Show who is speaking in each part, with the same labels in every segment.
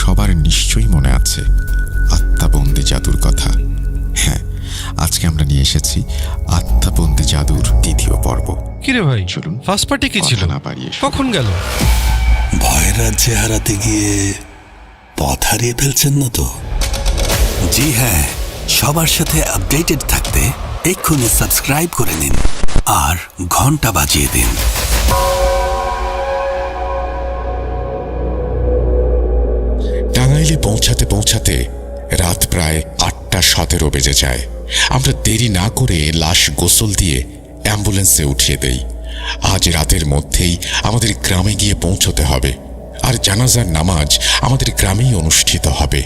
Speaker 1: সবার নিশ্চয়ই মনে আছে আত্মাবন্দী জাদুর কথা। হ্যাঁ, আজকে আমরা নিয়ে এসেছি আত্মাবন্দী জাদুর দ্বিতীয় পর্ব।
Speaker 2: কিরে ভাই,
Speaker 1: চলুন,
Speaker 2: ফার্স্ট পার্টি কি ছিল?
Speaker 1: না বাড়িয়ে
Speaker 2: কখন গেল?
Speaker 3: ভয় রাজ্যে হারাতে গিয়ে পথ হারিয়ে ফেলছেন না তো? জি হ্যাঁ, সবার সাথে আপডেটেড থাকতে এক্ষুনি সাবস্ক্রাইব করে নিন আর ঘন্টা বাজিয়ে দিন।
Speaker 1: টাঙ্গাইলে পৌঁছাতে পৌঁছাতে রাত প্রায় 8:17 বেজে যায়। আমরা দেরি না করে লাশ গোসল দিয়ে অ্যাম্বুলেন্সে উঠিয়ে দেই। আজ রাতের মধ্যেই আমাদের গ্রামে গিয়ে পৌঁছতে হবে, আর জানাজার নামাজ আমাদের গ্রামেই অনুষ্ঠিত হবে।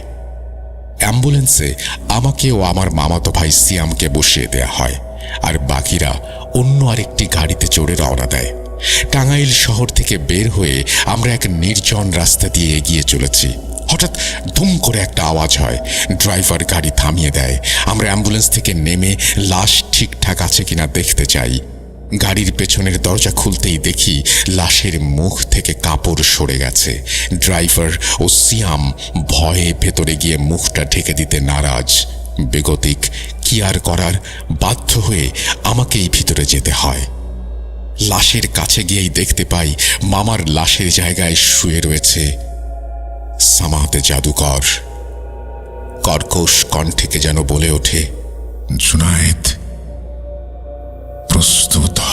Speaker 1: অ্যাম্বুলেন্সে আমাকে ও আমার মামাতো ভাই সিয়ামকে বসিয়ে দেয়া হয়, আর বাকিরা অন্য আরেকটি গাড়িতে চড়ে রওনা দেয়। টাঙ্গাইল শহর থেকে বের হয়ে আমরা এক নির্জন রাস্তা দিয়ে এগিয়ে চলেছি। হঠাৎ ধুম করে একটা আওয়াজ হয়। ড্রাইভার গাড়ি থামিয়ে দেয়। আমরা অ্যাম্বুলেন্স থেকে নেমে লাশ ঠিকঠাক আছে কিনা দেখতে চাই। গাড়ির পেছনের দরজা খুলতেই দেখি লাশের মুখ থেকে কাপড় সরে গেছে। ড্রাইভার ও সিয়াম ভয়ে ভেতরে গিয়ে মুখটা ঢেকে দিতে নারাজ। বেগতিক কি আর করার, বাধ্য হয়ে আমাকেই ভিতরে যেতে হয়। লাশের কাছে গিয়েই দেখতে পাই মামার লাশের জায়গায় শুয়ে রয়েছে সামাদ জাদুকর। কর্কশ কণ্ঠে যেন বলে ওঠে, জুনায়েদ, প্রস্তুত হ।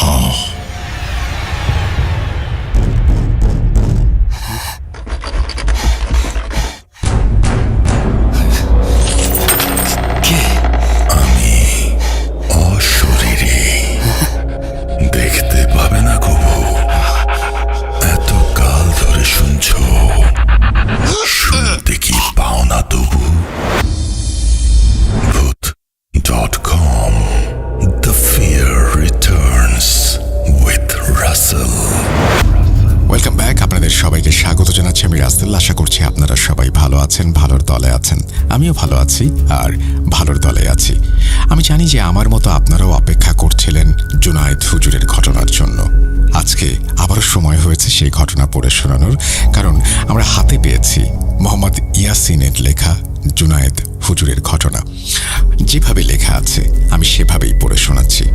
Speaker 3: আমি অশরীরী, দেখতে পাবে না কবু। এত কাল ধরে শুনছ, শুনতে কি পাও না তবু? ভূত.com, The Fear Returns with Russell.
Speaker 1: Welcome back. আপনাদের সবাইকে স্বাগত জানাচ্ছি আমি রাসেল। আশা করছি আপনারা সবাই ভালো আছেন, ভালোর দলে আছেন। আমিও ভালো আছি আর ভালোর দলে আছি। আমি জানি যে আমার মতো আপনারাও অপেক্ষা করছিলেন জুনায়েদ হুজুরের ঘটনার জন্য। আজকে আবারও সময় হয়েছে সেই ঘটনা পড়ে শোনানোর, কারণ আমরা হাতে পেয়েছি মোহাম্মদ ইয়াসিনের লেখা জুনায়েদ হুজুরের ঘটনা। যেভাবে লেখা আছে আমি সেভাবেই পড়ে শোনাচ্ছি।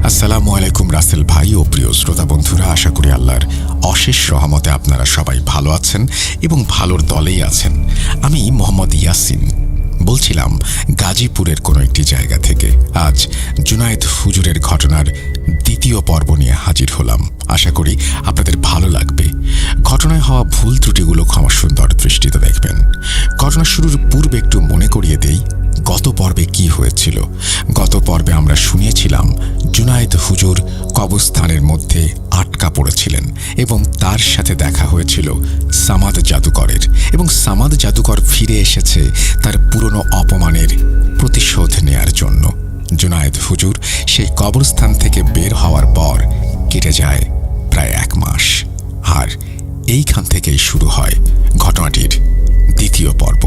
Speaker 1: আসসালামু আলাইকুম রাসেল ভাই ও প্রিয় শ্রোতা বন্ধুরা, আশা করি আল্লাহর অশেষ রহমতে আপনারা সবাই ভালো আছেন এবং ভালোর দলেই আছেন। আমি মোহাম্মদ ইয়াসিন বলছিলাম গাজীপুরের কোনো একটি জায়গা থেকে। আজ জুনায়েদ হুজুরের ঘটনার দ্বিতীয় পর্ব নিয়ে হাজির হলাম। আশা করি আপনাদের ভালো লাগবে। ঘটনায় হওয়া ভুল ত্রুটিগুলো ক্ষমা সুন্দর দৃষ্টিতে দেখবেন। ঘটনা শুরুর পূর্বে একটু মনে করিয়ে দেই গত পর্বে কি হয়েছিল। গত পর্বে আমরা শুনিয়েছিলাম জুনায়েদ হুজুর কবরস্থানের মধ্যে আটকা পড়েছিলেন এবং তার সাথে দেখা হয়েছিল সামাদ জাদুকরের, এবং সামাদ জাদুকর ফিরে এসেছে তার পুরনো অপমানের প্রতিশোধ নেয়ার জন্য। জুনায়েদ হুজুর সেই কবরস্থান থেকে বের হওয়ার পর কেটে যায় প্রায় 1 মাস, আর এইখান থেকেই শুরু হয় ঘটনাটির দ্বিতীয় পর্ব।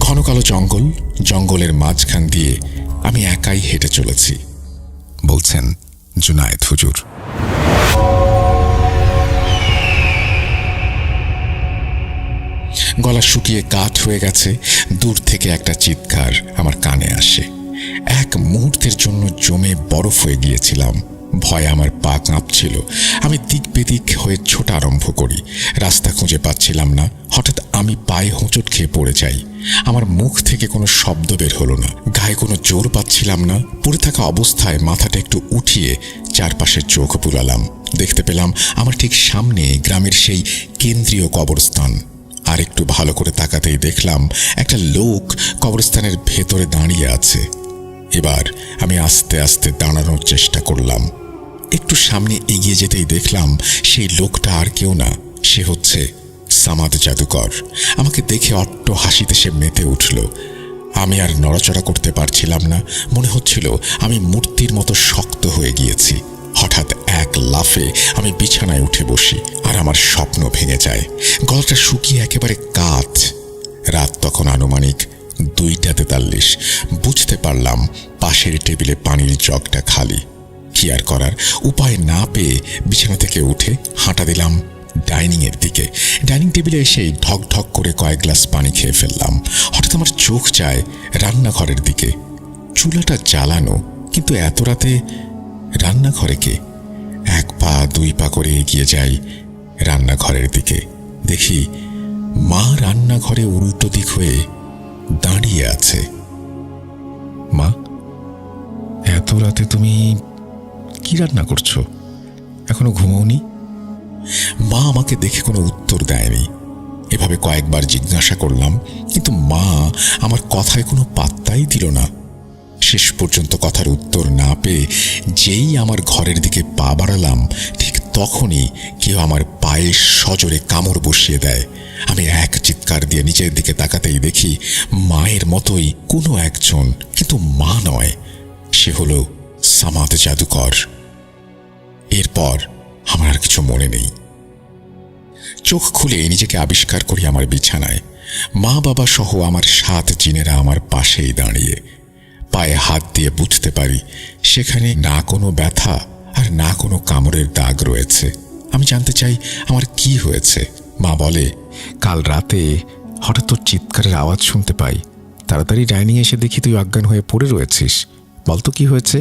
Speaker 1: ঘন কালো জঙ্গল, জঙ্গলের মাঝখান দিয়ে আমি একাই হেঁটে চলেছি, বলছেন জুনায়েদ হুজুর। গলা শুকিয়ে কাঠ হয়ে গেছে। দূর থেকে একটা চিৎকার আমার কানে আসে। এক মুহূর্তের জন্য জমে বরফ হয়ে গিয়েছিলাম। ভয়ে আমার পা কাঁপছিল। আমি দিক বেদিক হয়ে ছোটা আরম্ভ করি। রাস্তা খুঁজে পাচ্ছিলাম না। হঠাৎ আমি পায়ে হোঁচট খেয়ে পড়ে যাই। আমার মুখ থেকে কোনো শব্দ বের হলো না। গায়ে কোনো জোর পাচ্ছিলাম না। পড়ে থাকা অবস্থায় মাথাটা একটু উঠিয়ে চারপাশে চোখ বুলালাম। দেখতে পেলাম আমার ঠিক সামনে গ্রামের সেই কেন্দ্রীয় কবরস্থান। আর একটু ভালো করে তাকাতেই দেখলাম একটা লোক কবরস্থানের ভেতরে দাঁড়িয়ে আছে। এবার আমি আস্তে আস্তে দাঁড়ানোর চেষ্টা করলাম। একটু সামনে এগিয়ে যেতেই দেখলাম সেই লোকটা আর কেউ না, সে হচ্ছে সামাদ জাদুকর। আমাকে দেখে অট্ট হাসিতে সে মেতে উঠল। আমি আর নড়াচড়া করতে পারছিলাম না। মনে হচ্ছিল আমি মূর্তির মতো শক্ত হয়ে গিয়েছি। হঠাৎ এক লাফে আমি বিছানায় উঠে বসি, আর আমার স্বপ্ন ভেঙে যায়। গলাটা শুকিয়ে একেবারে কাঠ। রাত তখন আনুমানিক 2:43। বুঝতে পারলাম পাশের টেবিলে পানির জগটা খালি। কি আর করার, উপায় না পেয়ে বিছানা থেকে উঠে হাঁটা দিলাম ডাইনিংয়ের দিকে। ডাইনিং টেবিলে এসে ঢক ঢক করে কয়েক গ্লাস পানি খেয়ে ফেললাম। হঠাৎ আমার চোখ যায় রান্নাঘরের দিকে। চুলাটা জ্বালানো, কিন্তু এত রাতে রান্নাঘরে কে? 1 পা 2 পা করে এগিয়ে যাই রান্নাঘরের দিকে। দেখি মা রান্নাঘরে উল্টো দিক হয়ে দাঁড়িয়ে আছে। মা, এত রাতে তুমি কি রান্না করছো? এখনো ঘুমাওনি? মা আমাকে দেখে কোনো উত্তর দেয়নি। এভাবে কয়েকবার জিজ্ঞাসা করলাম, কিন্তু মা আমার কথায় কোনো পাত্তাই দিল না। শেষ পর্যন্ত কথার উত্তর না পেয়ে যেই আমার ঘরের দিকে পা বাড়ালাম, ঠিক তখনই কেউ আমার পায়ে সজোরে কামড় বসিয়ে দেয়। আমি এক চিৎকার দিয়ে নিচের দিকে তাকাতেই দেখি মায়ের মতোই কোনো একজন, কিন্তু মা নয়, সে হলো সামাদ জাদুকর। এরপর আমার আর কিছু মনে নেই। চোখ খুলে নিজেকে আবিষ্কার করি আমার বিছানায়। মা বাবা সহ আমার 7 জিনেরা আমার পাশেই দাঁড়িয়ে। পায়ে হাত দিয়ে বুঝতে পারি সেখানে না কোনো ব্যথা আর না কোনো কামড়ের দাগ রয়েছে। আমি জানতে চাই আমার কি হয়েছে। মা বলে, কাল রাতে হঠাৎ তোর চিৎকারের আওয়াজ শুনতে পাই। তাড়াতাড়ি ডাইনিং এসে দেখি তুই অজ্ঞান হয়ে পড়ে রয়েছিস। বলতো কি হয়েছে?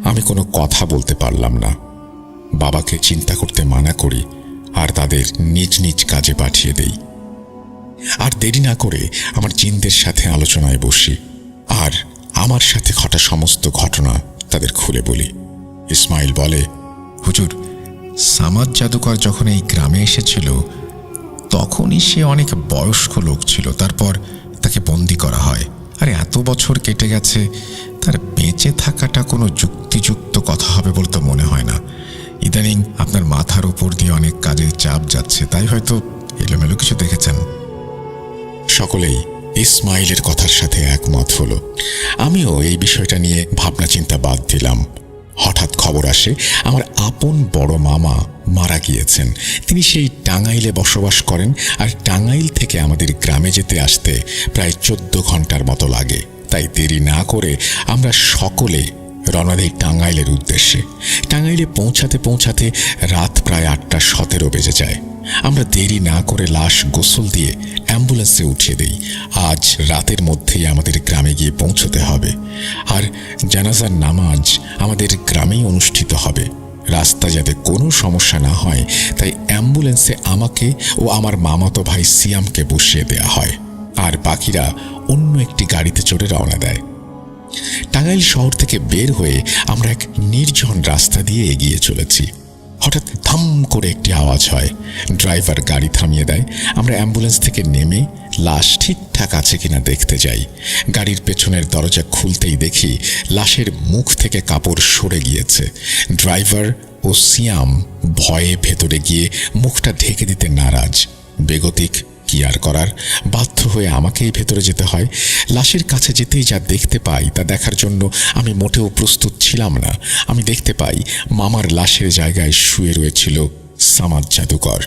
Speaker 1: আমি কোনো কথা বলতে পারলাম না। বাবাকে চিন্তা করতে মানা করি আর তাদের নিজ নিজ কাজে পাঠিয়ে দেই। আর দেরি না করে আমার জিনদের সাথে আলোচনায় বসি আর আমার সাথে ঘটা সমস্ত ঘটনা তাদের খুলে বলি। ইসমাইল বলে, হুজুর, সামাদ জাদুকর যখন এই গ্রামে এসেছিল তখনই সে অনেক বয়স্ক লোক ছিল। তারপর তাকে বন্দি করা হয়। আর এত বছর কেটে গেছে, তার বেঁচে থাকাটা কোনো যুক্তিযুক্ত কথা হবে বলে তো মনে হয় না। ইদানিং আপনার মাথার উপর দিয়ে অনেক কাজের চাপ যাচ্ছে, তাই হয়তো এলোমেলো কিছু দেখেছেন। সকলেই ইসমাইলের কথার সাথে একমত হলো। আমিও এই বিষয়টা নিয়ে ভাবনা চিন্তা বাদ দিলাম। হঠাৎ খবর আসে আমার আপন বড় মামা মারা গিয়েছেন। তিনি সেই টাঙ্গাইলে বসবাস করেন আর টাঙ্গাইল থেকে আমাদের গ্রামে যেতে আসতে প্রায় 14 ঘন্টার মতো লাগে। তাই দেরি না করে আমরা সকলে রওনা দেই টাঙ্গাইলের উদ্দেশ্যে। টাঙ্গাইলে পৌঁছাতে পৌঁছাতে রাত প্রায় 8:17 বেজে যায়। আমরা দেরি না করে লাশ গোসল দিয়ে অ্যাম্বুলেন্সে উঠিয়ে দেই। আজ রাতের মধ্যেই আমাদের গ্রামে গিয়ে পৌঁছতে হবে। আর জানাজার নামাজ আমাদের গ্রামেই অনুষ্ঠিত হবে। রাস্তা যাতে কোনো সমস্যা না হয় তাই অ্যাম্বুলেন্সে আমাকে ও আমার মামাতো ভাই সিয়ামকে বসিয়ে দেয়া হয়, আর বাকিরা অন্য একটি গাড়িতে চড়ে রওনা দেয়। টাঙ্গাইল শহর থেকে বের হয়ে আমরা এক নির্জন রাস্তা দিয়ে এগিয়ে চলেছি। হঠাৎ ধাম করে একটি আওয়াজ হয়। ড্রাইভার গাড়ি থামিয়ে দেয়। আমরা অ্যাম্বুলেন্স থেকে নেমে লাশ ঠিকঠাক আছে কিনা দেখতে যাই। গাড়ির পেছনের দরজা খুলতেই দেখি লাশের মুখ থেকে কাপড় সরে গিয়েছে। ড্রাইভার ও সিয়াম ভয়ে ভেতরে গিয়ে মুখটা ঢেকে দিতে নারাজ। বেগতিক কি আর করার, বাধ্য হয়ে আমাকেই ভেতরে যেতে হয়। লাশের কাছে যেতেই যা দেখতে পাই তা দেখার জন্য আমি মোটেও প্রস্তুত ছিলাম না। আমি দেখতে পাই মামার লাশের জায়গায় শুয়ে রয়েছিল সামাদ জাদুকর।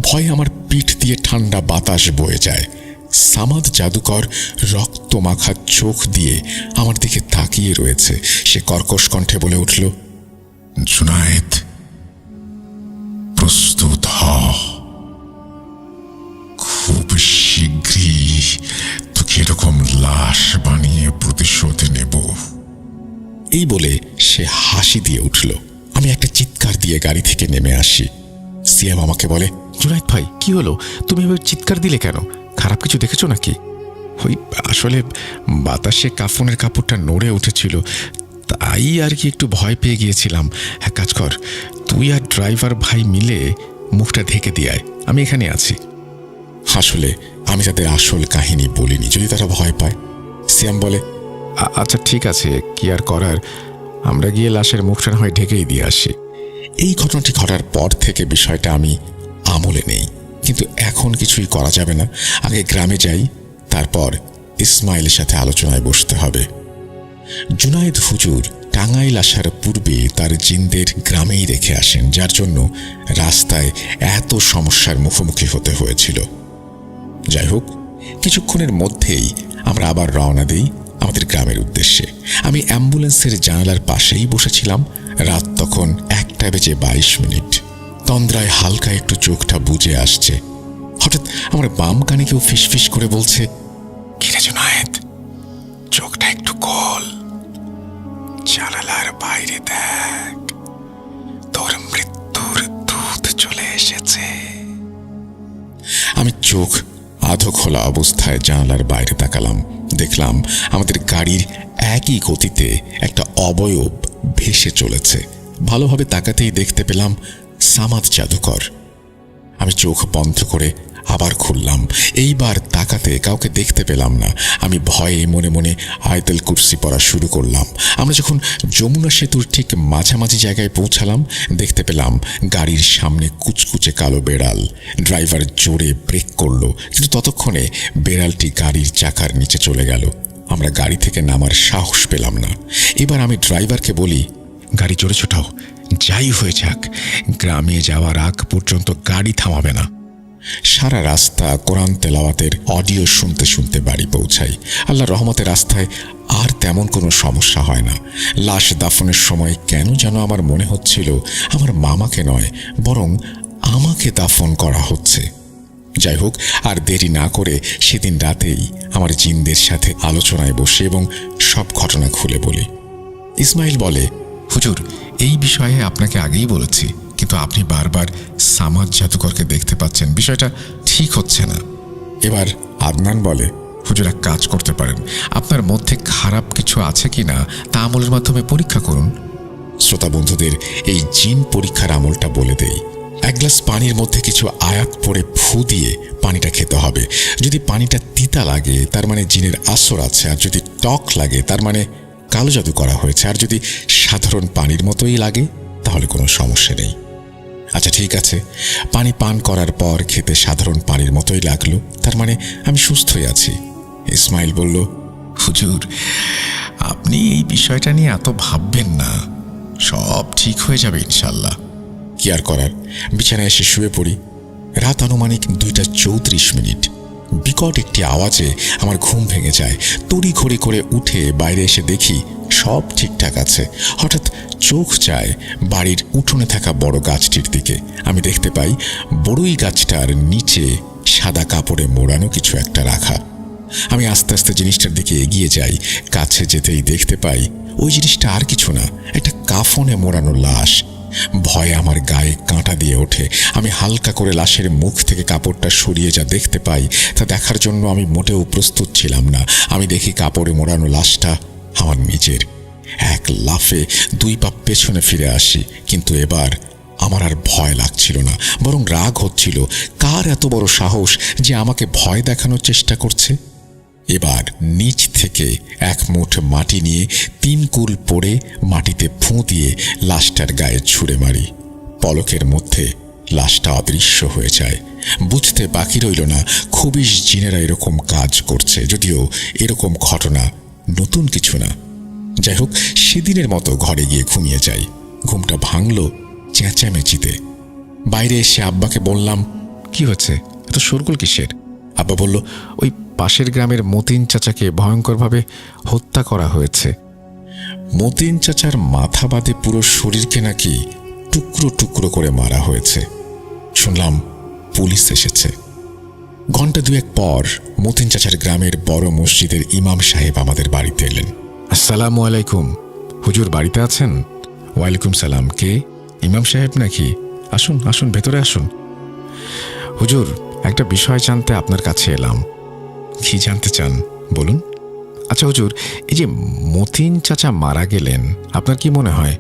Speaker 1: ভয়ে আমার পিঠ দিয়ে ঠান্ডা বাতাস বয়ে যায়। সামাদ জাদুকর রক্ত মাখা চোখ দিয়ে আমার দিকে তাকিয়ে রয়েছে। সে কর্কশ কণ্ঠে বলে উঠল, জুনায়েদ, প্রস্তুত হ, খুব শীঘ্রই তোকে এরকম লাশ বানিয়ে প্রতিশোধ নেব। এই বলে সে হাসি দিয়ে উঠল। আমি একটা চিৎকার দিয়ে গাড়ি থেকে নেমে আসি। সিয়াম আমাকে বলে, জুনায়েদ ভাই, কি হলো? তুমি এবার চিৎকার দিলে কেন? খারাপ কিছু দেখেছো নাকি? ওই আসলে বাতাসে কাফনের কাপড়টা নড়ে উঠেছিল, তাই আর কি একটু ভয় পেয়ে গিয়েছিলাম। হ্যাঁ, কাজ কর, তুই আর ড্রাইভার ভাই মিলে মুখটা ঢেকে দিয়ে আয়, আমি এখানে আছি। আসলে আমি তাদের আসল কাহিনী বলিনি, যদি তারা ভয় পায়। সিয়াম বলে, আচ্ছা ঠিক আছে, কি আর করার, আমরা গিয়ে লাশের মুখটা না হয় ঢেকেই দিয়ে আসি। এই ঘটনাটি ঘটার পর থেকে বিষয়টা আমি আমলে নেই, কিন্তু এখন কিছুই করা যাবে না। আগে গ্রামে যাই, তারপর ইসমাইলের সাথে আলোচনায় বসতে হবে। জুনায়েদ হুজুর টাঙ্গাইল আসার পূর্বে তার জিনদের গ্রামেই রেখে আসেন, যার জন্য রাস্তায় এত সমস্যার মুখোমুখি হতে হয়েছিল। যাই হোক, কিছুক্ষণের মধ্যেই আমরা আবার রওনা দিই আমাদের গ্রামের উদ্দেশ্যে। আমি অ্যাম্বুলেন্সের জানালার পাশেই বসেছিলাম। রাত তখন 1:22। তন্দ্রায় হালকা একটু চোখটা বুজে আসছে। হঠাৎ আমার বাম কানে কেউ ফিসফিস করে বলছে, কিরে জুনায়েদ, চোখটা একটু খোল, জানালার বাইরে দেখ, তোর মৃত্যুর দূত চলে এসেছে। আমি চোখ আধো খোলা অবস্থায় জানালার বাইরে তাকালাম। দেখলাম আমাদের গাড়ির একই গতিতে একটা অবয়ব ভেসে চলেছে। ভালোভাবে তাকাতেই দেখতে পেলাম সামাদ জাদুকর। আমি চোখ বন্ধ করে আবার খুললাম। এইবার তাকাতে কাউকে দেখতে পেলাম না। আমি ভয়ে মনে মনে আয়াতুল কুরসি পড়া শুরু করলাম। আমরা যখন যমুনা সেতুর ঠিক মাঝামাঝি জায়গায় পৌঁছালাম, দেখতে পেলাম গাড়ির সামনে কুচকুচে কালো বেড়াল। ড্রাইভার জোরে ব্রেক করলো, কিন্তু ততক্ষণে বেড়ালটি গাড়ির চাকার নিচে চলে গেল। আমরা গাড়ি থেকে নামার সাহস পেলাম না। এবার আমি ড্রাইভারকে বলি, গাড়ি জোরে ছোটাও, যাই হয়ে যাক গ্রামে যাওয়ার আগ পর্যন্ত গাড়ি থামাবে না। সারা রাস্তা কোরআন তেলাওয়াতের অডিও শুনতে শুনতে বাড়ি পৌঁছাই। আল্লাহর রহমতে রাস্তায় আর তেমন কোনো সমস্যা হয় না। লাশ দাফনের সময় কেন যেন আমার মনে হচ্ছিল আমার মামাকে নয়, বরং আমাকে দাফন করা হচ্ছে। যাই হোক, আর দেরি না করে সেদিন রাতেই আমার জিনদের সাথে আলোচনায় বসে এবং সব ঘটনা খুলে বলি। ইসমাইল বলে, হুজুর, এই বিষয়ে আপনাকে আগেই বলেছি, কিন্তু আপনি বারবার সামাদ জাদুকরকে দেখতে পাচ্ছেন, বিষয়টা ঠিক হচ্ছে না। এবার আদনান বলে, হুজুর, এক কাজ করতে পারেন, আপনার মধ্যে খারাপ কিছু আছে কিনা তা আমলের মাধ্যমে পরীক্ষা করুন। শ্রোতা বন্ধুদের এই জিন পরীক্ষার আমলটা বলে দেই। এক গ্লাস পানির মধ্যে কিছু আয়াত পড়ে ফু দিয়ে পানিটা খেতে হবে। যদি পানিটা তিতা লাগে তার মানে জিনের আসর আছে, আর যদি টক লাগে তার মানে কালো জাদু করা হয়েছে, আর যদি সাধারণ পানির মতোই লাগে তাহলে কোনো সমস্যা নেই। আচ্ছা ঠিক আছে, পানি পান করার পর খেতে সাধারণ পানির মতোই লাগলো, তার মানে আমি সুস্থই আছি। ইসমাইল বলল, হুজুর, আপনি এই বিষয়টা নিয়ে এত ভাববেন না, সব ঠিক হয়ে যাবে ইনশাল্লাহ। কি আর করার, বিছানায় এসে শুয়ে পড়ি। রাত আনুমানিক 2:34। বিকট একটি আওয়াজে আমার ঘুম ভেঙে যায়। তড়ি ঘড়ি করে উঠে বাইরে এসে দেখি সব ঠিকঠাক আছে। হঠাৎ চোখ যায় বাড়ির উঠোনে থাকা বড় গাছটির দিকে। আমি দেখতে পাই বড়ই গাছটার নিচে সাদা কাপড়ে মোড়ানো কিছু একটা রাখা। আমি আস্তে আস্তে জিনিসটার দিকে এগিয়ে যাই। কাছে যেতেই দেখতে পাই ওই জিনিসটা আর কিছু না, একটা কাফনে মোড়ানো লাশ। ভয়ে আমার গায়ে কাঁটা দিয়ে ওঠে। আমি হালকা করে লাশের মুখ থেকে কাপড়টা সরিয়ে যা দেখতে পাই তা দেখার জন্য আমি মোটেও প্রস্তুত ছিলাম না। আমি দেখি কাপড়ে মোড়ানো লাশটা আমার নিজের। এক লাফে 2 পা পেছনে ফিরে আসি, কিন্তু এবার আমার আর ভয় লাগছিল না, বরং রাগ হচ্ছিল। কার এত বড় সাহস যে আমাকে ভয় দেখানোর চেষ্টা করছে? এবার নিচ থেকে এক মুঠ মাটি নিয়ে 3 কুল পড়ে মাটিতে ফুঁ দিয়ে লাশটার গায়ে ছুঁড়ে মারি। পলকের মধ্যে লাশটা অদৃশ্য হয়ে যায়। বুঝতে বাকি রইল না খুবই জিনেরা এরকম কাজ করছে, যদিও এরকম ঘটনা নতুন কিছু না। যাই হোক, সেদিনের মতো ঘরে গিয়ে ঘুমিয়ে যাই। ঘুমটা ভাঙল চেঁচামেচিতে। বাইরে এসে আব্বাকে বললাম, কি হচ্ছে, এত শোরগোল কিসের? আব্বা বলল, ওই পাশের গ্রামের মতিন চাচাকে ভয়ঙ্করভাবে হত্যা করা হয়েছে। মতিন চাচার মাথা বাদে পুরো শরীরকে নাকি টুকরো টুকরো করে মারা হয়েছে। শুনলাম পুলিশ এসেছে। ঘন্টা 2 পর মতিন চাচার গ্রামের বড় মসজিদের ইমাম সাহেব আমাদের বাড়িতে এলেন। আসসালামু আলাইকুম, হুজুর বাড়িতে আছেন? ওয়ালাইকুম সালাম। কে? ইমাম সাহেব নাকি? আসুন আসুন, ভেতরে আসুন। হুজুর, একটা বিষয় জানতে আপনার কাছে এলাম। কি জানতে চান বলুন। আচ্ছা হুজুর, এই যে মতিন চাচা মারা গেলেন, আপনার কি মনে হয়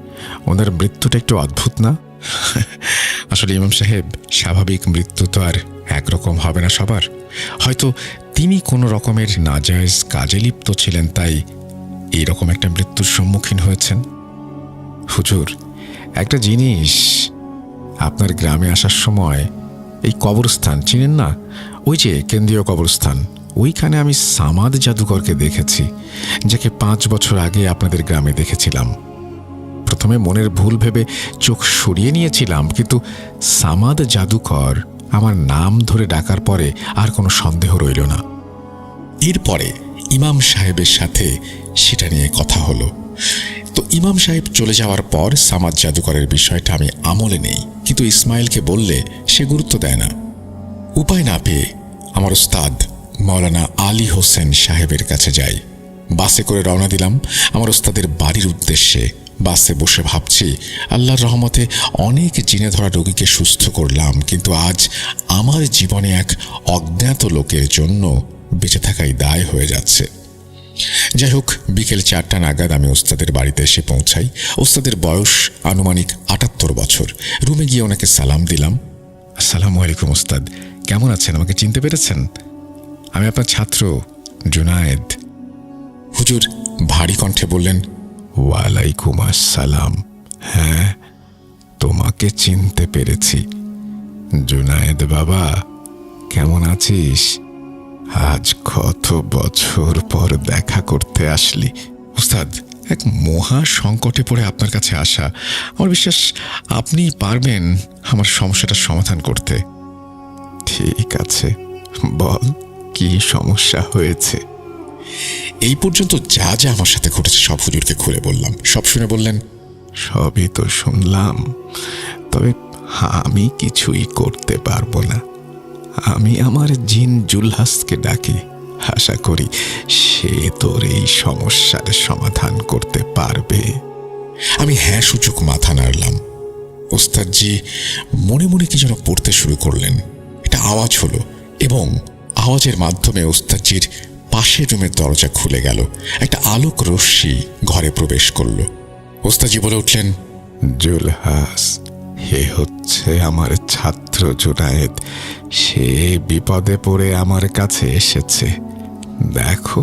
Speaker 1: ওনার মৃত্যুটা একটু অদ্ভুত না? আসলে ইমাম সাহেব, স্বাভাবিক মৃত্যু তো আর একরকম হবে না সবার। হয়তো তিনি কোনো রকমের নাজায়েজ কাজে লিপ্ত ছিলেন, তাই এইরকম একটা মৃত্যুর সম্মুখীন হয়েছেন। হুজুর, একটা জিনিস, আপনার গ্রামে আসার সময় এই কবরস্থান চিনেন না, ওই যে কেন্দ্রীয় কবরস্থান, ওইখানে আমি সামাদ জাদুকরকে দেখেছি, যাকে 5 বছর আগে আপনাদের গ্রামে দেখেছিলাম। প্রথমে মনের ভুল ভেবে চোখ সরিয়ে নিয়েছিলাম, কিন্তু সামাদ জাদুকর আমার নাম ধরে ডাকার পরে আর কোনো সন্দেহ রইল না। এরপরে ইমাম সাহেবের সাথে সেটা নিয়ে কথা হলো। তো ইমাম সাহেব চলে যাওয়ার পর সামাদ জাদুকরের বিষয়টা আমি আমলে নেই, কিন্তু ইসমাইলকে বললে সে গুরুত্ব দেয় না। উপায় না পেয়ে আমার উস্তাদ মাওলানা আলী হোসেন সাহেবের কাছে যাই। বাসে করে রওনা দিলাম আমার উস্তাদের বাড়ির উদ্দেশ্যে। বাসে বসে ভাবছি, আল্লাহর রহমতে অনেক জিনে ধরা রোগীকে সুস্থ করলাম, কিন্তু আজ আমার জীবনে এক অজ্ঞাত লোকের জন্য বেঁচে থাকাই দায় হয়ে যাচ্ছে। যাই হোক, বিকেল 4টা নাগাদ আমি ওস্তাদের বাড়িতে এসে পৌঁছাই। ওস্তাদের বয়স আনুমানিক 78 বছর। রুমে গিয়ে ওনাকে সালাম দিলাম। আসসালামু আলাইকুম ওস্তাদ, কেমন আছেন? আমাকে চিনতে পেরেছেন? আমি আপনার ছাত্র জুনায়েদ। হুজুর ভারী কণ্ঠে বললেন, ওয়ালাইকুম আসসালাম। হ্যাঁ, তোমাকে চিনতে পেরেছি। জুনায়েদ বাবা, কেমন আছিস? আজ কত বছর পর দেখা করতে আসলি। উস্তাদ, এক মহা সংকটে পড়ে আপনার কাছে আসা। আমার বিশ্বাস আপনি পারবেন আমার সমস্যাটার সমাধান করতে। ঠিক আছে, বল কি সমস্যা হয়েছে? এই পর্যন্ত যা যা আমার সাথে ঘটেছে সব হুজুরকে খুলে বললাম। সব শুনে বললেন, সবই তো শুনলাম, তবে আমি কিছুই করতে পারবো না। আমি আমার জিন জুলহাসকে ডাকি, আশা করি সে তোর এই সমস্যার সমাধান করতে পারবে। আমি হ্যাঁ সূচক মাথা নাড়লাম। ওস্তাদজি মনে মনে কি যেন পড়তে শুরু করলেন। একটা আওয়াজ হলো এবং আওয়াজের মাধ্যমে ওস্তাদজির পাশের রুমের দরজা খুলে গেল। একটা আলোক রশ্মি ঘরে প্রবেশ করল। ওস্তাদজি বলে উঠলেন, জুলহাস, হে হচ্ছে আমার ছাত্র জুনায়েদ। সে বিপদে পড়ে আমার কাছে এসেছে। দেখো,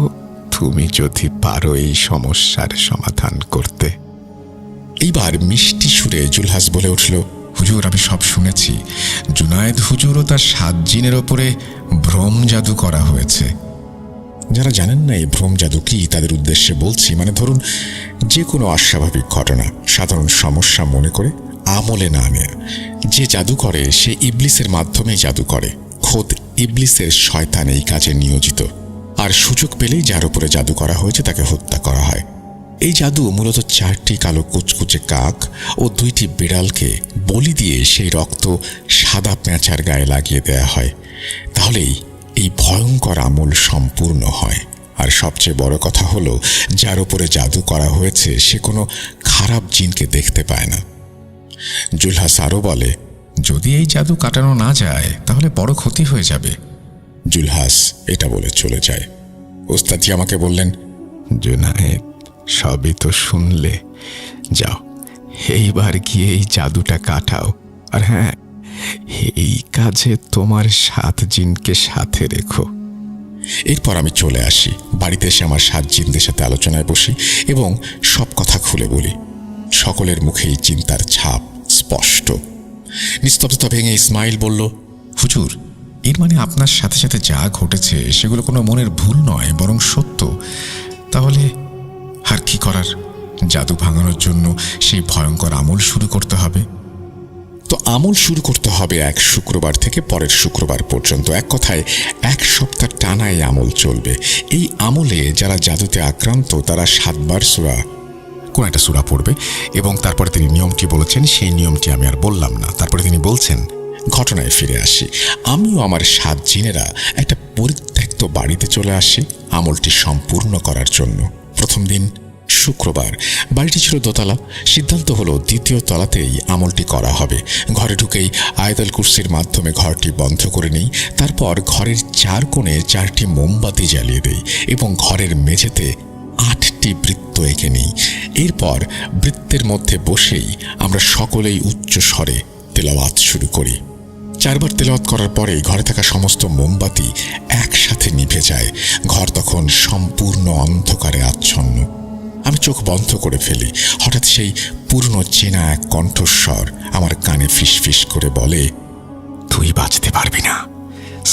Speaker 1: তুমি যদি পারো এই সমস্যার সমাধান করতে। এইবার মিষ্টি সুরে জুলহাস বলে উঠল, হুজুর আমি সব শুনেছি। জুনায়েদ হুজুর ও তার 7 জিনের ওপরে ভ্রম জাদু করা হয়েছে। যারা জানেন না এই ভ্রম জাদু কি, তাদের উদ্দেশ্যে বলছি। মানে ধরুন, যে কোনো অস্বাভাবিক ঘটনা, সাধারণ সমস্যা মনে করে আমলে না নেয়া। যে জাদু করে সে ইবলিসের মাধ্যমেই জাদু করে। খোদ ইবলিসের শয়তান এই কাজে নিয়োজিত। আর সুযোগ পেলেই যার উপরে জাদু করা হয়েছে তাকে হত্যা করা হয়। এই জাদু মূলত 4টি কালো কুচকুচে কাক ও 2টি বিড়ালকে বলি দিয়ে সেই রক্ত সাদা পেঁচার গায়ে লাগিয়ে দেয়া হয়। তাহলেই এই ভয়ঙ্কর আমল সম্পূর্ণ হয়। আর সবচেয়ে বড় কথা হলো, যার উপরে জাদু করা হয়েছে সে কোনো খারাপ জিনকে দেখতে পায় না। জুলহাস আরও বলে, যদি এই জাদু কাটানো না যায় তাহলে বড় ক্ষতি হয়ে যাবে। জুলহাস এটা বলে চলে যায়। ওস্তাদজি আমাকে বললেন, জুনায়েদ, সবই তো শুনলে, যাও এইবার গিয়ে এই জাদুটা কাটাও। আর হ্যাঁ, এই কাজে তোমার 7 জিনকে সাথে রেখো। এরপর আমি চলে আসি। বাড়িতে এসে আমার 7 জিনদের সাথে আলোচনায় বসি এবং সব কথা খুলে বলি। সকলের মুখেই চিন্তার ছাপ স্পষ্ট। নিস্তব্ধতা ভেঙে ইসমাইল বলল, হুজুর, এর মানে আপনার সাথে সাথে যা ঘটেছে সেগুলো কোনো মনের ভুল নয়, বরং সত্য। তাহলে আর কি করার? জাদু ভাঙানোর জন্য সেই ভয়ঙ্কর আমল শুরু করতে হবে। তো আমল শুরু করতে হবে এক শুক্রবার থেকে পরের শুক্রবার পর্যন্ত। এক কথায় 1 সপ্তাহ টানা এই আমল চলবে। এই আমলে যারা জাদুতে আক্রান্ত তারা 7 বার কোন একটা সূরা পড়বে এবং তারপরে তিনি নিয়মটি বলেছেন, সেই নিয়মটি আমি আর বললাম না। তারপরে তিনি বলছেন, ঘটনায় ফিরে আসি। আমিও আমার 7 জিনেরা একটা পরিত্যক্ত বাড়িতে চলে আসি আমলটি সম্পূর্ণ করার জন্য। প্রথম দিন শুক্রবার। বাড়িটি ছিল দোতলা। সিদ্ধান্ত হলো 2য় তলাতেই আমলটি করা হবে। ঘরে ঢুকেই আয়াতুল কুরসির মাধ্যমে ঘরটি বন্ধ করে নিই। তারপর ঘরের 4 কোণে 4টি মোমবাতি জ্বালিয়ে দেই এবং ঘরের মেঝেতে 8টি বৃত্ত এঁকে নিই। এরপর বৃত্তের মধ্যে বসেই আমরা সকলেই উচ্চ স্বরে তেলাওয়াত শুরু করি। 4 বার তেলাওয়াত করার পরে ঘরে থাকা সমস্ত মোমবাতি একসাথে নিভে যায়। ঘর তখন সম্পূর্ণ অন্ধকারে আচ্ছন্ন। আমি চোখ বন্ধ করে ফেলি। হঠাৎ সেই পুরনো চেনা এক কণ্ঠস্বর আমার কানে ফিসফিস করে বলে, তুই বাঁচতে পারবি না,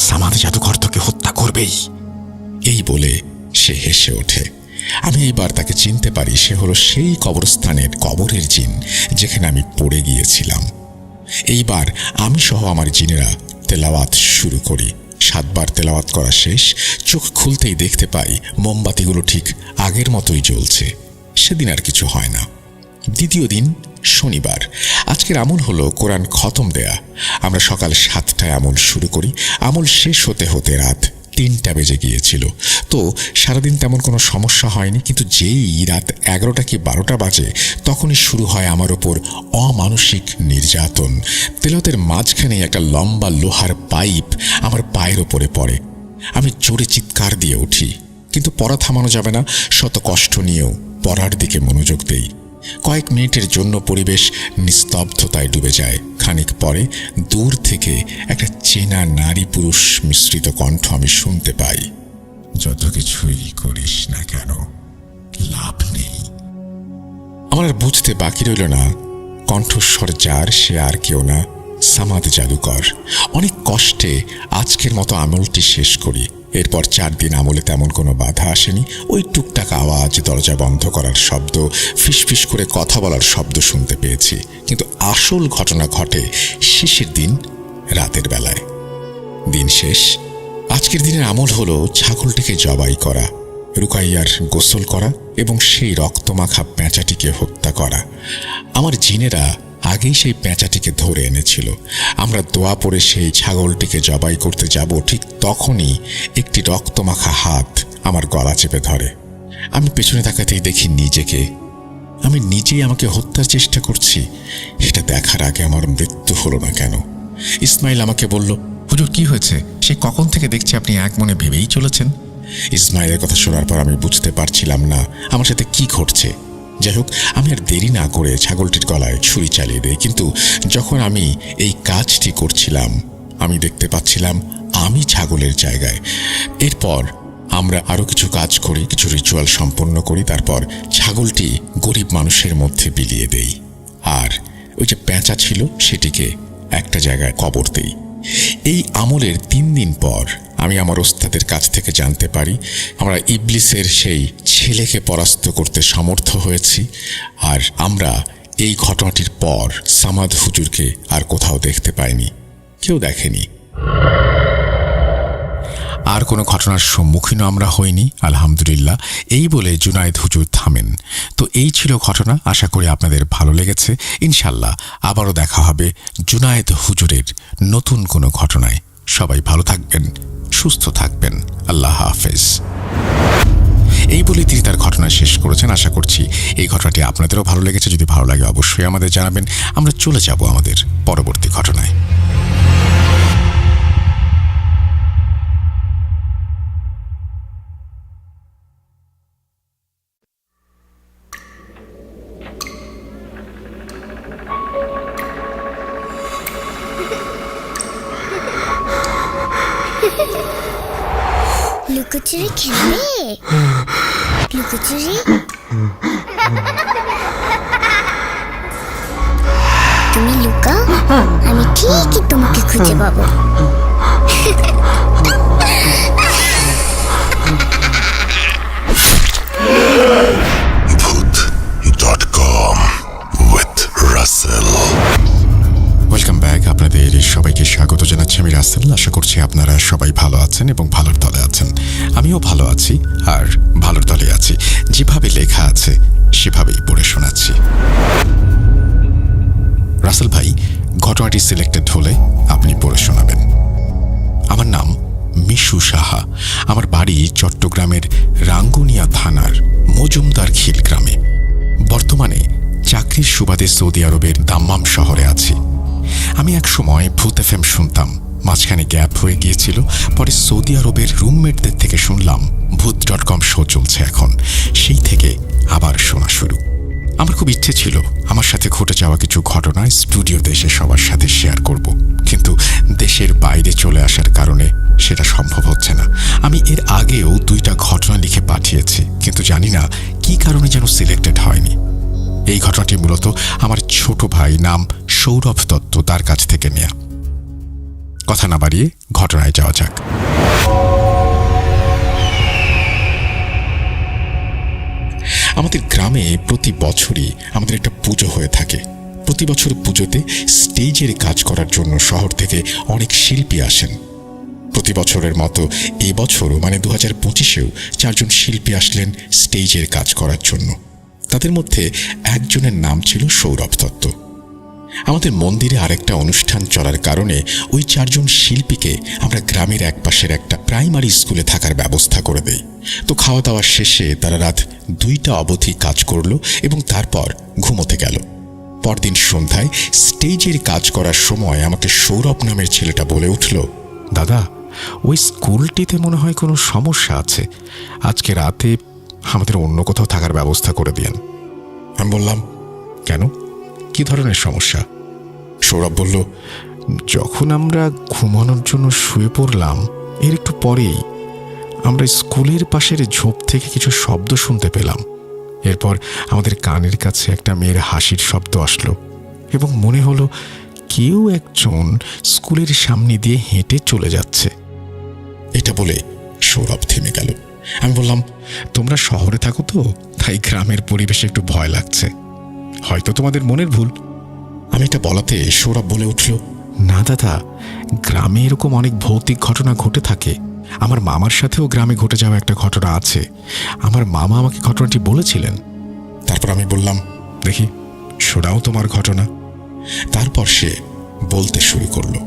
Speaker 1: সামাদ জাদুকর তোকে হত্যা করবেই। এই বলে সে হেসে ওঠে। আমি এইবার তাকে চিনতে পারি। সে হলো সেই কবরস্থানের কবরের জিন যেখানে আমি পড়ে গিয়েছিলাম। এইবার আমি সহ আমার জিনেরা তেলাওয়াত শুরু করি। 7 বার তেলাওয়াত করা শেষ। চোখ খুলতেই দেখতে পাই মোমবাতিগুলো ঠিক আগের মতোই জ্বলছে। সেদিন আর কিছু হয় না। দ্বিতীয় দিন শনিবার। আজকের আমল হলো কোরআন খতম দেয়া। আমরা সকাল 7টায় আমল শুরু করি। আমল শেষ হতে হতে রাত 3টা বেজে গিয়েছিল। তো সারাদিন তেমন কোনো সমস্যা হয়নি, কিন্তু যেই রাত 11টা কি 12টা বাজে তখনই শুরু হয় আমার ওপর অমানসিক নির্যাতন। তেলাওয়াতের মাঝখানে একটা লম্বা লোহার পাইপ আমার পায়ের ওপরে পড়ে। আমি জোরে চিৎকার দিয়ে উঠি, কিন্তু পড়া থামানো যাবে না। শত কষ্ট নিয়েও পড়ার দিকে মনোযোগ দেই। কয়েক মিনিটের জন্য পরিবেশ নিস্তব্ধতায় ডুবে যায়। খানিক পরে দূর থেকে একটা চেনা নারী পুরুষ মিশ্রিত কণ্ঠ আমি শুনতে পাই, যত কিছুই করিস না কেন লাভ নেই। আমার আর বুঝতে বাকি রইল না কণ্ঠস্বর যার সে আর কেউ না, সামাদ জাদুকর। অনেক কষ্টে আজকের মতো আমলটি শেষ করি। এরপর 4 দিন আমলে তেমন কোনো বাধা আসেনি। ওই টুকটাক আওয়াজ, দরজা বন্ধ করার শব্দ, ফিসফিস করে কথা বলার শব্দ শুনতে পেয়েছি। কিন্তু আসল ঘটনা ঘটে শেষের দিন রাতের বেলায়। দিন শেষ। আজকের দিনের আমল হলো ছাগলটিকে জবাই করা, রুকাইয়ার গোসল করা এবং সেই রক্তমাখা পেঁচাটিকে হত্যা করা। আমার জিনেরা আগেই সেই পেঁচাটিকে ধরে এনেছিল। আমরা দোয়া পড়ে সেই ছাগলটিকে জবাই করতে যাব, ঠিক তখনই একটি রক্তমাখা হাত আমার গলা চেপে ধরে। আমি পেছনে তাকাতেই দেখি নিজেকে। আমি নিজেই আমাকে হত্যার চেষ্টা করছি। এটা দেখার আগে আমার মৃত্যু হলো না কেন? ইসমাইল আমাকে বলল, হুজুর কি হয়েছে? সে কখন থেকে দেখছি আপনি এক মনে ভেবেই চলেছেন। ইসমাইলের কথা শোনার পর আমি বুঝতে পারছিলাম না আমার সাথে কি ঘটছে। যাই হোক, আমি আর দেরি না করে ছাগলটির গলায় ছুরি চালিয়ে দেই। কিন্তু যখন আমি এই কাজটি করছিলাম আমি দেখতে পাচ্ছিলাম আমি ছাগলের জায়গায়। এরপর আমরা আরও কিছু কাজ করি, কিছু রিচুয়াল সম্পন্ন করি। তারপর ছাগলটি গরিব মানুষের মধ্যে বিলিয়ে দেই। আর ওই যে পেঁচা ছিল সেটিকে একটা জায়গায় কবর দেই। এই আমলের 3 দিন পর আমি আমার ওস্তাদের কাছ থেকে জানতে পারি আমরা ইবলিসের সেই ছেলেকে পরাস্ত করতে সমর্থ হয়েছি। আর আমরা এই ঘটনাটির পর সামাদ হুজুরকে আর কোথাও দেখতে পাইনি, কেউ দেখেনি। আর কোনো ঘটনার সম্মুখীনও আমরা হইনি, আলহামদুলিল্লাহ। এই বলে জুনায়েদ হুজুর থামেন। তো এই ছিল ঘটনা। আশা করি আপনাদের ভালো লেগেছে। ইনশাল্লাহ আবারও দেখা হবে জুনায়েদ হুজুরের নতুন কোনো ঘটনায়। সবাই ভালো থাকবেন, সুস্থ থাকবেন। আল্লাহ হাফেজ। এই বলে তিনি তার ঘটনা শেষ করেছেন। আশা করছি এই ঘটনাটি আপনাদেরও ভালো লেগেছে। যদি ভালো লাগে অবশ্যই আমাদের জানাবেন। আমরা চলে যাব আমাদের পরবর্তী ঘটনায়।
Speaker 2: লুকোচুরি খেলবে? লুকোচুরি? তুমি লুকাও, আমি ঠিকই তোমাকে খুঁজে পাবো।
Speaker 3: ভূত.com with রাসেল।
Speaker 1: Welcome back. আপনাদের সবাইকে স্বাগত জানাচ্ছি আমি রাসেল। আশা করছি আপনারা সবাই ভালো আছেন এবং ভালোর দলে আছেন। আমিও ভালো আছি আর ভালোর দলে আছি। যেভাবে লেখা আছে সেভাবেই পড়ে শোনাচ্ছি। রাসেল ভাই, ঘটনাটি সিলেক্টেড হলে আপনি পড়ে শোনাবেন। আমার নাম মিশু সাহা। আমার বাড়ি চট্টগ্রামের রাঙ্গুনিয়া থানার মজুমদার খিল গ্রামে। বর্তমানে চাকরির সুবাদে সৌদি আরবের দাম্মাম শহরে আছি। আমি এক সময় ভূত এফএম শুনতাম, মাঝখানে গ্যাপ হয়ে গিয়েছিল। পরে সৌদি আরবের রুমমেটদের থেকে শুনলাম ভূত.com শো চলছে এখন। সেই থেকে আবার শোনা শুরু। আমার খুব ইচ্ছে ছিল আমার সাথে ঘটে যাওয়া কিছু ঘটনা স্টুডিওতে এসে সবার সাথে শেয়ার করব, কিন্তু দেশের বাইরে চলে আসার কারণে সেটা সম্ভব হচ্ছে না। আমি এর আগেও 2টা ঘটনা লিখে পাঠিয়েছি, কিন্তু জানি না কি কারণে যেন সিলেক্টেড হয়নি। এই ঘটনাটি মূলত আমার ছোট ভাই, নাম সৌরভ দত্ত, তার কাছ থেকে নেয়া। কথা না বাড়িয়ে ঘটনায় যাওয়া যাক। আমাদের গ্রামে প্রতি বছরই আমাদের একটা পুজো হয়ে থাকে। প্রতি বছর পুজোতে স্টেজের কাজ করার জন্য শহর থেকে অনেক শিল্পী আসেন। প্রতি বছরের মতো এবছরও মানে 2025-এও 4 জন শিল্পী আসলেন স্টেজের কাজ করার জন্য। তাদের মধ্যে একজনের নাম ছিল সৌরভ দত্ত। আমাদের মন্দিরে আরেকটা অনুষ্ঠান চলার কারণে ওই 4 জন শিল্পীকে আমরা গ্রামের একপাশের একটা প্রাইমারি স্কুলে থাকার ব্যবস্থা করে দেই। তো খাওয়া দাওয়া শেষে তারা রাত 2টা অবধি কাজ করলো এবং তারপর ঘুমোতে গেল। পরদিন সন্ধ্যায় স্টেজের কাজ করার সময় আমাকে সৌরভ নামের ছেলেটা বলে উঠল, দাদা, ওই স্কুলটিতে মনে হয় কোনো সমস্যা আছে, আজকে রাতে আমাদের অন্য কোথাও থাকার ব্যবস্থা করে দিন। আমি বললাম, কেন, কি ধরনের সমস্যা? সৌরভ বলল, যখন আমরা ঘুমানোর জন্য শুয়ে পড়লাম এর একটু পরেই আমরা স্কুলের পাশের ঝোপ থেকে কিছু শব্দ শুনতে পেলাম। এরপর আমাদের কানের কাছে একটা মেয়ের হাসির শব্দ আসলো এবং মনে হলো কেউ একজন স্কুলের সামনে দিয়ে হেঁটে চলে যাচ্ছে। এটা বলে সৌরভ থেমে গেল। আমি বললাম, তোমরা শহরে থাকো তো, তাই গ্রামের পরিবেশে একটু ভয় লাগছে, হয়তো তোমাদের মনের ভুল। আমি এটা বলাতে সৌরভ বলে উঠল, না দাদা, গ্রামে এরকম অনেক ভৌতিক ঘটনা ঘটে থাকে। আমার মামার সাথেও গ্রামে ঘটে যাওয়া একটা ঘটনা আছে, আমার মামা আমাকে ঘটনাটি বলেছিলেন। তারপর আমি বললাম, দেখি শোনাও তোমার ঘটনা। তারপর সে বলতে শুরু করলো,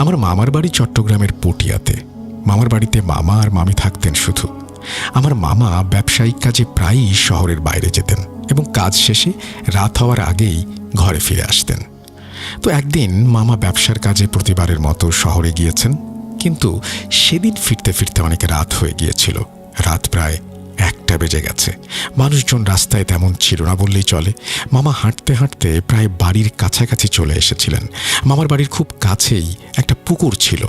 Speaker 1: আমার মামার বাড়ি চট্টগ্রামের পটিয়াতে। মামার বাড়িতে মামা আর মামি থাকতেন শুধু। আমার মামা ব্যবসায়িক কাজে প্রায়ই শহরের বাইরে যেতেন এবং কাজ শেষে রাত হওয়ার আগেই ঘরে ফিরে আসতেন। তো একদিন মামা ব্যবসার কাজে প্রতিবারের মতো শহরে গিয়েছেন, কিন্তু সেদিন ফিরতে ফিরতে অনেক রাত হয়ে গিয়েছিল। রাত প্রায় 1টা বেজে গেছে। মানুষজন রাস্তায় তেমন ছিল না বললেই চলে। মামা হাঁটতে হাঁটতে প্রায় বাড়ির কাছাকাছি চলে এসেছিলেন। মামার বাড়ির খুব কাছেই একটা পুকুর ছিল।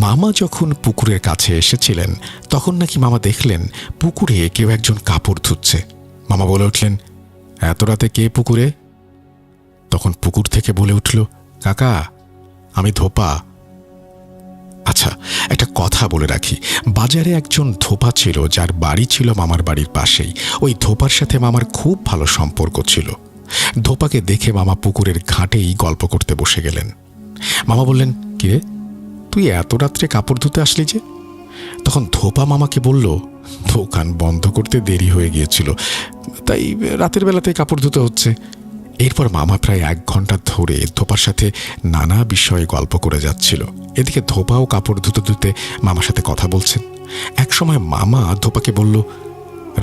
Speaker 1: মামা যখন পুকুরের কাছে এসেছিলেন তখন নাকি মামা দেখলেন পুকুরে কেউ একজন কাপড় ধুচ্ছে। মামা বলে উঠলেন, এত রাতে কে পুকুরে? তখন পুকুর থেকে বলে উঠল, কাকা, আমি ধোপা। আচ্ছা, একটা কথা বলে রাখি, বাজারে একজন ধোপা ছিল যার বাড়ি ছিল মামার বাড়ির পাশেই। ওই ধোপার সাথে মামার খুব ভালো সম্পর্ক ছিল। ধোপাকে দেখে মামা পুকুরের ঘাটেই গল্প করতে বসে গেলেন। মামা বললেন, কিরে, তুই এত রাত্রে কাপড় ধুতে আসলি যে? তখন ধোপা মামাকে বলল, দোকান বন্ধ করতে দেরি হয়ে গিয়েছিল, তাই রাতের বেলাতে কাপড় ধুতে হচ্ছে। এরপর মামা প্রায় 1 ঘন্টা ধরে ধোপার সাথে নানা বিষয়ে গল্প করে যাচ্ছিল। এদিকে ধোপাও কাপড় ধুতে ধুতে মামার সাথে কথা বলছেন। এক সময় মামা ধোপাকে বলল,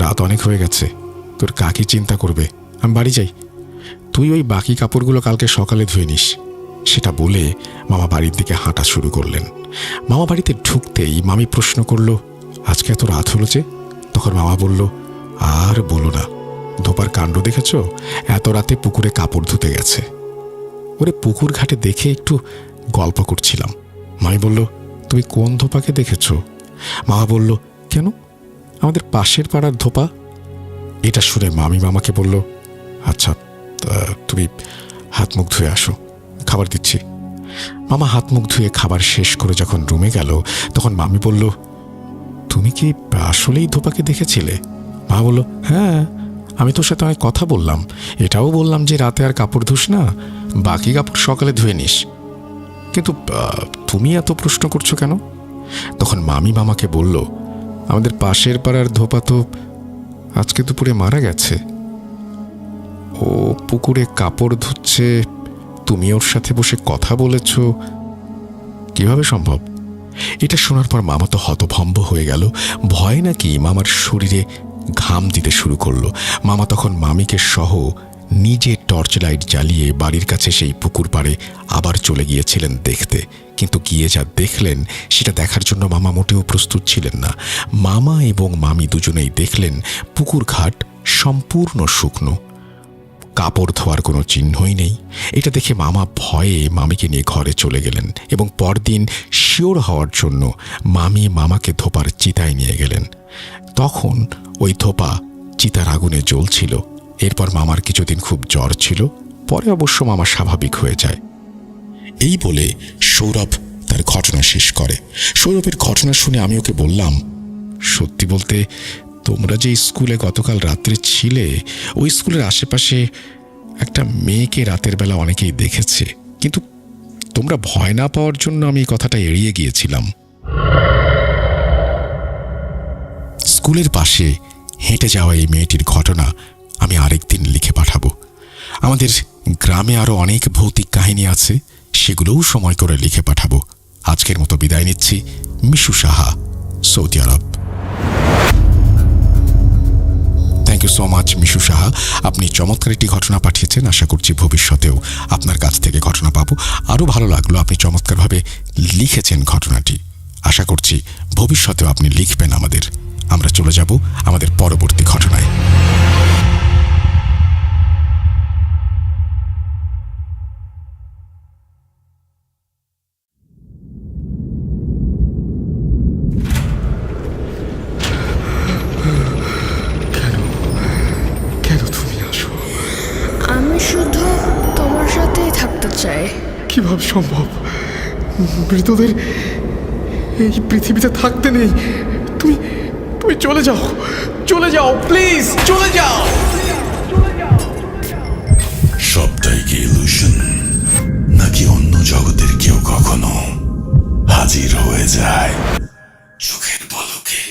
Speaker 1: রাত অনেক হয়ে গেছে, তোর কাকি চিন্তা করবে, আমি বাড়ি যাই, তুই ওই বাকি কাপড়গুলো কালকে সকালে ধুয়ে নিস। সেটা বলে মামা বাড়ির দিকে হাঁটা শুরু করলেন। মামা বাড়িতে ঢুকতেই মামি প্রশ্ন করল, আজকে এত রাত হলো যে? তখন মামা বলল, আর বলো না, ধোপার কাণ্ড দেখেছ? এত রাতে পুকুরে কাপড় ধুতে গেছে। ওরে পুকুর ঘাটে দেখে একটু গল্প করছিলাম। মামি বলল, তুমি কোন ধোপাকে দেখেছ? মামা বলল, কেন, আমাদের পাশের পাড়ার ধোপা। এটা শুনে মামি মামাকে বলল, আচ্ছা, তুমি হাত মুখ ধুয়ে আসো, খাবার দিচ্ছি। মামা হাত মুখ ধুয়ে খাবার শেষ করে যখন রুমে গেল তখন মামি বলল, তুমি কি আসলেই ধোপাকে দেখেছিলে? মা বলল, হ্যাঁ, আমি তোর সাথে অনেক কথা বললাম, এটাও বললাম যে রাতে আর কাপড় ধুস না, বাকি কাপড় সকালে ধুয়ে নিস, কিন্তু তুমি এত প্রশ্ন করছো কেন? তখন মামি মামাকে বলল, আমাদের পাশের পাড়ার ধোপা তো আজকে দুপুরে মারা গেছে। ও পুকুরে কাপড় ধুচ্ছে, তুমি ওর সাথে বসে কথা বলেছ, কিভাবে সম্ভব? এটা শোনার পর মামা তো হতভম্ব হয়ে গেল। ভয় নাকি মামার শরীরে ঘাম দিতে শুরু করলো। মামা তখন মামিকে সহ নিজে টর্চ লাইট জ্বালিয়ে বাড়ির কাছে সেই পুকুর পাড়ে আবার চলে গিয়েছিলেন দেখতে। কিন্তু গিয়ে যা দেখলেন সেটা দেখার জন্য মামা মোটেও প্রস্তুত ছিলেন না। মামা এবং মামি দুজনেই দেখলেন পুকুর ঘাট সম্পূর্ণ শুকনো, কাপড় ধোয়ার কোনো চিহ্নই নেই। এটা দেখে মামা ভয়ে মামিকে নিয়ে ঘরে চলে গেলেন এবং পরদিন শিওর হওয়ার জন্য মামি মামাকে ধোপার চিতায় নিয়ে গেলেন। তখন ওই ধোপা চিতার আগুনে জ্বলছিল। এরপর মামার কিছুদিন খুব জ্বর ছিল, পরে অবশ্য মামা স্বাভাবিক হয়ে যায়। এই বলে সৌরভ তার ঘটনা শেষ করে। সৌরভের ঘটনা শুনে আমি ওকে বললাম, সত্যি বলতে তোমরা যে স্কুলে গতকাল রাত্রে ছিলে, ওই স্কুলের আশেপাশে একটা মেয়েকে রাতের বেলা অনেকেই দেখেছে, কিন্তু তোমরা ভয় না পাওয়ার জন্য আমি এই কথাটা এড়িয়ে গিয়েছিলাম। স্কুলের পাশে হেঁটে যাওয়া এই মেয়েটির ঘটনা আমি আরেকদিন লিখে পাঠাবো। আমাদের গ্রামে আরো অনেক ভৌতিক কাহিনী আছে, সেগুলোও সময় করে লিখে পাঠাবো। আজকের মতো বিদায় নিচ্ছি। Mishu Saha, Saudi Arab. Thank you so much Mishu Saha. আপনি চমৎকার একটি ঘটনা পাঠিয়েছেন। আশা করছি ভবিষ্যতেও আপনার কাছ থেকে ঘটনা পাবো। আরও ভালো লাগলো আপনি চমৎকারভাবে লিখেছেন ঘটনাটি। আশা করছি ভবিষ্যতেও আপনি লিখবেন আমাদের। আমরা চলে যাব আমাদের পরবর্তী ঘটনায়।
Speaker 4: কেন তুমি আসো?
Speaker 5: আমি শুধু তোমার সাথেই থাকতে চাই।
Speaker 4: কিভাবে সম্ভব? মৃতদের এই পৃথিবীতে থাকতে নেই। তুমি তুমি চলে যাও, চলে যাও, প্লিজ চলে যাও।
Speaker 3: সবটাই কি ইলুশন, নাকি অন্য জগতের কেউ কখনো হাজির হয়ে যায় চোখের পলকে?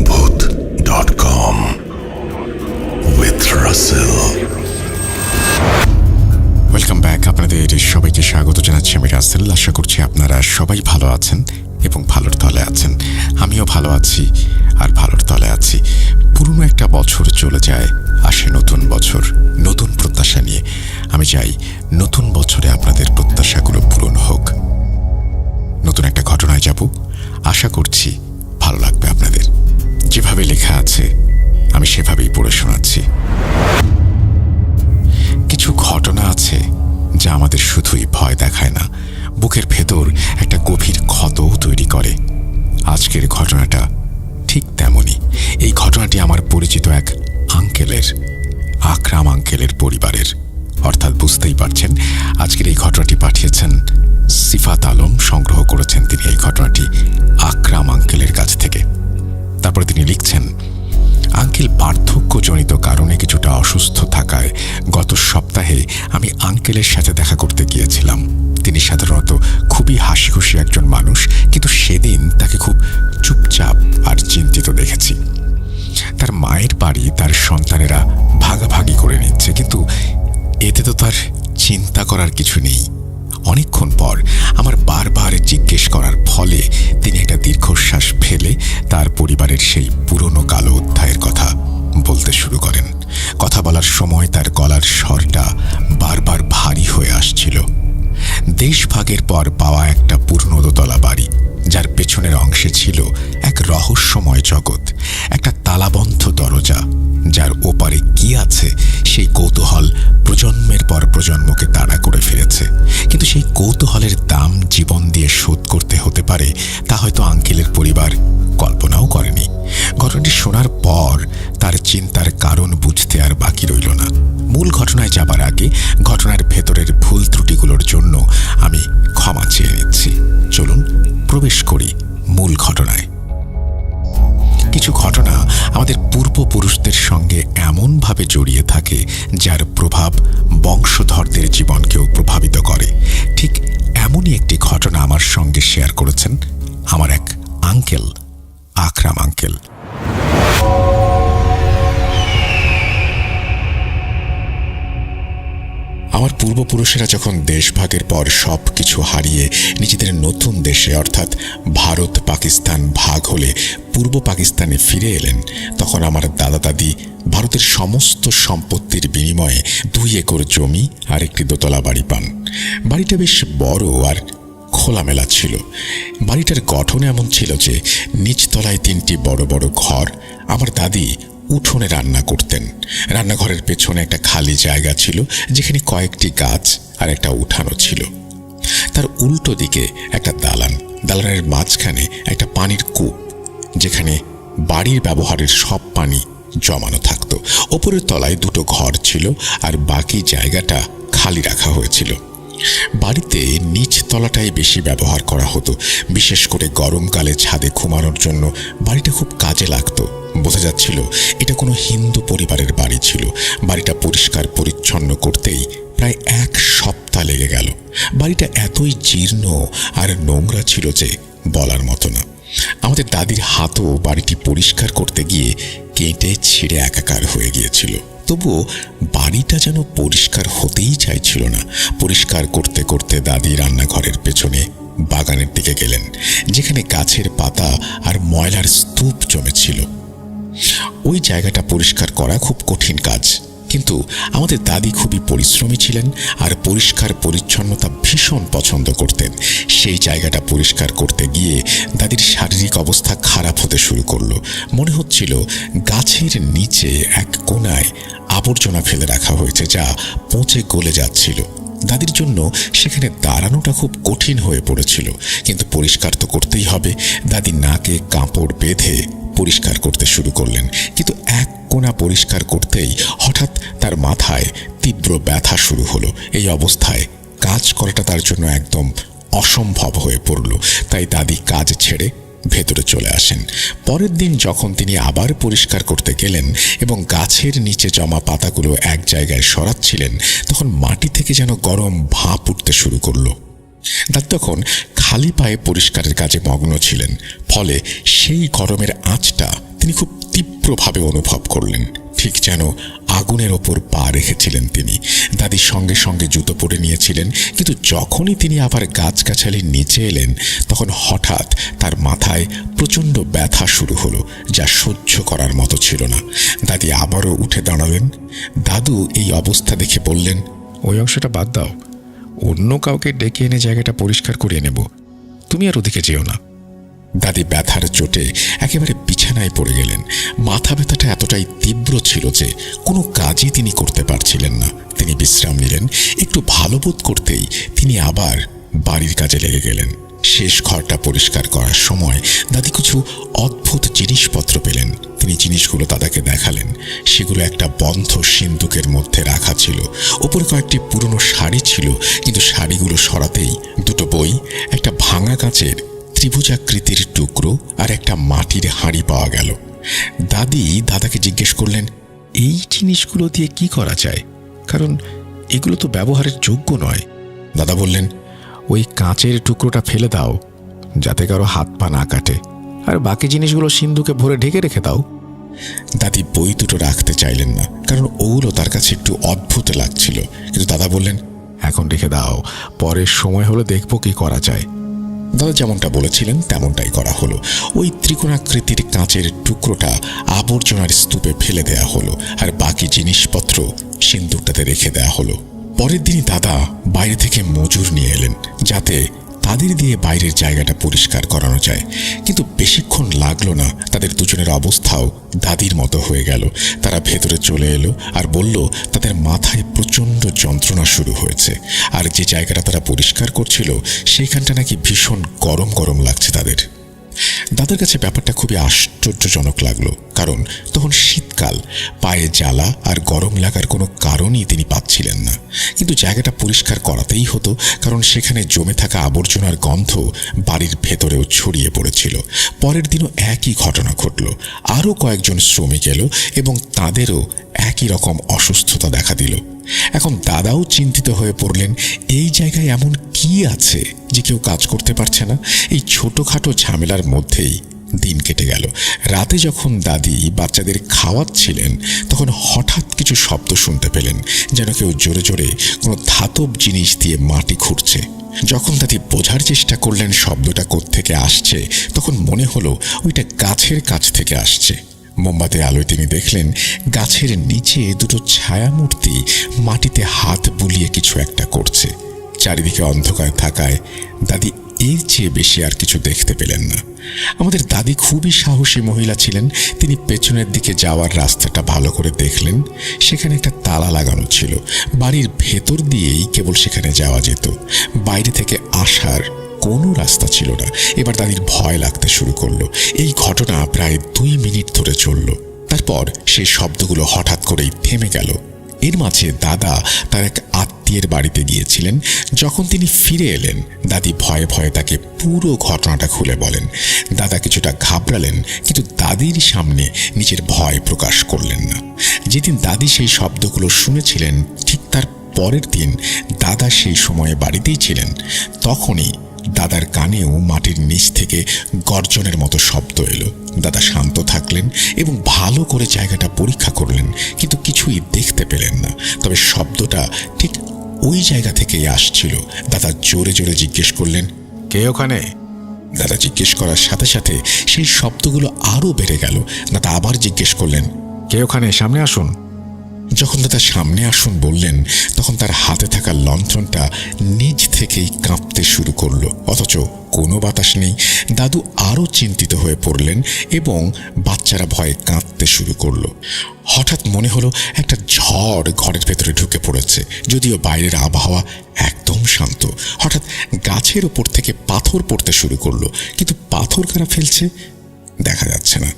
Speaker 3: ভূত.com with Russell।
Speaker 1: Welcome back. আপনাদের সবাইকে স্বাগত জানাচ্ছি আমি রাসেল। আশা করছি আপনারা সবাই ভালো আছেন এবং ভালোর তলে আছেন। আমিও ভালো আছি আর ভালোর তলে আছি। পুরনো একটা বছর চলে যায়, আসে নতুন বছর নতুন প্রত্যাশা নিয়ে। আমি চাই নতুন বছরে আপনাদের প্রত্যাশাগুলো পূরণ হোক। নতুন একটা ঘটনায় যাব, আশা করছি ভালো লাগবে আপনাদের। যেভাবে লেখা আছে আমি সেভাবেই পড়ে শোনাচ্ছি। কিছু ঘটনা আছে যা আমাদের শুধুই ভয় দেখায় না, বুকের ভেতর একটা গভীর ক্ষতও তৈরি করে। আজকের ঘটনাটা ঠিক তেমনই। এই ঘটনাটি আমার পরিচিত এক আঙ্কেলের, আকরাম আঙ্কেলের পরিবারের। অর্থাৎ বুঝতেই পারছেন, আজকের এই ঘটনাটি পাঠিয়েছেন সিফাত আলম। সংগ্রহ করেছেন তিনি এই ঘটনাটি আকরাম আঙ্কেলের কাছ থেকে। তারপরে তিনি লিখছেন, আঙ্কেল বার্ধক্যজনিত কারণে কিছুটা অসুস্থ থাকায় গত সপ্তাহে আমি আঙ্কেলের সাথে দেখা করতে গিয়েছিলাম। তিনি সাধারণত খুবই হাসিখুশি একজন মানুষ, কিন্তু সেদিন তাকে খুব চুপচাপ আর চিন্তিত দেখেছি। তার মায়ের বাড়ি তার সন্তানেরা ভাগাভাগি করে নিচ্ছে, কিন্তু এতে তো তার চিন্তা করার কিছু নেই। অনেকক্ষণ পর আমার বারবার জিজ্ঞেস করার ফলে তিনি একটা দীর্ঘশ্বাস ফেলে তার পরিবারের সেই পুরনো কালো অধ্যায়ের কথা বলতে শুরু করেন। কথা বলার সময় তার গলার স্বরটা বারবার ভারী হয়ে আসছিল। দেশভাগের পর পাওয়া একটা পুরনো দোতলা বাড়ি, যার পেছনের অংশে ছিল এক রহস্যময় জগৎ, একটা তালাবন্ধ দরজা, যার ওপারে কি আছে সেই কৌতূহল প্রজন্মের পর প্রজন্মকে তাড়া করে ফিরেছে। কিন্তু সেই কৌতূহলের দাম জীবন দিয়ে শোধ করতে হতে পারে, তা হয়তো আঙ্কেলের পরিবার কল্পনাও করেনি। ঘটনাটি শোনার পর তার চিন্তার কারণ বুঝতে আর বাকি রইল না। মূল ঘটনায় যাবার আগে ঘটনার ভেতরের ভুল ত্রুটিগুলোর জন্য আমি ক্ষমা চেয়ে নিচ্ছি। চলুন প্রবেশ করি মূল ঘটনায়। কিছু ঘটনা আমাদের পূর্বপুরুষদের সঙ্গে এমনভাবে জড়িয়ে থাকে, যার প্রভাব বংশধরদের জীবনকেও প্রভাবিত করে। ঠিক এমনই একটি ঘটনা আমার সঙ্গে শেয়ার করেছেন আমার এক আঙ্কেল, আকরাম আঙ্কেল। আমার পূর্বপুরুষেরা যখন দেশভাগের পর সব কিছু হারিয়ে নিজেদের নতুন দেশে অর্থাৎ ভারত পাকিস্তান ভাগ হলে পূর্ব পাকিস্তানে ফিরে এলেন, তখন আমার দাদা দাদি ভারতের সমস্ত সম্পত্তির বিনিময়ে 2 একর জমি আর একটি দোতলা বাড়ি পান। বাড়িটা বেশ বড় আর খোলামেলা ছিল। বাড়িটার গঠন এমন ছিল যে নিচতলায় 3টি বড় বড় ঘর। আমার দাদি উঠোনে রান্না করতেন। রান্নাঘরের পেছনে একটা খালি জায়গা ছিল, যেখানে কয়েকটি গাছ আর একটা উঠানো ছিল। তার উল্টো দিকে একটা দালান, দালানের মাঝখানে একটা পানির কূপ, যেখানে বাড়ির ব্যবহারের সব পানি জমানো থাকতো। ওপরের তলায় 2টো ঘর ছিল আর বাকি জায়গাটা খালি রাখা হয়েছিল। বাড়িতে নিচ তলাটাই বেশি ব্যবহার করা হতো। বিশেষ করে গরমকালে ছাদে ঘুমানোর জন্য বাড়িটা খুব কাজে লাগতো। বোঝা যাচ্ছিল এটা কোনো হিন্দু পরিবারের বাড়ি ছিল। বাড়িটা পরিষ্কার পরিচ্ছন্ন করতেই প্রায় 1 সপ্তাহ লেগে গেল। বাড়িটা এতই জীর্ণ আর নোংরা ছিল যে বলার মতো না। আমাদের দাদির হাতও বাড়িটি পরিষ্কার করতে গিয়ে কেটে ছিঁড়ে একাকার হয়ে গিয়েছিল। তবুও বাড়িটা যেন পরিষ্কার হতেই চাইছিল না। পরিষ্কার করতে করতে দাদি রান্নাঘরের পেছনে বাগানের দিকে গেলেন, যেখানে গাছের পাতা আর ময়লার স্তূপ জমেছিল। ওই জায়গাটা পরিষ্কার করা খুব কঠিন কাজ, কিন্তু আমাদের দাদি খুবই পরিশ্রমী ছিলেন আর পরিষ্কার পরিচ্ছন্নতা ভীষণ পছন্দ করতেন। সেই জায়গাটা পরিষ্কার করতে গিয়ে দাদির শারীরিক অবস্থা খারাপ হতে শুরু করলো। মনে হচ্ছিল গাছের নিচে এক কোণায় আবর্জনা ফেলে রাখা হয়েছে, যা পচে গলে যাচ্ছিল। দাদির জন্য সেখানে দাঁড়ানোটা খুব কঠিন হয়ে পড়েছিল, কিন্তু পরিষ্কার তো করতেই হবে। দাদি নাকে কাপড় বেঁধে পরিষ্কার করতে শুরু করলেন, কিন্তু এক কোণা পরিষ্কার করতেই হঠাৎ তার মাথায় তীব্র ব্যথা শুরু হলো। এই অবস্থায় কাজ করাটা তার জন্য একদম অসম্ভব হয়ে পড়ল। তাই দাদি কাজ ছেড়ে ভেতরে চলে আসেন। পরের দিন যখন তিনি আবার পরিষ্কার করতে গেলেন এবং গাছের নিচে জমা পাতাগুলো এক জায়গায় সরাচ্ছিলেন, তখন মাটি থেকে যেন গরম ভাপ উঠতে শুরু করলো। দাদি তখন খালি পায়ে পরিষ্কারের কাজে মগ্ন ছিলেন, ফলে সেই গরমের আঁচটা তিনি খুব তীব্রভাবে অনুভব করলেন, ঠিক যেন আগুনের ওপর পা রেখেছিলেন তিনি। দাদি সঙ্গে সঙ্গে জুতো পরে নিয়েছিলেন, কিন্তু যখনই তিনি আবার গাছগাছালির নিচে এলেন, তখন হঠাৎ তার মাথায় প্রচণ্ড ব্যথা শুরু হলো, যা সহ্য করার মতো ছিল না। দাদি আবারও উঠে দাঁড়ালেন। দাদু এই অবস্থা দেখে বললেন,
Speaker 4: ওই অংশটা বাদ দাও, অন্য কাউকে ডেকে এনে জায়গাটা পরিষ্কার করিয়ে নেব, তুমি আর ওদিকে যেও না।
Speaker 1: দাদি ব্যথার চোটে একেবারে বিছানায় পড়ে গেলেন। মাথা ব্যথাটা এতটাই তীব্র ছিল যে কোনো কাজই তিনি করতে পারছিলেন না। তিনি বিশ্রাম নিলেন। একটু ভালো বোধ করতেই তিনি আবার বাড়ির কাজে লেগে গেলেন। শেষ ঘরটা পরিষ্কার করার সময় দাদি কিছু অদ্ভুত জিনিসপত্র পেলেন। তিনি জিনিসগুলো দাদাকে দেখালেন। সেগুলো একটা বন্ধ সিন্দুকের মধ্যে রাখা ছিল। ওপরে কয়েকটি পুরনো শাড়ি ছিল, কিন্তু শাড়িগুলো সরাতেই দুটো বই, একটা ভাঙা কাচের ত্রিভুজাকৃতির টুকরো আর একটা মাটির হাঁড়ি পাওয়া গেল। দাদি দাদাকে জিজ্ঞেস করলেন,
Speaker 4: এই জিনিসগুলো দিয়ে কি করা যায়? কারণ এগুলো তো ব্যবহারের যোগ্য নয়।
Speaker 1: দাদা বললেন,
Speaker 4: ওই কাঁচের টুকরোটা ফেলে দাও, যাতে কারো হাত পা না কাটে, আর বাকি জিনিসগুলো সিন্ধুকে ভরে ঢেকে রেখে দাও।
Speaker 1: দাদি বই দুটো রাখতে চাইলেন না, কারণ ওগুলো তার কাছে একটু অদ্ভুত লাগছিল। কিন্তু দাদা বললেন,
Speaker 4: এখন রেখে দাও, পরের সময় হলে দেখবো কি করা যায়।
Speaker 1: দাদা যেমনটা বলেছিলেন তেমনটাই করা হলো। ওই ত্রিকোণাকৃতির কাঁচের টুকরোটা আবর্জনার স্তূপে ফেলে দেয়া হলো, আর বাকি জিনিসপত্র সিন্দুকটাতে রেখে দেয়া হলো। পরের দিনই দাদা বাইরে থেকে মজুর নিয়ে এলেন, যাতে তাদের দিয়ে বাইরের জায়গাটা পরিষ্কার করানো যায়। কিন্তু বেশিক্ষণ লাগলো না, তাদের দুজনের অবস্থাও দাদির মতো হয়ে গেল। তারা ভেতরে চলে এলো আর বলল তাদের মাথায় প্রচণ্ড যন্ত্রণা শুরু হয়েছে, আর যে জায়গাটা তারা পরিষ্কার করছিল সেইখানটা নাকি ভীষণ গরম গরম লাগছে তাদের। দাদার কাছে ব্যাপারটা খুবই আশ্চর্যজনক লাগলো, কারণ তখন শীতকাল, পায়ে জ্বালা আর গরম লাগার কোনো কারণই তিনি পাচ্ছিলেন না। কিন্তু জায়গাটা পরিষ্কার করাতেই হতো, কারণ সেখানে জমে থাকা আবর্জনার গন্ধ বাড়ির ভেতরেও ছড়িয়ে পড়েছিল। পরের দিনও একই ঘটনা ঘটল। আরও কয়েকজন শ্রমিক এলো এবং তাদেরও একই রকম অসুস্থতা দেখা দিল। এখন দাদাও চিন্তিত হয়ে পড়লেন, এই জায়গায় এমন কি আছে যে কেউ কাজ করতে পারছে না? এই ছোটোখাটো ঝামেলার মধ্যেই দিন কেটে গেল। রাতে যখন দাদি বাচ্চাদের খাওয়াচ্ছিলেন, তখন হঠাৎ কিছু শব্দ শুনতে পেলেন, যেন কেউ জোরে জোরে কোনো ধাতব জিনিস দিয়ে মাটি খুঁড়ছে। যখন দাদি বোঝার চেষ্টা করলেন শব্দটা কোত্থেকে আসছে, তখন মনে হলো ওইটা গাছের কাছ থেকে আসছে। মোমবাতির আলোয় তিনি দেখলেন গাছের নিচে দুটো ছায়ামূর্তি মাটিতে হাত বুলিয়ে কিছু একটা করছে। চারিদিকে অন্ধকার থাকায় দাদি এর চেয়ে বেশি আর কিছু দেখতে পেলেন না। আমাদের দাদি খুবই সাহসী মহিলা ছিলেন। তিনি পেছনের দিকে যাওয়ার রাস্তাটা ভালো করে দেখলেন। সেখানে একটা তালা লাগানো ছিল। বাড়ির ভেতর দিয়েই কেবল সেখানে যাওয়া যেত, বাইরে থেকে আসার কোনো রাস্তা ছিল না। এবার দাদির ভয় লাগতে শুরু করলো। এই ঘটনা প্রায় 2 মিনিট ধরে চলল। তারপর সেই শব্দগুলো হঠাৎ করেই থেমে গেল। এর মাঝে দাদা তার এক আত্মীয়ের বাড়িতে গিয়েছিলেন। যখন তিনি ফিরে এলেন, দাদি ভয়ে ভয়ে তাকে পুরো ঘটনাটা খুলে বলেন। দাদা কিছুটা ঘাবড়ালেন, কিন্তু দাদির সামনে নিজের ভয় প্রকাশ করলেন না। যেদিন দাদি সেই শব্দগুলো শুনেছিলেন, ঠিক তার পরের দিন দাদা সেই সময়ে বাড়িতেই ছিলেন। তখনই দাদার কানেও মাটির নিচ থেকে গর্জনের মতো শব্দ এলো। দাদা শান্ত থাকলেন এবং ভালো করে জায়গাটা পরীক্ষা করলেন, কিন্তু কিছুই দেখতে পেলেন না। তবে শব্দটা ঠিক ওই জায়গা থেকেই আসছিল। দাদা জোরে জোরে জিজ্ঞেস করলেন, কে ওখানে? দাদা জিজ্ঞেস করার সাথে সাথে সেই শব্দগুলো আরও বেড়ে গেল। দাদা আবার জিজ্ঞেস করলেন, কে ওখানে, সামনে আসুন। যখন দাদা সামনে আসুন বললেন, তখন তার হাতে থাকা লণ্ঠনটা নিজ থেকেই কাঁপতে শুরু করলো, অথচ কোনো বাতাস নেই। দাদু আরও চিন্তিত হয়ে পড়লেন এবং বাচ্চারা ভয়ে কাঁদতে শুরু করলো। হঠাৎ মনে হলো একটা ঝড় ঘরের ভেতরে ঢুকে পড়েছে, যদিও বাইরের আবহাওয়া একদম শান্ত। হঠাৎ গাছের ওপর থেকে পাথর পড়তে শুরু করলো, কিন্তু পাথর কারা ফেলছে দেখা যাচ্ছে না।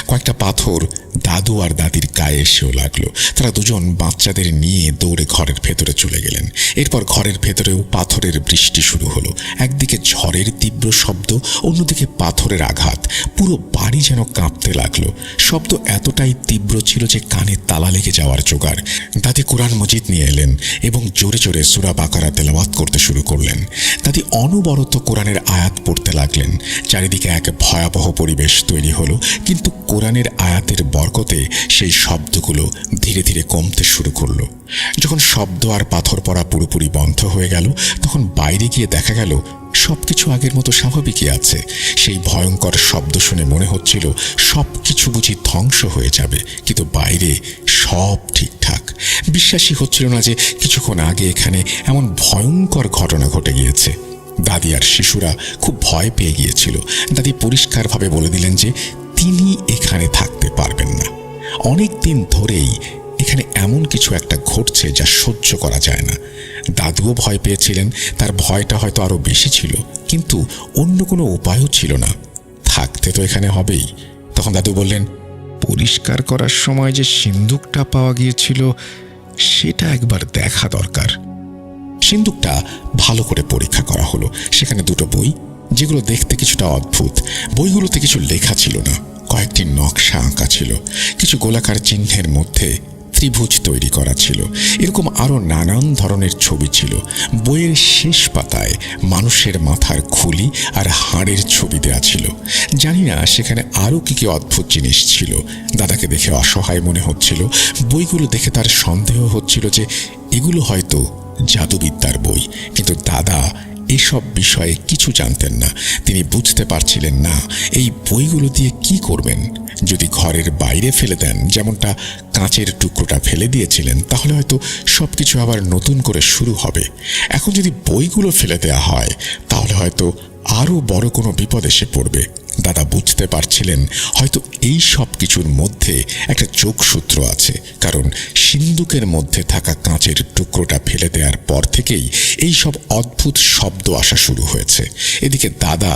Speaker 1: কয়েকটা পাথর দাদু আর দাদির গায়ে এসেও লাগলো। তারা দুজন বাচ্চাদের নিয়ে দৌড়ে ঘরের ভেতরে চলে গেলেন। এরপর ঘরের ভেতরেও পাথরের বৃষ্টি শুরু হলো। একদিকে ঝড়ের তীব্র শব্দ, অন্যদিকে পাথরের আঘাত। পুরো বাড়ি যেন কাঁপতে লাগলো। শব্দ এতটাই তীব্র ছিল যে কানে তালা লেগে যাওয়ার জোগাড়। দাদি কোরআন মজিদ নিয়ে এলেন এবং জোরে জোরে সূরা বাকারা তেলাওয়াত করতে শুরু করলেন। দাদি অনবরত কোরআনের আয়াত পড়তে লাগলেন। চারিদিকে এক ভয়াবহ পরিবেশ তৈরি হলো, কিন্তু কোরআনের আয়াতের বরকতে সেই শব্দগুলো ধীরে ধীরে কমতে শুরু করলো। যখন শব্দ আর পাথর পড়া পুরোপুরি বন্ধ হয়ে গেল, তখন বাইরে গিয়ে দেখা গেল সবকিছু আগের মতো স্বাভাবিকই আছে। সেই ভয়ঙ্কর শব্দ শুনে মনে হচ্ছিল সবকিছু বুঝি ধ্বংস হয়ে যাবে, কিন্তু বাইরে সব ঠিকঠাক। বিশ্বাসই হচ্ছিল না যে কিছুক্ষণ আগে এখানে এমন ভয়ঙ্কর ঘটনা ঘটে গিয়েছে। দাদি আর শিশুরা খুব ভয় পেয়ে গিয়েছিল। দাদি পরিষ্কারভাবে বলে দিলেন যে তিনি এখানে থাকতে পারবেন না। অনেক দিন ধরেই এখানে এমন কিছু একটা ঘটছে যা সহ্য করা যায় না। দাদুও ভয় পেয়েছিলেন, তার ভয়টা হয়তো আরো বেশি ছিল, কিন্তু অন্য কোনো উপায়ও ছিল না। থাকতে তো এখানে হবেই। তখন দাদু বললেন, পরিষ্কার করার সময় যে সিন্দুকটা পাওয়া গিয়েছিল সেটা একবার দেখা দরকার। সিন্দুকটা ভালো করে পরীক্ষা করা হলো। সেখানে দুটো বই, যেগুলো দেখতে কিছুটা অদ্ভুত। বইগুলোতে কিছু লেখা ছিল না, কয়েকটি নকশা আঁকা ছিল। কিছু গোলাকার চিহ্নের মধ্যে ত্রিভুজ তৈরি করা ছিল। এরকম আরও নানান ধরনের ছবি ছিল। বইয়ের শেষ পাতায় মানুষের মাথার খুলি আর হাড়ের ছবি দেওয়া ছিল। জানি না সেখানে আরও কি কি অদ্ভুত জিনিস ছিল। দাদাকে দেখে অসহায় মনে হচ্ছিল। বইগুলো দেখে তার সন্দেহ হচ্ছিল যে এগুলো হয়তো জাদুবিদ্যার বই, কিন্তু দাদা এসব বিষয়ে কিছু জানতেন না। তিনি বুঝতে পারছিলেন না এই বইগুলো দিয়ে কি করবেন। যদি ঘরের বাইরে ফেলে দেন, যেমনটা কাঁচের টুকরোটা ফেলে দিয়েছিলেন, তাহলে হয়তো সবকিছু আবার নতুন করে শুরু হবে। এখন যদি বইগুলো ফেলে দেওয়া হয়, তাহলে হয়তো আরও বড় কোনো বিপদ এসে পড়বে। দাদা বুঝতে পারছিলেন হয়তো এই সব কিছুর মধ্যে একটা যোগসূত্র আছে, কারণ সিন্দুকের মধ্যে থাকা কাঁচের টুকরোটা ফেলে দেওয়ার পর থেকেই এই সব অদ্ভুত শব্দ আসা শুরু হয়েছে। এদিকে দাদা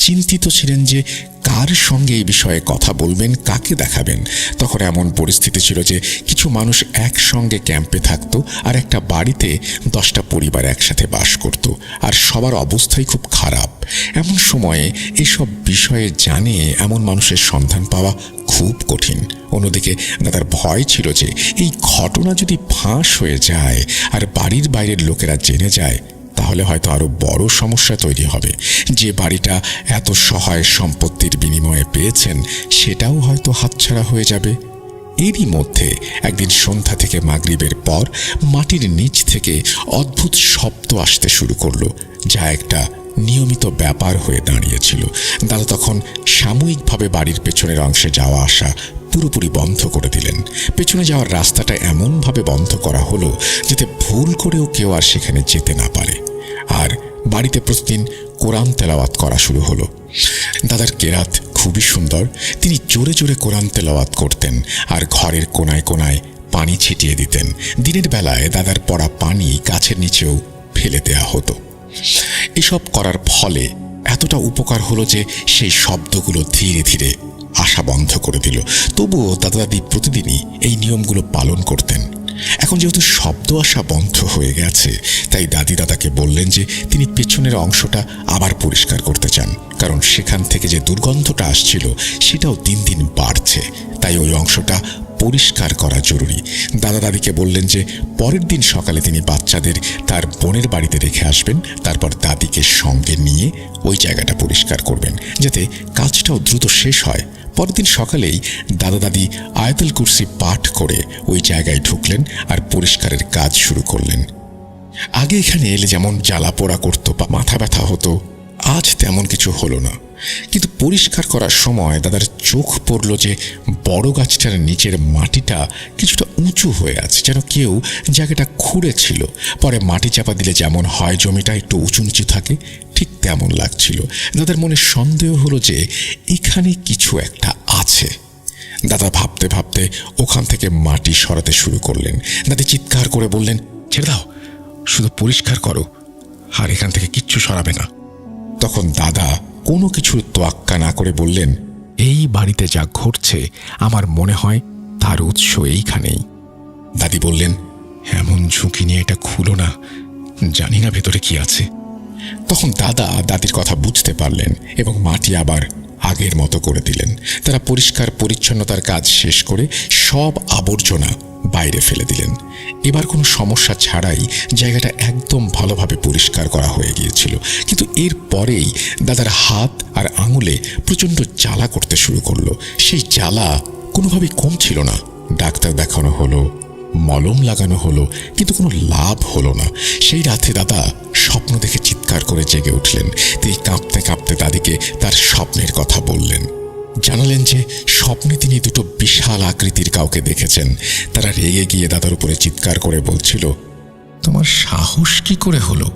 Speaker 1: চিন্তিত ছিলেন যে কার সঙ্গে এই বিষয়ে কথা বলবেন, কাকে দেখাবেন। তখন এমন পরিস্থিতি ছিল যে কিছু মানুষ একসঙ্গে ক্যাম্পে থাকতো, আর একটা বাড়িতে 10টা পরিবার একসাথে বাস করত, আর সবার অবস্থাই খুব খারাপ। এমন সময়ে এসব বিষয়ে জানে এমন মানুষের সন্ধান পাওয়া খুব কঠিন। অন্যদিকে দাদার ভয় ছিল যে এই ঘটনা যদি ফাঁস হয়ে যায় আর বাড়ির বাইরের লোকেরা জেনে যায়, তাহলে হয়তো আরো বড় সমস্যা তৈরি হবে। যে বাড়িটা এত সহায় সম্পত্তির বিনিময়ে পেয়েছেন, সেটাও হয়তো হাতছাড়া হয়ে যাবে। এরই মধ্যে একদিন সন্ধ্যা থেকে মাগরিবের পর মাটির নিচ থেকে অদ্ভুত শব্দ আসতে শুরু করলো, যা একটা নিয়মিত ব্যাপার হয়ে দাঁড়িয়েছিল। দাদা তখন সাময়িকভাবে বাড়ির পেছনের অংশে যাওয়া আসা পুরোপুরি বন্ধ করে দিলেন। পেছনে যাওয়ার রাস্তাটা এমনভাবে বন্ধ করা হলো যাতে ভুল করেও কেউ আর সেখানে যেতে না পারে। আর বাড়িতে প্রতিদিন কোরআন তেলাওয়াত করা শুরু হলো। দাদার কেরাত খুবই সুন্দর। তিনি জোরে জোরে কোরআন তেলাওয়াত করতেন আর ঘরের কোনায় কোনায় পানি ছিটিয়ে দিতেন। দিনের বেলায় দাদার পড়া পানি গাছের নিচেও ফেলে দেওয়া হতো। এসব করার ফলে এতটা উপকার হলো যে সেই শব্দগুলো ধীরে ধীরে আসা বন্ধ করে দিল। তবুও দাদা দাদি প্রতিদিনই এই নিয়মগুলো পালন করতেন। এখন যেহেতু শব্দ আসা বন্ধ হয়ে গেছে, তাই দাদি দাদাকে বললেন যে তিনি পেছনের অংশটা আবার পরিষ্কার করতে চান, কারণ সেখান থেকে যে দুর্গন্ধটা আসছিল সেটাও দিন দিন বাড়ছে। তাই ওই অংশটা পরিষ্কার করা জরুরি। দাদা দাদিকে বললেন যে পরের দিন সকালে তিনি বাচ্চাদের তার বোনের বাড়িতে রেখে আসবেন, তারপর দাদিকে সঙ্গে নিয়ে ওই জায়গাটা পরিষ্কার করবেন, যাতে কাজটাও দ্রুত শেষ হয়। পরের দিন সকালেই দাদা দাদি আয়াতুল কুরসি পাঠ করে ওই জায়গায় ঢুকলেন আর পরিষ্কারের কাজ শুরু করলেন। আগে এখানে এলে যেমন জ্বালা পোড়া করতো বা মাথা ব্যথা হতো, আজ তেমন কিছু হলো না। কিন্তু পরিষ্কার করার সময় দাদার চোখ পড়ল যে বড় গাছটার নিচের মাটিটা কিছুটা উঁচু হয়ে আছে, যেন কেউ জায়গাটা খুঁড়েছিল। পরে মাটি চাপা দিলে যেমন হয় জমিটা একটু উঁচু নিচু থাকে, ঠিক তেমন লাগছিল। দাদার মনে সন্দেহ হলো যে এখানে কিছু একটা আছে। দাদা ভাবতে ভাবতে ওখান থেকে মাটি সরাতে শুরু করলেন। দাদি চিৎকার করে বললেন, ছেড়ে দাও, শুধু পরিষ্কার করো, আর এখান থেকে কিচ্ছু সরাবে না। তখন দাদা কোনো কিছুর তোয়াক্কা না করে বললেন, এই বাড়িতে যা ঘটছে আমার মনে হয় তার উৎস এইখানেই। দাদি বললেন, এমন ঝুঁকি নিয়ে এটা খুলো না, জানি না ভেতরে কি আছে। তখন দাদা দাদির কথা বুঝতে পারলেন এবং মাটি আবার আগের মতো করে দিলেন। তারা পরিষ্কার পরিচ্ছন্নতার কাজ শেষ করে সব আবর্জনা বাইরে ফেলে দিলেন। এবার কোনো সমস্যা ছাড়াই জায়গাটা একদম ভালোভাবে পরিষ্কার করা হয়ে গিয়েছিল। কিন্তু এর পরেই দাদার হাত আর আঙুলে প্রচণ্ড জ্বালা করতে শুরু করলো। সেই জ্বালা কোনোভাবেই কমছিল না। ডাক্তার দেখানো হলো, মলম লাগানো হলো, কিন্তু কোনো লাভ হলো না। সেই রাতে দাদা স্বপ্ন দেখে চিৎকার করে জেগে উঠলেন। তিনি কাঁপতে কাঁপতে দাদিকে তার স্বপ্নের কথা বললেন। জানালেন যে স্বপ্নে তিনি দুটো বিশাল আকৃতির কাউকে দেখেছেন। তারা রেগে গিয়ে দাদার উপরে চিৎকার করে বলছিল, তোমার সাহস কি করে হলো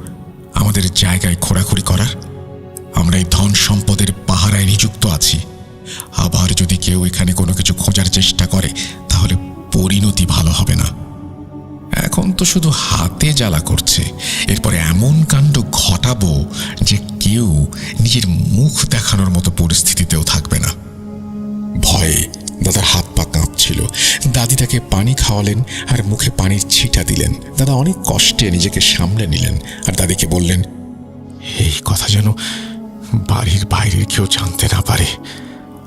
Speaker 1: আমাদের জায়গায় খোঁড়াখুড়ি করার? আমরা এই ধন সম্পদের পাহারায় নিযুক্ত আছি। আবার যদি কেউ এখানে কোনো কিছু খোঁজার চেষ্টা করে তাহলে পরিণতি ভালো হবে না। এখন তো শুধু হাতে জ্বালা করছে, এরপরে এমন কাণ্ড ঘটাবো যে কেউ নিজের মুখ দেখানোর মতো পরিস্থিতিতেও থাকবে না। ভয়ে দাদার হাত পা কাঁপছিল। দাদি তাকে পানি খাওয়ালেন আর মুখে পানির ছিটা দিলেন। দাদা অনেক কষ্টে নিজেকে সামলে নিলেন আর দাদিকে বললেন, এই কথা যেন বাড়ির বাইরের কেউ জানতে না পারে,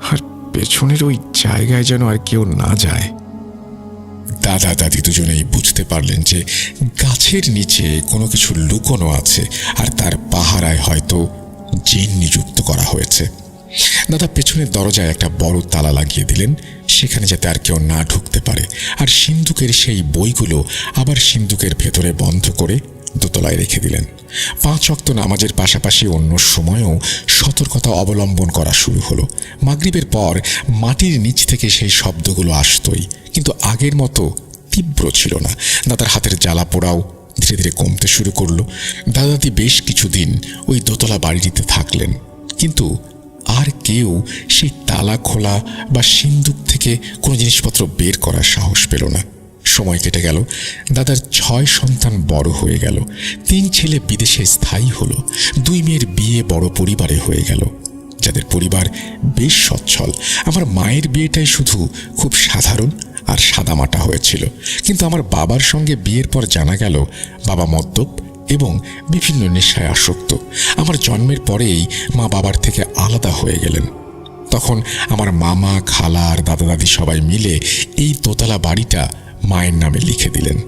Speaker 1: আর পেছনের ওই জায়গায় যেন আর কেউ না যায়। দাদা দাদি দুজনেই বুঝতে পারলেন যে গাছের নিচে কোনো কিছু লুকোনো আছে আর তার পাহারায় হয়তো জিন নিযুক্ত করা হয়েছে। দাদা পেছনের দরজায় একটা বড় তালা লাগিয়ে দিলেন, সেখানে যাতে আর কেউ না ঢুকতে পারে। আর সিন্দুকের সেই বইগুলো আবার সিন্দুকের ভেতরে বন্ধ করে দোতলায় রেখে দিলেন। 5 ওয়াক্ত নামাজের পাশাপাশি অন্য সময়েও সতর্কতা অবলম্বন করা শুরু হলো। মাগরিবের পর মাটির নিচ থেকে সেই শব্দগুলো আসতই, কিন্তু আগের মতো তীব্র ছিল না। দাদার হাতের জ্বালা পোড়াও ধীরে ধীরে কমতে শুরু করলো। দাদা দাদি বেশ কিছুদিন ওই দোতলা বাড়িটিতে থাকলেন, কিন্তু আর কেউ সেই তালা খোলা বা সিন্দুক থেকে কোনো জিনিসপত্র বের করার সাহস পেল না। সময় কেটে গেল। দাদার 6 সন্তান বড় হয়ে গেল। 3 ছেলে বিদেশে স্থায়ী হলো। 2 মেয়ের বিয়ে বড় পরিবারে হয়ে গেল, যাদের পরিবার বেশ সচ্ছল। আমার মায়ের বিয়েটাই শুধু খুব সাধারণ আর সাদামাটা হয়েছিল। কিন্তু আমার বাবার সঙ্গে বিয়ের পর জানা গেল বাবা মদ্যপ এবং বিভিন্ন নেশায় আসক্ত। আমার জন্মের পরেই মা বাবার থেকে আলাদা হয়ে গেলেন। তখন আমার মামা, খালা আর দাদা দাদি সবাই মিলে এই দোতলা বাড়িটা মায়ের নামে লিখে দিলেন,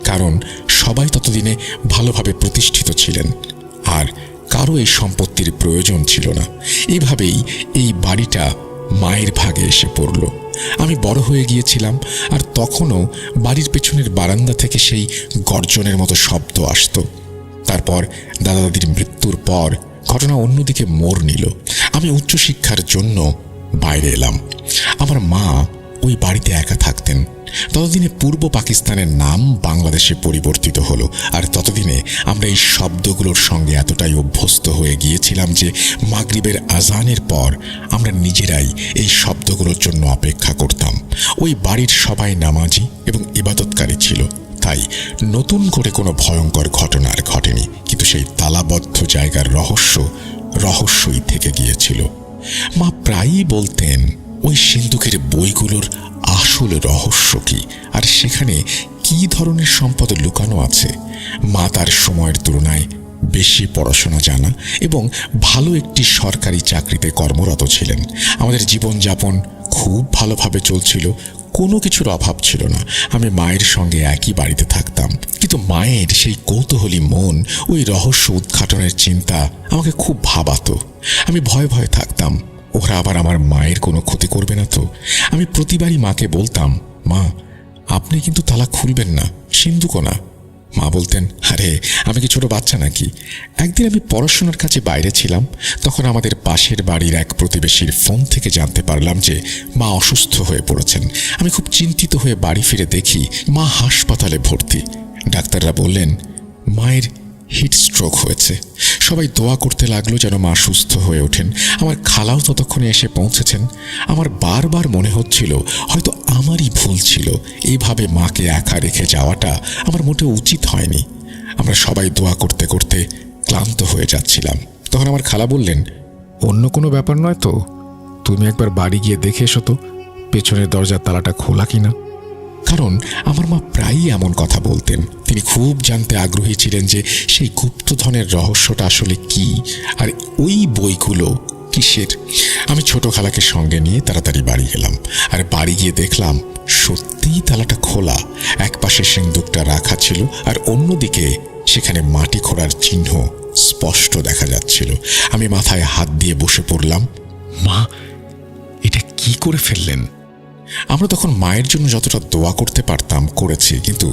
Speaker 1: কারণ সবাই ততদিনে ভালোভাবে প্রতিষ্ঠিত ছিলেন আর কারো এই সম্পত্তির প্রয়োজন ছিল না। এইভাবেই এই বাড়িটা মায়ের ভাগে এসে পড়ল। আমি বড় হয়ে গিয়েছিলাম, আর তখনও বাড়ির পেছনের বারান্দা থেকে সেই গর্জনের মতো শব্দ আসতো। তারপর দাদা দাদির মৃত্যুর পর ঘটনা অন্যদিকে মোড় নিল। আমি উচ্চশিক্ষার জন্য বাইরে এলাম। আমার মা ওই বাড়িতে একা থাকতেন। ততদিনে পূর্ব পাকিস্তানের নাম বাংলাদেশে পরিবর্তিত হলো, আর ততদিনে আমরা এই শব্দগুলোর সঙ্গে এতটাই অভ্যস্ত হয়ে গিয়েছিলাম যে মাগরিবের আজানের পর আমরা নিজেরাই এই শব্দগুলোর জন্য অপেক্ষা করতাম। ওই বাড়ির সবাই নামাজি এবং ইবাদতকারী ছিল, তাই নতুন করে কোনো ভয়ঙ্কর ঘটনা আর ঘটেনি। কিন্তু সেই তালাবদ্ধ জায়গার রহস্যই থেকে গিয়েছিল। মা প্রায়ই বলতেন ওই সিন্দুকের বইগুলোর আসল রহস্য কি, আর সেখানে কি ধরনের সম্পদ লুকানো আছে। মা তার সময়ের তুলনায় বেশি পড়াশোনা জানা এবং ভালো একটি সরকারি চাকরিতে কর্মরত ছিলেন। আমাদের জীবনযাপন খুব ভালোভাবে চলছিল, কোনো কিছুর অভাব ছিল না। আমি মায়ের সঙ্গে একই বাড়িতে থাকতাম, কিন্তু মায়ের সেই কৌতূহলী মন, ওই রহস্য উদ্ঘাটনের চিন্তা আমাকে খুব ভাবাতো। আমি ভয়ে ভয়ে থাকতাম, ওরা আবার আমার মায়ের কোনো ক্ষতি করবে না তো। আমি প্রতিবারই মাকে বলতাম, মা আপনি কিন্তু তালা খুলবেন না, সিন্ধুকও না। মা বলতেন, আরে আমি কি ছোট বাচ্চা নাকি। একদিন আমি পড়াশোনার কাছে বাইরে ছিলাম, তখন আমাদের পাশের বাড়ির এক প্রতিবেশীর ফোন থেকে জানতে পারলাম যে মা অসুস্থ হয়ে পড়েছেন। আমি খুব চিন্তিত হয়ে বাড়ি ফিরে দেখি মা হাসপাতালে ভর্তি। ডাক্তাররা বললেন মায়ের হিট স্ট্রোক হয়েছে। সবাই দোয়া করতে লাগলো যেন মা সুস্থ হয়ে ওঠেন। আমার খালাও ততক্ষণে এসে পৌঁছেছেন। আমার বারবার মনে হচ্ছিল হয়তো আমারই ভুল ছিল, এইভাবে মাকে একা রেখে যাওয়াটা আমার মোটেও উচিত হয়নি। আমরা সবাই দোয়া করতে করতে ক্লান্ত হয়ে যাচ্ছিলাম। তখন আমার খালা বললেন, অন্য কোনো ব্যাপার নয় তো, তুমি একবার বাড়ি গিয়ে দেখে এসো তো পেছনের দরজার তালাটা খোলা কিনা। কারণ আমার মা প্রায়ই এমন কথা বলতেন। তিনি খুব জানতে আগ্রহী ছিলেন যে সেই গুপ্তধনের রহস্যটা আসলে কি, আর ওই বইগুলো কিসের। আমি ছোট খালাকে সঙ্গে নিয়ে তাড়াতাড়ি বাড়ি গেলাম, আর বাড়ি গিয়ে দেখলাম সত্যিই তালাটা খোলা। এক পাশে সিন্দুকটা রাখা ছিল, আর অন্যদিকে সেখানে মাটি খোঁড়ার চিহ্ন স্পষ্ট দেখা যাচ্ছিল। আমি মাথায় হাত দিয়ে বসে পড়লাম। মা এটা কি করে ফেললেন? আমরা তখন মায়ের জন্য যতটা দোয়া করতে পারতাম করেছি, কিন্তু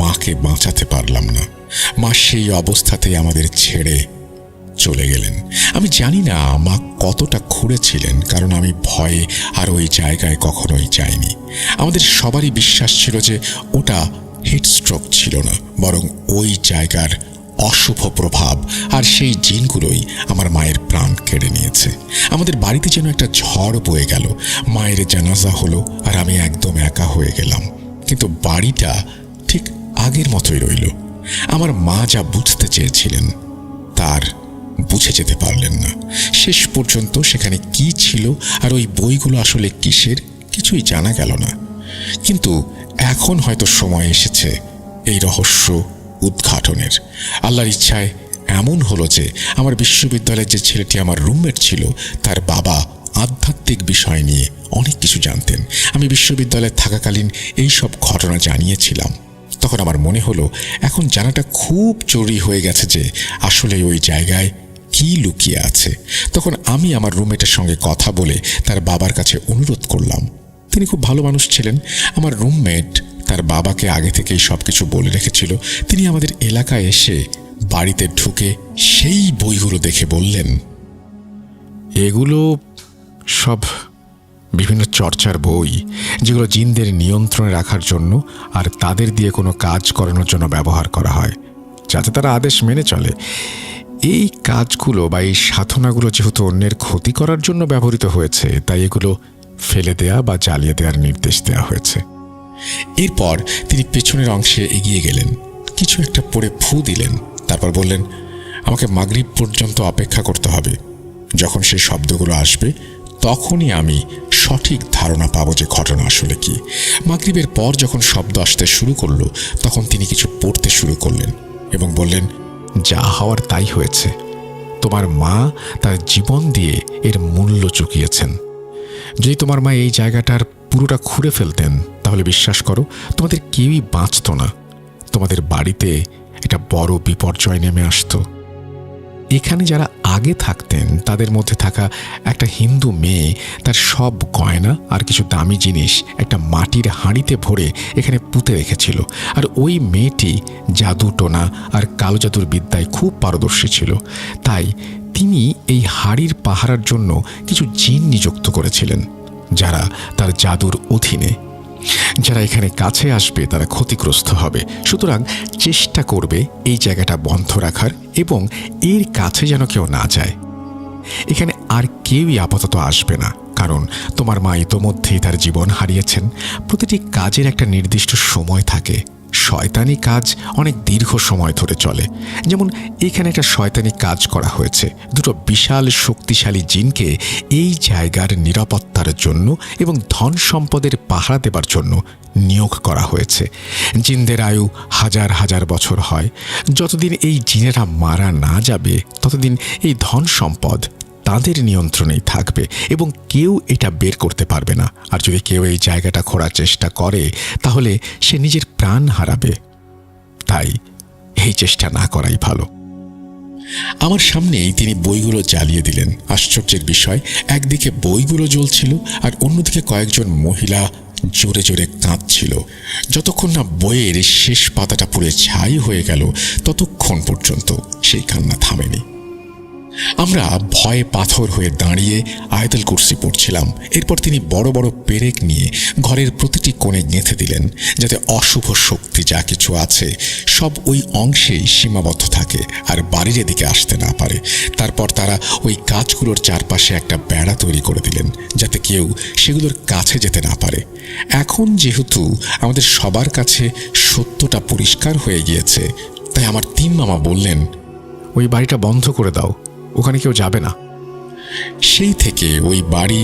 Speaker 1: মাকে বাঁচাতে পারলাম না। মা সেই অবস্থাতেই আমাদের ছেড়ে চলে গেলেন। আমি জানি না মা কতটা খুঁড়েছিলেন, কারণ আমি ভয়ে আর ওই জায়গায় কখনোই যাইনি। আমাদের সবারই বিশ্বাস ছিল যে ওটা হিট স্ট্রোক ছিল না, বরং ওই জায়গার অশুভ প্রভাব আর সেই জিনগুলোই আমার মায়ের প্রাণ কেড়ে নিয়েছে। আমাদের বাড়িতে যেন একটা ঝড় বয়ে গেল। মায়ের জানাজা হলো আর আমি একদম একা হয়ে গেলাম, কিন্তু বাড়িটা ঠিক আগের মতোই রইল। আমার মা যা বুঝতে চেয়েছিলেন তার বুঝে যেতে পারলেন না। শেষ পর্যন্ত সেখানে কি ছিল আর ওই বইগুলো আসলে কিসের কিছুই জানা গেল না। কিন্তু এখন হয়তো সময় এসেছে এই রহস্য উদ্ঘাটনের। আল্লাহর ইচ্ছায় এমন হলো যে আমার বিশ্ববিদ্যালয়ের যে ছেলেটি আমার রুমমেট ছিল, তার বাবা আধ্যাত্মিক বিষয় নিয়ে অনেক কিছু জানতেন। আমি বিশ্ববিদ্যালয়ে থাকাকালীন এই সব ঘটনা জানিয়েছিলাম। তখন আমার মনে হলো এখন জানাটা খুব জরুরি হয়ে গেছে যে আসলে ওই জায়গায় কি লুকিয়ে আছে। তখন আমি আমার রুমমেটের সঙ্গে কথা বলে তার বাবার কাছে অনুরোধ করলাম। তিনি খুব ভালো মানুষ ছিলেন। আমার রুমমেট তার বাবাকে আগে থেকেই সবকিছু বলে রেখেছিল। তিনি আমাদের এলাকায় এসে বাড়িতে ঢুকে সেই বইগুলো দেখে বললেন, এগুলো সব বিভিন্ন চর্চার বই, যেগুলো জিনদের নিয়ন্ত্রণে রাখার জন্য আর তাদের দিয়ে কোনো কাজ করানোর জন্য ব্যবহার করা হয়, যাতে তারা আদেশ মেনে চলে। এই কাজগুলো বা এই সাধনাগুলো যেহেতু অন্যের ক্ষতি করার জন্য ব্যবহৃত হয়েছে, তাই এগুলো ফেলে দেয়া বা জ্বালিয়ে দেওয়ার নির্দেশ দেওয়া হয়েছে। এরপর তিনি পেছনের অংশে এগিয়ে গেলেন, কিছু একটা পড়ে ফু দিলেন, তারপর বললেন, আমাকে মাগরিব পর্যন্ত অপেক্ষা করতে হবে। যখন সেই শব্দগুলো আসবে তখনই আমি সঠিক ধারণা পাবো যে ঘটনা আসলে কি। মাগরিবের পর যখন শব্দ আসতে শুরু করলো, তখন তিনি কিছু পড়তে শুরু করলেন এবং বললেন, যা হওয়ার তাই হয়েছে। তোমার মা তার জীবন দিয়ে এর মূল্য চুকিয়েছেন। যদি তোমার মা এই জায়গাটার পুরোটা খুঁড়ে ফেলতেন, তাহলে বিশ্বাস করো তোমাদের কেউই বাঁচত না। তোমাদের বাড়িতে একটা বড় বিপর্যয় নেমে আসতো। এখানে যারা আগে থাকতেন তাদের মধ্যে থাকা একটা হিন্দু মেয়ে তার সব গয়না আর কিছু দামি জিনিস একটা মাটির হাঁড়িতে ভরে এখানে পুঁতে রেখেছিল। আর ওই মেয়েটি জাদু টোনা আর কালো জাদুর বিদ্যায় খুব পারদর্শী ছিল। তাই তিনি এই হাড়ির পাহারার জন্য কিছু জিন নিযুক্ত করেছিলেন, যারা তার জাদুর অধীনে। যারা এখানে কাছে আসবে তারা ক্ষতিগ্রস্ত হবে। সুতরাং চেষ্টা করবে এই জায়গাটা বন্ধ রাখার এবং এর কাছে যেন কেউ না যায়। এখানে আর কেউই আপাতত আসবে না, কারণ তোমার মা ইতোমধ্যেই তার জীবন হারিয়েছেন। প্রতিটি কাজের একটা নির্দিষ্ট সময় থাকে। শয়তানি কাজ অনেক দীর্ঘ সময় ধরে চলে। যেমন এখানে একটা শয়তানি কাজ করা হয়েছে। দুটো বিশাল শক্তিশালী জিনকে এই জায়গার নিরাপত্তার জন্য এবং ধন সম্পদের পাহারা দেবার জন্য নিয়োগ করা হয়েছে। জিনদের আয়ু হাজার হাজার বছর হয়। যতদিন এই জিনেরা মারা না যাবে ততদিন এই ধন সম্পদ তাদের নিয়ন্ত্রণেই থাকবে এবং কেউ এটা বের করতে পারবে না। আর যদি কেউ এই জায়গাটা খোঁড়ার চেষ্টা করে তাহলে সে নিজের প্রাণ হারাবে। তাই এই চেষ্টা না করাই ভালো। আমার সামনেই তিনি বইগুলো জ্বালিয়ে দিলেন। আশ্চর্যের বিষয়, একদিকে বইগুলো জ্বলছিল আর অন্যদিকে কয়েকজন মহিলা জোরে জোরে কাঁদছিল। যতক্ষণ না বইয়ের শেষ পাতাটা পুড়ে ছাই হয়ে গেল ততক্ষণ পর্যন্ত সেই কান্না থামেনি। আমরা ভয়ে পাথর হয়ে দাঁড়িয়ে আয়াতুল কুরসি পড়ছিলাম। এরপর তিনি বড় বড় পেরেক নিয়ে ঘরের প্রতিটি কোণে গেঁথে দিলেন, যাতে অশুভ শক্তি যা কিছু আছে সব ওই অংশেই সীমাবদ্ধ থাকে আর বাড়ির এদিকে আসতে না পারে। তারপর তারা ওই গাছগুলোর চারপাশে একটা বেড়া তৈরি করে দিলেন, যাতে কেউ সেগুলোর কাছে যেতে না পারে। এখন যেহেতু আমাদের সবার কাছে সত্যটা পরিষ্কার হয়ে গিয়েছে, তাই আমার তিন মামা বললেন, ওই বাড়িটা বন্ধ করে দাও, ওখানে কেউ যাবে না। সেই থেকে ওই বাড়ি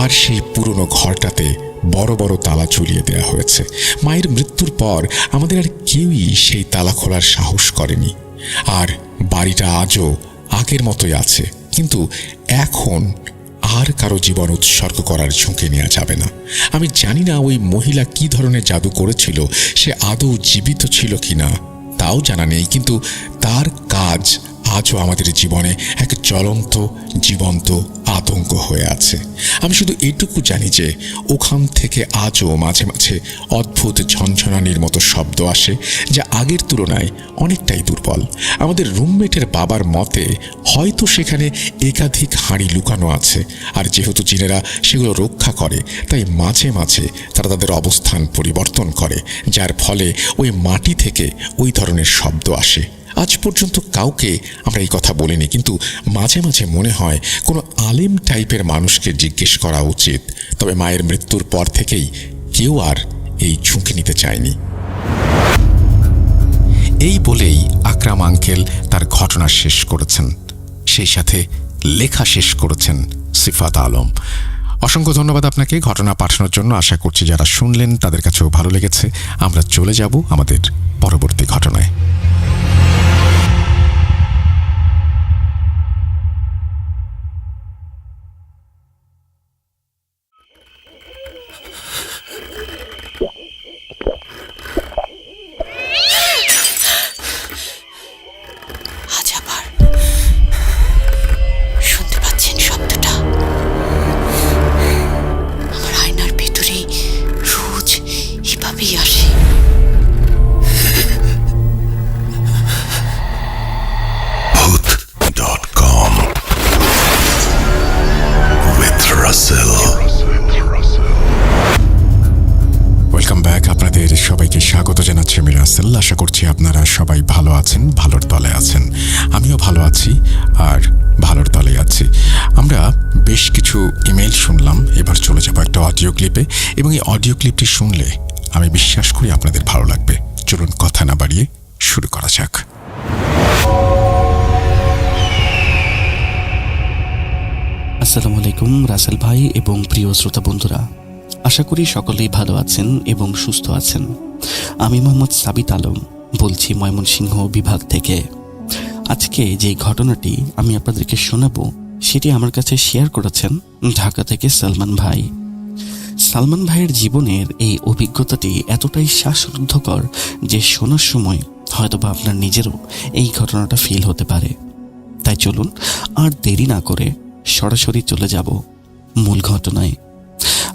Speaker 1: আর সেই পুরনো ঘরটাতে বড় বড় তালা ঝুলিয়ে দেওয়া হয়েছে। মায়ের মৃত্যুর পর আমাদের আর কেউই সেই তালা খোলার সাহস করেনি। আর বাড়িটা আজও আগের মতোই আছে, কিন্তু এখন আর কারো জীবন উৎসর্গ করার ঝুঁকি নেওয়া যাবে না। আমি জানি না ওই মহিলা কি ধরনের জাদু করেছিল, সে আদৌ জীবিত ছিল কিনা তাও জানা নেই, কিন্তু তার কাজ আজও আমাদের জীবনে এক জ্বলন্ত জীবন্ত আতঙ্ক হয়ে আছে। আমি শুধু এইটুকু জানি যে ওখান থেকে আজও মাঝে মাঝে অদ্ভুত ঝনঝনানির মতো শব্দ আসে, যা আগের তুলনায় অনেকটাই দুর্বল। আমাদের রুমমেটের বাবার মতে হয়তো সেখানে একাধিক হাঁড়ি লুকানো আছে, আর যেহেতু জিনেরা সেগুলো রক্ষা করে তাই মাঝে মাঝে তারা তাদের অবস্থান পরিবর্তন করে, যার ফলে ওই মাটি থেকে ওই ধরনের শব্দ আসে। আজ পর্যন্ত কাউকে আমরা এই কথা বলিনি, কিন্তু মাঝে মাঝে মনে হয় কোনো আলেম টাইপের মানুষকে জিজ্ঞেস করা উচিত। তবে মায়ের মৃত্যুর পর থেকেই কেউ আর এই ঝুঁকি নিতে চায়নি। এই বলেই আকরাম আঙ্কেল তার ঘটনা শেষ করেছেন, সেই সাথে লেখা শেষ করেছেন সিফাত আলম। অসংখ্য ধন্যবাদ আপনাকে ঘটনা পাঠানোর জন্য। আশা করছি যারা শুনলেন তাদের কাছেও ভালো লেগেছে। আমরা চলে যাব আমাদের পরবর্তী ঘটনায়। আশা করছি আপনারা সবাই ভালো আছেন, ভালোর দলে আছেন। আমিও ভালো আছি আর ভালোর দলে আছি। আমরা বেশ কিছু ইমেল শুনলাম, এবার চলে যাব একটা অডিও ক্লিপে, এবং এই অডিও ক্লিপটি শুনলে আমি বিশ্বাস করি আপনাদের ভালো লাগবে। চলুন কথা না বাড়িয়ে শুরু করা যাক।
Speaker 6: আসসালামু আলাইকুম রাসেল ভাই এবং প্রিয় শ্রোতা বন্ধুরা, আশা করি সকলেই ভালো আছেন এবং সুস্থ আছেন। আমি মোহাম্মদ সাবিত আলম বলছি ময়মনসিংহ বিভাগ থেকে। আজকে যে ঘটনাটি আমি আপনাদেরকে শোনাবো সেটি আমার কাছে শেয়ার করেছেন ঢাকা থেকে সালমান ভাই। সালমান ভাইয়ের জীবনের এই অভিজ্ঞতাটি এতটাই শ্বাসরুদ্ধকর যে শোনার সময় হয়তোবা আপনার নিজেরও এই ঘটনাটা ফিল হতে পারে। তাই চলুন আর দেরি না করে সরাসরি চলে যাব মূল ঘটনায়।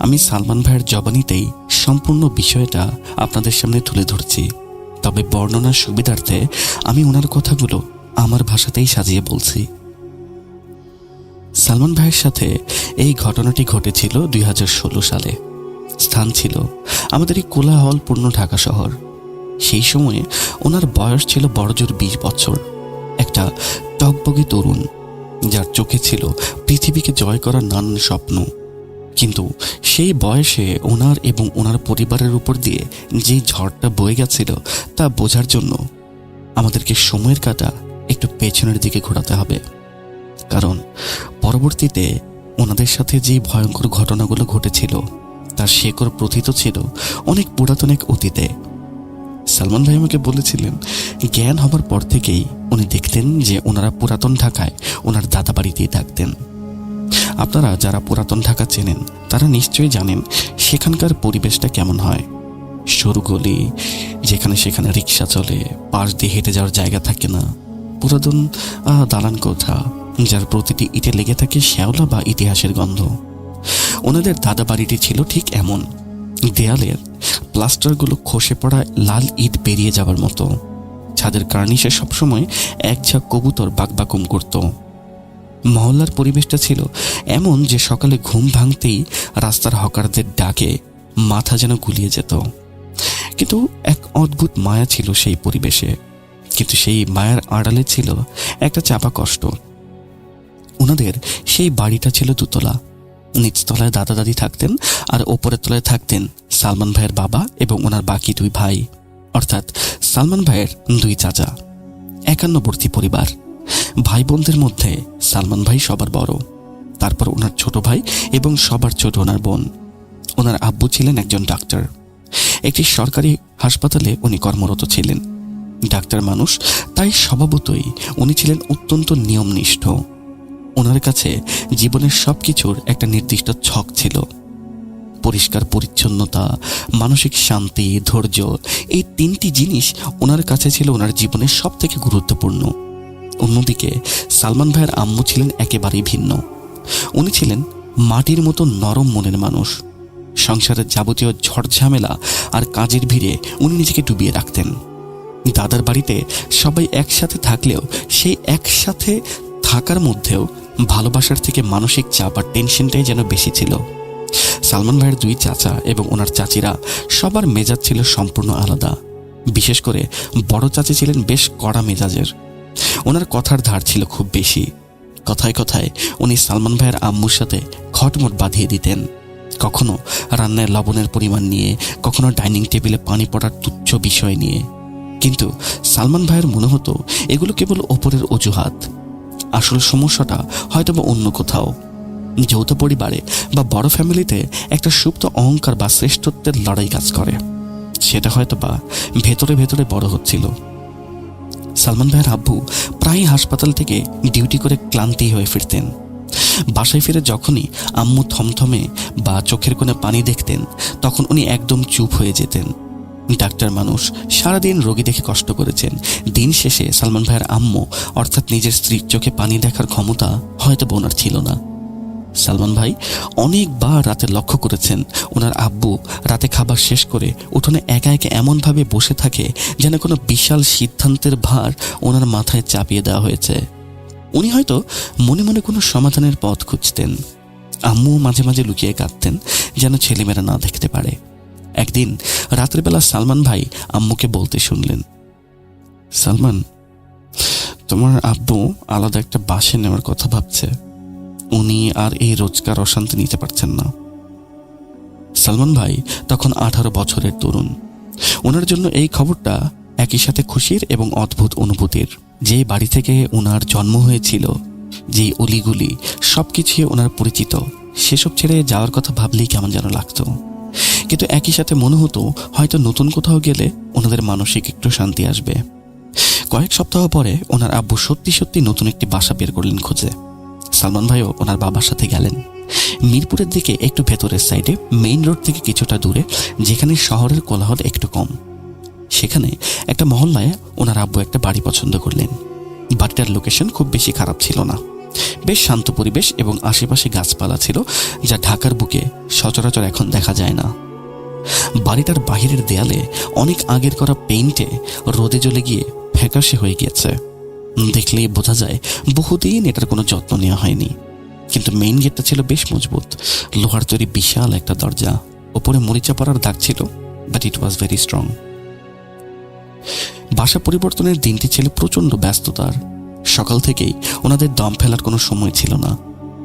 Speaker 6: আমি সালমান ভাইয়ের জবানিতেই সম্পূর্ণ বিষয়টা আপনাদের সামনে তুলে ধরছি, তবে বর্ণনার সুবিধার্থে আমি ওনার কথাগুলো আমার ভাষাতেই সাজিয়ে বলছি। সালমান ভাইয়ের সাথে এই ঘটনাটি ঘটেছিল 2016 সালে। স্থান ছিল আমাদের এই কোলাহলপূর্ণ ঢাকা শহর। সেই সময়ে ওনার বয়স ছিল বড়জোর 20 বছর। একটা টকবগে তরুণ, যার চোখে ছিল পৃথিবীকে জয় করার নানান স্বপ্ন। কিন্তু সেই বয়সে ওনার এবং ওনার পরিবারের উপর দিয়ে যে ঝড়টা বয়ে গেছিল তা বোঝার জন্য আমাদেরকে সময়ের কাঁটা একটু পেছনের দিকে ঘোরাতে হবে। কারণ পরবর্তীতে ওনাদের সাথে যে ভয়ঙ্কর ঘটনাগুলো ঘটেছিল তার শেকড় প্রথিত ছিল অনেক পুরাতন এক অতীতে। সালমান ভাই আমাকে বলেছিলেন জ্ঞান হবার পর থেকেই উনি দেখতেন যে ওনারা পুরাতন ঢাকায় ওনার দাদা বাড়িতেই থাকতেন। আপনারা যারা পুরাতন ঢাকা চেনেন তারা নিশ্চয়ই জানেন সেখানকার পরিবেশটা কেমন হয়। সরু গলি, যেখানে সেখানে রিক্সা চলে, পাশ দিয়ে হেঁটে যাওয়ার জায়গা থাকে না, পুরাতন দালান কোঠা যার প্রতিটি ইটে লেগে থাকে শ্যাওলা বা ইতিহাসের গন্ধ। ওনাদের দাদা বাড়িটি ছিল ঠিক এমন, দেয়ালের প্লাস্টারগুলো খসে পড়া লাল ইট বেরিয়ে যাওয়ার মতো। ছাদের কার্নিশে সবসময় এক ঝাঁক কবুতর বাকবাকুম করত। মহল্লার পরিবেশটা ছিল এমন যে সকালে ঘুম ভাঙতেই রাস্তার হকারদের ডাকে মাথা যেন গুলিয়ে যেত। কিন্তু এক অদ্ভুত মায়া ছিল সেই পরিবেশে, কিন্তু সেই মায়ার আড়ালে ছিল একটা চাপা কষ্ট। ওনাদের সেই বাড়িটা ছিল দুতলা। নিচতলায় দাদা দাদি থাকতেন আর ওপরের তলায় থাকতেন সালমান ভাইয়ের বাবা এবং ওনার বাকি দুই ভাই, অর্থাৎ সালমান ভাইয়ের দুই চাচা। 51বর্তী পরিবার। ভাই বোনদের মধ্যে সালমান ভাই সবার বড়, তারপর ওনার ছোট ভাই এবং সবার ছোট ওনার বোন। ওনার আব্বু ছিলেন একজন ডাক্তার। একটি সরকারি হাসপাতালে উনি কর্মরত ছিলেন। ডাক্তার মানুষ, তাই স্বভাবতই উনি ছিলেন অত্যন্ত নিয়মনিষ্ঠ। ওনার কাছে জীবনের সবকিছুর একটা নির্দিষ্ট ছক ছিল। পরিষ্কার পরিচ্ছন্নতা, মানসিক শান্তি, ধৈর্য, এই তিনটি জিনিস ওনার কাছে ছিল ওনার জীবনের সব থেকে গুরুত্বপূর্ণ। অন্যদিকে সালমান ভাইয়ের আম্মু ছিলেন একেবারেই ভিন্ন। উনি ছিলেন মাটির মতো নরম মনের মানুষ। সংসারের যাবতীয় ঝড়ঝামেলা আর কাজের ভিড়ে উনি নিজেকে ডুবিয়ে রাখতেন। দাদার বাড়িতে সবাই একসাথে থাকলেও সেই একসাথে থাকার মধ্যেও ভালোবাসার থেকে মানসিক চাপ আর টেনশনটাই যেন বেশি ছিল। সালমান ভাইয়ের দুই চাচা এবং ওনার চাচিরা সবার মেজাজ ছিল সম্পূর্ণ আলাদা। বিশেষ করে বড় চাচি ছিলেন বেশ কড়া মেজাজের। ওনার কথার ধার ছিল খুব বেশি। কথায় কথায় উনি সালমান ভাইয়ের আম্মুর সাথে খটমট বাঁধিয়ে দিতেন। কখনো রান্নায় লবণের পরিমাণ নিয়ে, কখনো ডাইনিং টেবিলে পানি পড়ার তুচ্ছ বিষয় নিয়ে। কিন্তু সালমান ভাইয়ের মনে হতো এগুলো কেবল ওপরের অজুহাত, আসল সমস্যাটা হয়তো বা অন্য কোথাও। যৌথ পরিবারে বা বড় ফ্যামিলিতে একটা সুপ্ত অহংকার বা শ্রেষ্ঠত্বের লড়াই কাজ করে, সেটা হয়তো বা ভেতরে ভেতরে বড় হচ্ছিল। সালমান ভাইয়ের আব্বু প্রায় হাসপাতাল থেকে ডিউটি করে ক্লান্তি হয়ে ফিরতেন। বাসায় ফিরে যখনই আম্মু থমথমে বা চোখের কোণে পানি দেখতেন, তখন উনি একদম চুপ হয়ে যেতেন। ডাক্তার মানুষ, সারাদিন রোগী দেখে কষ্ট করেছেন। দিন শেষে সালমান ভাইয়ের আম্মু অর্থাৎ নিজের স্ত্রীর চোখে পানি দেখার ক্ষমতা হয়তো ওনার ছিল না। সালমান ভাই অনেকবার রাতে লক্ষ্য করেছেন ওনার আব্বু রাতে খাবার শেষ করে উঠোনে একা একা এমনভাবে বসে থাকে যেন কোনো বিশাল সিদ্ধান্তের ভার ওনার মাথায় চাপিয়ে দেওয়া হয়েছে। উনি হয়তো মনে মনে কোনো সমাধানের পথ খুঁজতেন। আম্মু মাঝে মাঝে লুকিয়ে কাঁদতেন যেন ছেলেমেয়েরা না দেখতে পারে। একদিন রাত্রেবেলা সালমান ভাই আম্মুকে বলতে শুনলেন, সালমান, তোমার আব্বু আলাদা একটা বাসে নেওয়ার কথা ভাবছে। উনি আর এই রোজকার অশান্তি নিতে পারছেন না। সালমান ভাই তখন 18 বছরের তরুণ। ওনার জন্য এই খবরটা একই সাথে খুশির এবং অদ্ভুত অনুভূতির। যে বাড়ি থেকে ওনার জন্ম হয়েছিল, যে অলিগুলি সবকিছুই ওনার পরিচিত, সেসব ছেড়ে যাওয়ার কথা ভাবলেই কেমন যেন লাগতো। কিন্তু একই সাথে মনে হতো হয়তো নতুন কোথাও গেলে ওনাদের মানসিক একটু শান্তি আসবে। কয়েক সপ্তাহ পরে ওনার আব্বু সত্যি সত্যি নতুন একটি বাসা বের করলেন খুঁজে। সালমান ভাইও ওনার বাবার সাথে গেলেন। মিরপুরের দিকে একটু ভেতরের সাইডে, মেইন রোড থেকে কিছুটা দূরে, যেখানে শহরের কোলাহল একটু কম, সেখানে একটা মহল্লায় ওনার আব্বু একটা বাড়ি পছন্দ করলেন। বাড়িটার লোকেশন খুব বেশি খারাপ ছিল না, বেশ শান্ত পরিবেশ এবং আশেপাশে গাছপালা ছিল যা ঢাকার বুকে সচরাচর এখন দেখা যায় না। বাড়িটার বাহিরের দেয়ালে অনেক আগের করা পেইন্টে রোদে জ্বলে গিয়ে ফ্যাকাশে হয়ে গিয়েছে। দেখলেই বোঝা যায় বহুদিন এটার কোনো যত্ন নেওয়া হয়নি। কিন্তু মেইন গেটটা ছিল বেশ মজবুত, লোহার তৈরি বিশাল একটা দরজা। ওপরে মরিচা পড়ার দাগ ছিল, but it was very strong. বাসা পরিবর্তনের দিনটি ছিল প্রচণ্ড ব্যস্ততার। সকাল থেকেই ওনাদের দম ফেলার কোনো সময় ছিল না।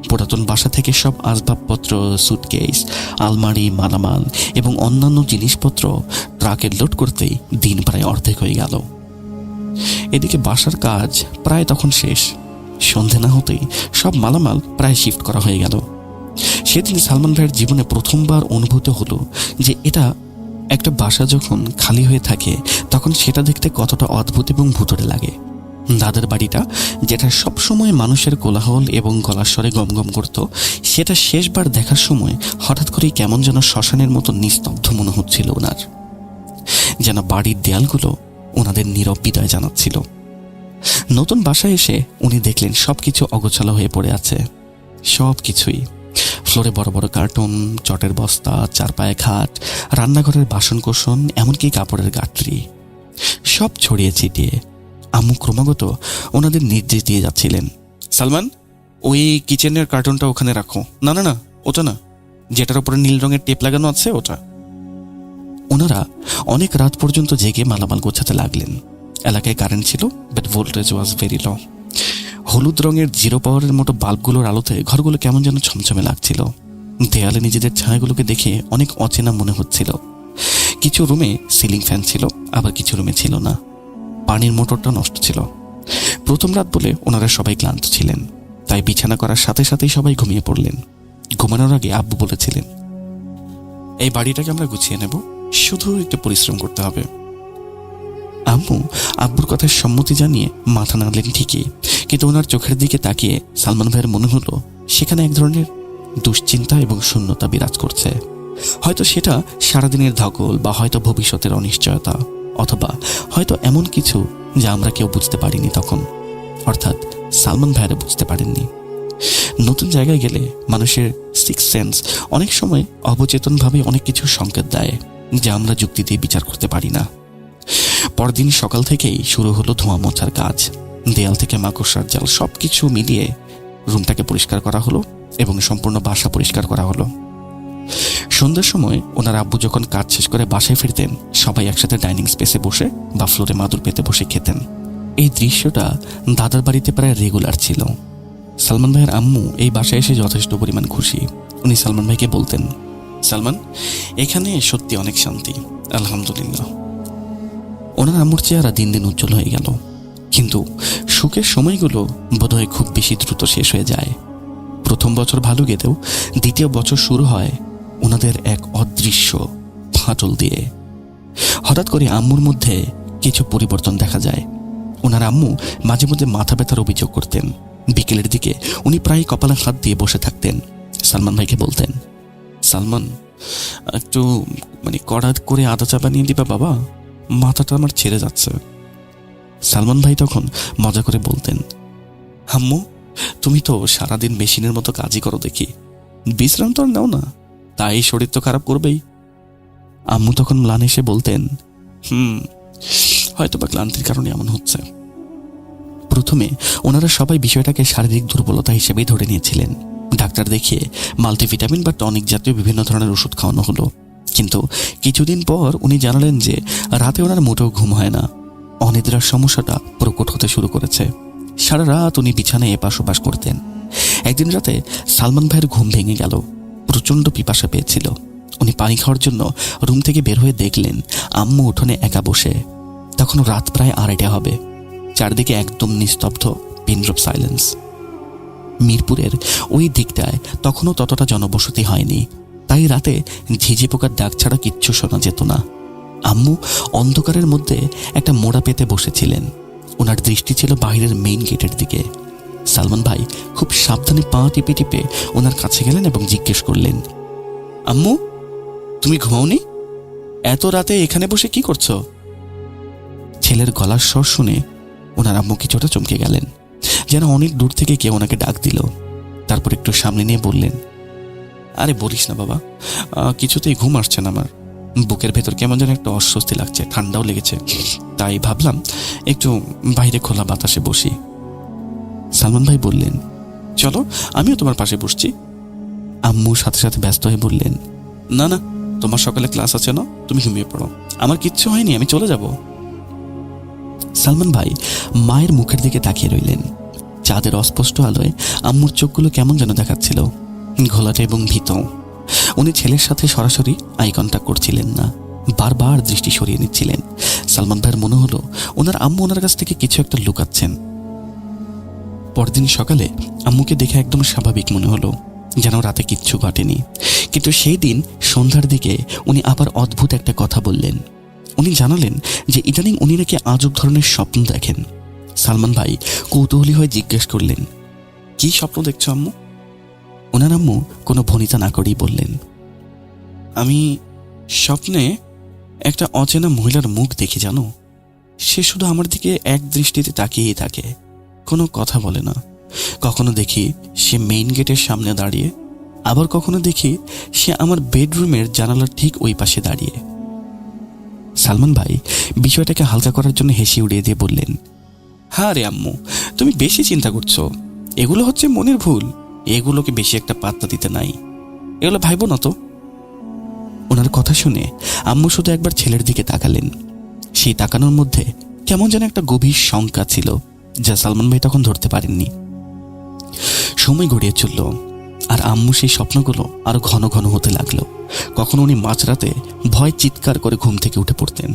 Speaker 6: পুরাতন বাসা থেকে সব আসবাবপত্র, সুটকেস, আলমারি, মালামাল এবং অন্যান্য জিনিসপত্র ট্রাকে লোড করতেই দিন প্রায় অর্ধেক হয়ে গেল। এদিকে বাসার কাজ প্রায় তখন শেষ। সন্ধে না হতেই সব মালামাল প্রায় শিফট করা হয়ে গেল। সেদিন সালমান ভাইয়ের জীবনে প্রথমবার অনুভূত হলো যে এটা একটা বাসা যখন খালি হয়ে থাকে তখন সেটা দেখতে কতটা অদ্ভুত এবং ভুতুড়ে লাগে। দাদার বাড়িটা, যেটা সবসময় মানুষের কোলাহল এবং গলার স্বরে গমগম করত, সেটা শেষবার দেখার সময় হঠাৎ করেই কেমন যেন শ্মশানের মতো নিস্তব্ধ মনে হচ্ছিল ওনার। যেন বাড়ির দেয়ালগুলো ওনাদের নীরব বিদায় জানাচ্ছিল। নতুন বাসায় এসে উনি দেখলেন সবকিছু অগোছালো হয়ে পড়ে আছে। সব কিছুই, ফ্লোরে বড় বড় কার্টুন, চটের বস্তা, চারপায়ে খাট, রান্নাঘরের বাসনকোসন, এমনকি কাপড়ের গাঁটরি, সব ছড়িয়ে ছিটিয়ে। আম্মু ক্রমাগত ওনাদের নির্দেশ দিয়ে যাচ্ছিলেন, সালমান, ওই কিচেনের কার্টুনটা ওখানে রাখো। না না না, ওটা না, যেটার উপরে নীল রঙের টেপ লাগানো আছে ওটা। ওনারা অনেক রাত পর্যন্ত জেগে মালামাল গোছাতে লাগলেন। এলাকায় কারেন্ট ছিল, but voltage was very low. হলুদ রঙের জিরো পাওয়ারের মতো বাল্বগুলোর আলোতে ঘরগুলো কেমন যেন ছমছমে লাগছিল। দেয়ালে নিজেদের ছায়াগুলোকে দেখে অনেক অচেনা মনে হচ্ছিল। কিছু রুমে সিলিং ফ্যান ছিল, আবার কিছু রুমে ছিল না। পানির মোটরটা নষ্ট ছিল। প্রথম রাত বলে ওনারা সবাই ক্লান্ত ছিলেন, তাই বিছানা করার সাথে সাথেই সবাই ঘুমিয়ে পড়লেন। ঘুমানোর আগে আব্বু বলেছিলেন, এই বাড়িটাকে আমরা গুছিয়ে নেব, শুধু একটু পরিশ্রম করতে হবে। আম্মু আব্বুর কথায় সম্মতি জানিয়ে মাথা নাড়লেন ঠিকই, কিন্তু ওনার চোখের দিকে তাকিয়ে সালমান ভাইয়ের মনে হলো সেখানে এক ধরনের দুশ্চিন্তা এবং শূন্যতা বিরাজ করছে। হয়তো সেটা সারাদিনের ধকল, বা হয়তো ভবিষ্যতের অনিশ্চয়তা, অথবা হয়তো এমন কিছু যা আমরা কেউ বুঝতে পারিনি তখন, অর্থাৎ সালমান ভাইয়েরা বুঝতে পারেননি। নতুন জায়গায় গেলে মানুষের সিক্স সেন্স অনেক সময় অবচেতনভাবে অনেক কিছু সংকেত দেয় যা আমরা যুক্তি দিয়ে বিচার করতে পারি না। পরদিন সকাল থেকেই শুরু হলো ধোঁয়া মোছার কাজ। দেয়াল থেকে মাকড়সার জাল সবকিছু মিলিয়ে রুমটাকে পরিষ্কার করা হলো এবং সম্পূর্ণ বাসা পরিষ্কার করা হলো। সন্ধ্যার সময় ওনার আব্বু যখন কাজ শেষ করে বাসায় ফিরতেন, সবাই একসাথে ডাইনিং স্পেসে বসে বা ফ্লোরে মাদুর পেতে বসে খেতেন। এই দৃশ্যটা দাদার বাড়িতে প্রায় রেগুলার ছিল। সালমান ভাইয়ের আম্মু এই বাসায় এসে যথেষ্ট পরিমাণ খুশি। উনি সালমান ভাইকে বলতেন, সালমান, এখানে সত্যি অনেক শান্তি, আলহামদুলিল্লাহ। ওনার আম্মুর চেহারা দিন দিন উজ্জ্বল হয়ে গেল, কিন্তু সুখের সময়গুলো বোধহয় খুব বেশি দ্রুত শেষ হয়ে যায়। প্রথম বছর ভালো গেলেও দ্বিতীয় বছর শুরু হয় ওনাদের এক অদৃশ্য ফাটল দিয়ে। হঠাৎ করে আম্মুর মধ্যে কিছু পরিবর্তন দেখা যায়। ওনার আম্মু মাঝে মধ্যে মাথা ব্যথার অভিযোগ করতেন। বিকেলের দিকে উনি প্রায় কপালে হাত দিয়ে বসে থাকতেন। সালমান ভাইকে বলতেন, সালমান, একটু কড়া করে আদা চা বানিয়ে দিবা বাবা, মাথাটা আমার ছেড়ে যাচ্ছে। সালমান ভাই তখন মজা করে বলতেন, আম্মু, তুমি তো সারাদিন মেশিনের মতো কাজই করো দেখি, বিশ্রাম তো আর নাও না, তাই শরীর তো খারাপ করবেই। আম্মু তখন ম্লান এসে বলতেন, হয়তো বা ক্লান্তির কারণে এমন হচ্ছে। প্রথমে ওনারা সবাই বিষয়টাকে শারীরিক দুর্বলতা হিসেবেই ধরে নিয়েছিলেন। ডাক্তার দেখিয়ে মাল্টিভিটামিন বা টনিক জাতীয় বিভিন্ন ধরনের ওষুধ খাওয়ানো হলো, কিন্তু কিছুদিন পর উনি জানালেন যে রাতে ওনার মোটেও ঘুম হয় না। অনিদ্রার সমস্যাটা প্রকট হতে শুরু করেছে। সারা রাত উনি বিছানায় এপাশ ওপাশ করতেন। একদিন রাতে সালমান ভাইয়ের ঘুম ভেঙে গেল। প্রচণ্ড পিপাসা পেয়েছিল। উনি পানি খাওয়ার জন্য রুম থেকে বের হয়ে দেখলেন আম্মু উঠোনে একা বসে। তখন রাত প্রায় 2:30 হবে। চারদিকে একদম নিস্তব্ধ, পিনড্রপ সাইলেন্স। মিরপুরের ওই দিকটায় তখনও ততটা জনবসতি হয়নি, তাই রাতে ঝিঝি পোকার ডাক ছাড়া কিচ্ছু শোনা যেত না। আম্মু অন্ধকারের মধ্যে একটা মোড়া পেতে বসেছিলেন। ওনার দৃষ্টি ছিল বাইরের মেইন গেটের দিকে। সালমান ভাই খুব সাবধানে পা টিপে টিপে ওনার কাছে গেলেন এবং জিজ্ঞেস করলেন, আম্মু, তুমি ঘুমাওনি? এত রাতে এখানে বসে কি করছো? ছেলের গলার স্বর শুনে ওনার আম্মু কিছুটা চমকে গেলেন, যেন অনেক দূর থেকে কেউ ওনাকে ডাক দিল। তারপর একটু সামনে নিয়ে বললেন, আরে বলিস না বাবা, কিছুতেই ঘুম আসছে না আমার। বুকের ভেতর কেমন যেন একটা অস্বস্তি লাগছে, ঠান্ডাও লেগেছে, তাই ভাবলাম একটু বাইরে খোলা বাতাসে বসি। সালমান ভাই বললেন, চলো আমিও তোমার পাশে বসছি। আম্মু সাথে সাথে ব্যস্ত হয়ে বললেন, না না, তোমার সকালে ক্লাস আছে না, তুমি ঘুমিয়ে পড়ো, আমার কিচ্ছু হয়নি, আমি চলে যাব। সালমান ভাই মায়ের মুখের দিকে তাকিয়ে রইলেন। চাঁদের অস্পষ্ট আলোয় আম্মুর চোখগুলো কেমন যেন দেখাচ্ছিল, ঘোলাটে এবং ভীত। উনি ছেলের সাথে সরাসরি আই কন্ট্যাক্ট করছিলেন না, বারবার দৃষ্টি সরিয়ে নিচ্ছিলেন। সালমান ভাইয়ের মনে হলো ওনার আম্মু ওনার কাছ থেকে কিছু একটা লুকাচ্ছেন। পরদিন সকালে আম্মুকে দেখে একদম স্বাভাবিক মনে হলো, যেন রাতে কিচ্ছু ঘটেনি। কিন্তু সেই দিন সন্ধ্যার দিকে উনি আবার অদ্ভুত একটা কথা বললেন। উনি জানালেন যে ইদানিং উনি নাকি আজব ধরনের স্বপ্ন দেখেন। সালমান ভাই কৌতূহলী হয়ে জিজ্ঞেস করলেন, কি স্বপ্ন দেখছো আম্মু? ওনার আম্মু কোনো ভনিতা না করেই বললেন, আমি স্বপ্নে একটা অচেনা মহিলার মুখ দেখি জানো। সে শুধু আমার দিকে এক দৃষ্টিতে তাকিয়েই থাকে, কোনো কথা বলে না। কখনো দেখি সে মেইন গেটের সামনে দাঁড়িয়ে, আবার কখনো দেখি সে আমার বেডরুমের জানালার ঠিক ওই পাশে দাঁড়িয়ে। সালমান ভাই বিষয়টাকে হালকা করার জন্য হেসে উড়িয়ে দিয়ে বললেন, হ্যাঁ রে আম্মু, তুমি বেশি চিন্তা করছো। এগুলো হচ্ছে মনের ভুল, এগুলোকে বেশি একটা পাত্তা দিতে নাই। এগুলো ভাইবো না তো। ওনার কথা শুনে আম্মু শুধু একবার ছেলের দিকে তাকালেন। সেই তাকানোর মধ্যে কেমন যেন একটা গভীর শঙ্কা ছিল, যা সালমান ভাই তখন ধরতে পারেননি। সময় গড়িয়ে চলল, আর আম্মু সেই স্বপ্নগুলো আরো ঘন ঘন হতে লাগলো। কখনো উনি মাঝরাতে ভয় চিৎকার করে ঘুম থেকে উঠে পড়তেন,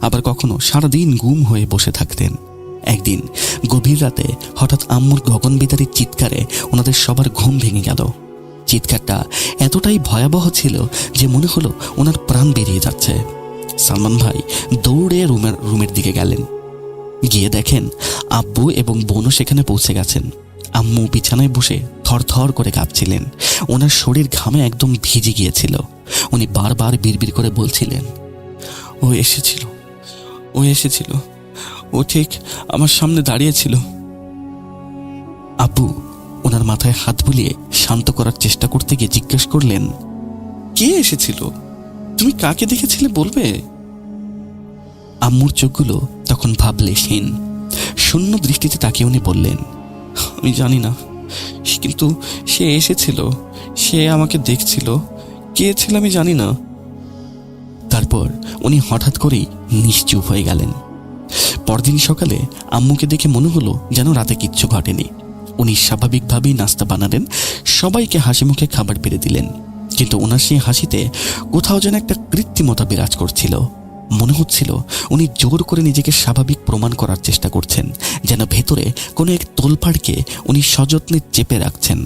Speaker 6: আবার কখনো সারাদিন গুম হয়ে বসে থাকতেন। একদিন গভীর রাতে হঠাৎ আম্মুর গগনবিদারী চিৎকারে ওনাদের সবার ঘুম ভেঙে গেল। চিৎকারটা এতটাই ভয়াবহ ছিল যে মনে হলো ওনার প্রাণ বেরিয়ে যাচ্ছে। সালমান ভাই দৌড়ে রুমের দিকে গেলেন। গিয়ে দেখেন আব্বু এবং বোনও সেখানে পৌঁছে গেছেন। আম্মু বিছানায় বসে থরথর করে কাঁপছিলেন। ওনার শরীর ঘামে একদম ভিজে গিয়েছিল। উনি বারবার বিড়বিড় করে বলছিলেন, ও এসেছিল, ও ঠিক আমার সামনে দাঁড়িয়েছিল। আব্বু ওনার মাথায় হাত বুলিয়ে শান্ত করার চেষ্টা করতে গিয়ে জিজ্ঞেস করলেন, কে এসেছিল? তুমি কাকে দেখেছিলে বলবে? আম্মুর চোখগুলো তখন ভাবলেশহীন। শূন্য দৃষ্টিতে তাকিয়ে উনি বললেন, আমি জানি না, কিন্তু সে এসেছিল, সে আমাকে দেখছিল। কে ছিল আমি জানি না। তারপর উনি হঠাৎ করেই নিশ্চুপ হয়ে গেলেন। পরদিন সকালে আম্মুকে দেখে মনে হলো যেন রাতে কিচ্ছু ঘটেনি। উনি স্বাভাবিকভাবেই নাস্তা বানালেন, সবাইকে হাসি মুখে খাবার বেড়ে দিলেন। কিন্তু ওনার সেই হাসিতে কোথাও যেন একটা কৃত্রিমতা বিরাজ করছিল। মনে হচ্ছিল উনি জোর করে নিজেকে স্বাভাবিক প্রমাণ করার চেষ্টা করছেন, যেন ভেতরে কোনো এক তোলপাড়কে উনি সযত্নে চেপে রাখছেন।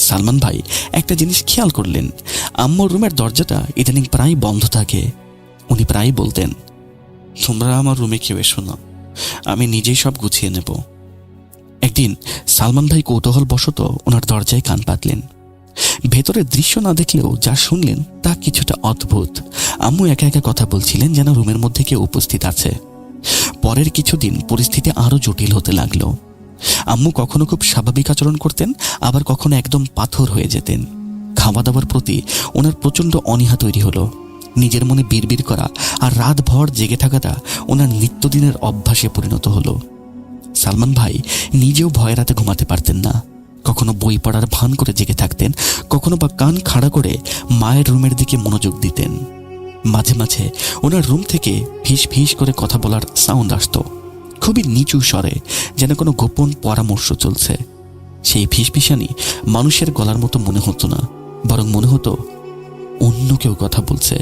Speaker 6: সালমান ভাই একটা জিনিস খেয়াল করলেন, আম্মুর রুমের দরজাটা ইদানিং প্রায় বন্ধ থাকে। উনি প্রায় বলতেন, তোমরা আমার রুমে কেউ এসো না, আমি নিজেই সব গুছিয়ে নেব। একদিন সালমান ভাই কৌতূহলবশত ওনার দরজায় কান পাতলেন। ভেতরের দৃশ্য না দেখলেও যা শুনলেন তা কিছুটা অদ্ভুত। আম্মু একা একা কথা বলছিলেন, যেন রুমের মধ্যে কেউ উপস্থিত আছে। পরের কিছুদিন পরিস্থিতি আরো জটিল হতে লাগলো। আম্মু কখনো খুব স্বাভাবিক আচরণ করতেন, আবার কখনো একদম পাথর হয়ে যেতেন। খাওয়া দাওয়ার প্রতি ওনার প্রচন্ড অনীহা তৈরি হলো। নিজের মনে বিড়বিড় করা আর রাতভর জেগে থাকাটা ওনার নিত্যদিনের অভ্যাসে পরিণত হলো। সালমান ভাই নিজেও ভয়ে রাতে ঘুমাতে পারতেন না। কখনো বই পড়ার ভান করে জেগে থাকতেন, কখনো বা কান খাড়া করে মায়ের রুমের দিকে মনোযোগ দিতেন। মাঝে মাঝে ওনার রুম থেকে ফিস ফিস করে কথা বলার সাউন্ড আসতো, খুবই নিচু স্বরে, যেন কোনো গোপন পরামর্শ চলছে। সেই ফিসফিসানি মানুষের গলার মতো মনে হতো না, বরং মনে হতো অন্য কেউ কথা বলছে,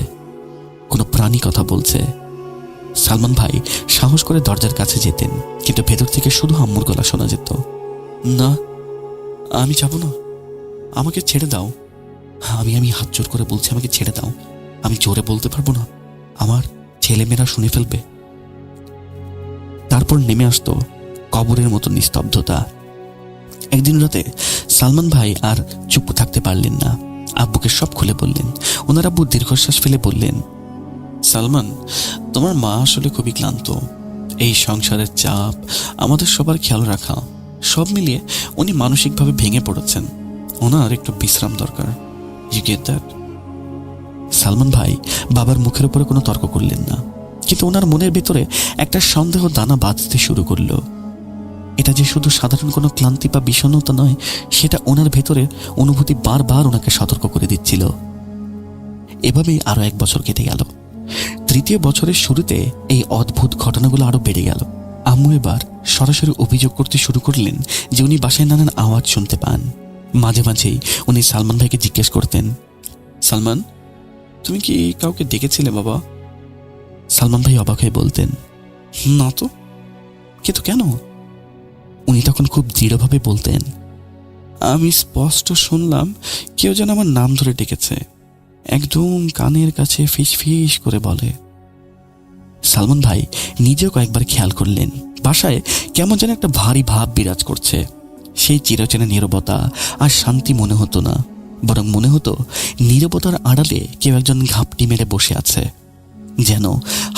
Speaker 6: কোনো প্রাণী কথা বলছে। সালমান ভাই সাহস করে দরজার কাছে যেতেন, কিন্তু ভেতর থেকে শুধু আম্মুর গলা শোনা যেত, না আমি যাব না, আমাকে ছেড়ে দাও। আমি হাত জোর করে বলছি, আমাকে ছেড়ে দাও, আমি জোরে বলতে পারবো না, আমার ছেলেমেয়েরা শুনে ফেলবে। তারপর নেমে আসতো কবরের মতো নিস্তব্ধতা। একদিন রাতে সালমান ভাই আর চুপ থাকতে পারলেন না, আব্বুকে সব খুলে বললেন। ওনার আব্বু দীর্ঘশ্বাস ফেলে বললেন, সালমান, তোমার মা আসলে খুবই ক্লান্ত। এই সংসারের চাপ, আমাদের সবার খেয়াল রাখা, সব মিলিয়ে উনি মানসিকভাবে ভেঙে পড়েছেন। ওনার একটু বিশ্রাম দরকার। You get that? সালমান ভাই বাবার মুখের উপরে কোনো তর্ক করলেন না, কিন্তু ওনার মনের ভেতরে একটা সন্দেহ দানা বাঁধতে শুরু করলো। এটা যে শুধু সাধারণ কোনো ক্লান্তি বা বিষণ্ণতা নয়, সেটা ওনার ভেতরে অনুভূতি বারবার ওনাকে সতর্ক করে দিচ্ছিল। এভাবেই আরো 1 বছর কেটে গেল। 3য় বছরের শুরুতে এই অদ্ভুত ঘটনাগুলো আরো বেড়ে গেল। আম্মু এবার সরাসরি অভিযোগ করতে শুরু করলেন যে উনি বাসায় নানান আওয়াজ শুনতে পান। মাঝে মাঝেই উনি সালমান ভাইকে জিজ্ঞেস করতেন, সালমান, তুমি কি কাউকে ডেকেছিলে বাবা? সালমান ভাই অবাক হয়ে বলতেন, না তো। কিন্তু কেন? উনি তখন খুব দৃঢ়ভাবে বলতেন, আমি স্পষ্ট শুনলাম কেউ যেন আমার নাম ধরে ডেকেছে, একদম কানের কাছে ফিস ফিস করে বলে। সালমান ভাই নিজেও কয়েকবার খেয়াল করলেন, বাসায় কেমন যেন একটা ভারী ভাব বিরাজ করছে। সেই চিরচেনা নীরবতা আর শান্তি মনে হতো না, বরং মনে হতো নীরবতার আড়ালে কেউ একজন ঘাপটি মেরে বসে আছে, যেন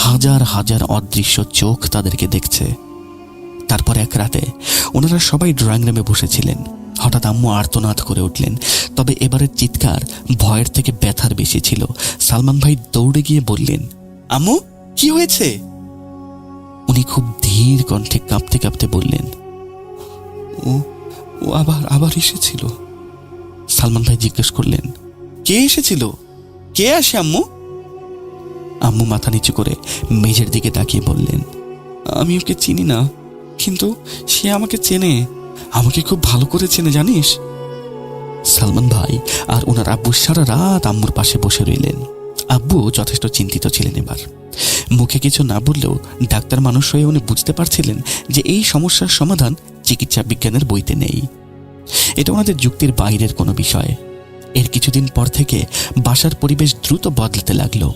Speaker 6: হাজার হাজার অদৃশ্য চোখ তাদেরকে দেখছে। তারপর এক রাতে ওনারা সবাই ড্রয়িং রুমে বসেছিলেন। হঠাৎ আম্মু আর্তনাদ করে উঠলেন, তবে এবারের চিৎকার ভয়ের থেকে ব্যথার বেশি ছিল। সালমান ভাই দৌড়ে গিয়ে বললেন, আম্মু কি হয়েছে? উনি খুব ধীর কণ্ঠে কাঁপতে কাঁপতে বললেন, ও ও আবার এসেছিল। সালমান ভাই জিজ্ঞেস করলেন, কে এসেছিল? কে আসে আম্মু? আম্মু মাথা নিচু করে মেঝের দিকে তাকিয়ে বললেন, আমি ওকে চিনি না, কিন্তু সে আমাকে চেনে, আমাকে খুব ভালো করে চেনে জানিস। সালমান ভাই আর ওনার আব্বু সারা রাত আম্মুর পাশে বসে রইলেন। আব্বু যথেষ্ট চিন্তিত ছিলেন। এবার মুখে কিছু না বললেও ডাক্তার মানুষ হয়ে উনি বুঝতে পারছিলেন যে এই সমস্যার সমাধান চিকিৎসা বিজ্ঞানের বইতে নেই। এটা ওনাদের যুক্তির বাইরের কোনো বিষয়। এর কিছুদিন পর থেকে বাসার পরিবেশ দ্রুত বদলাতে লাগলো।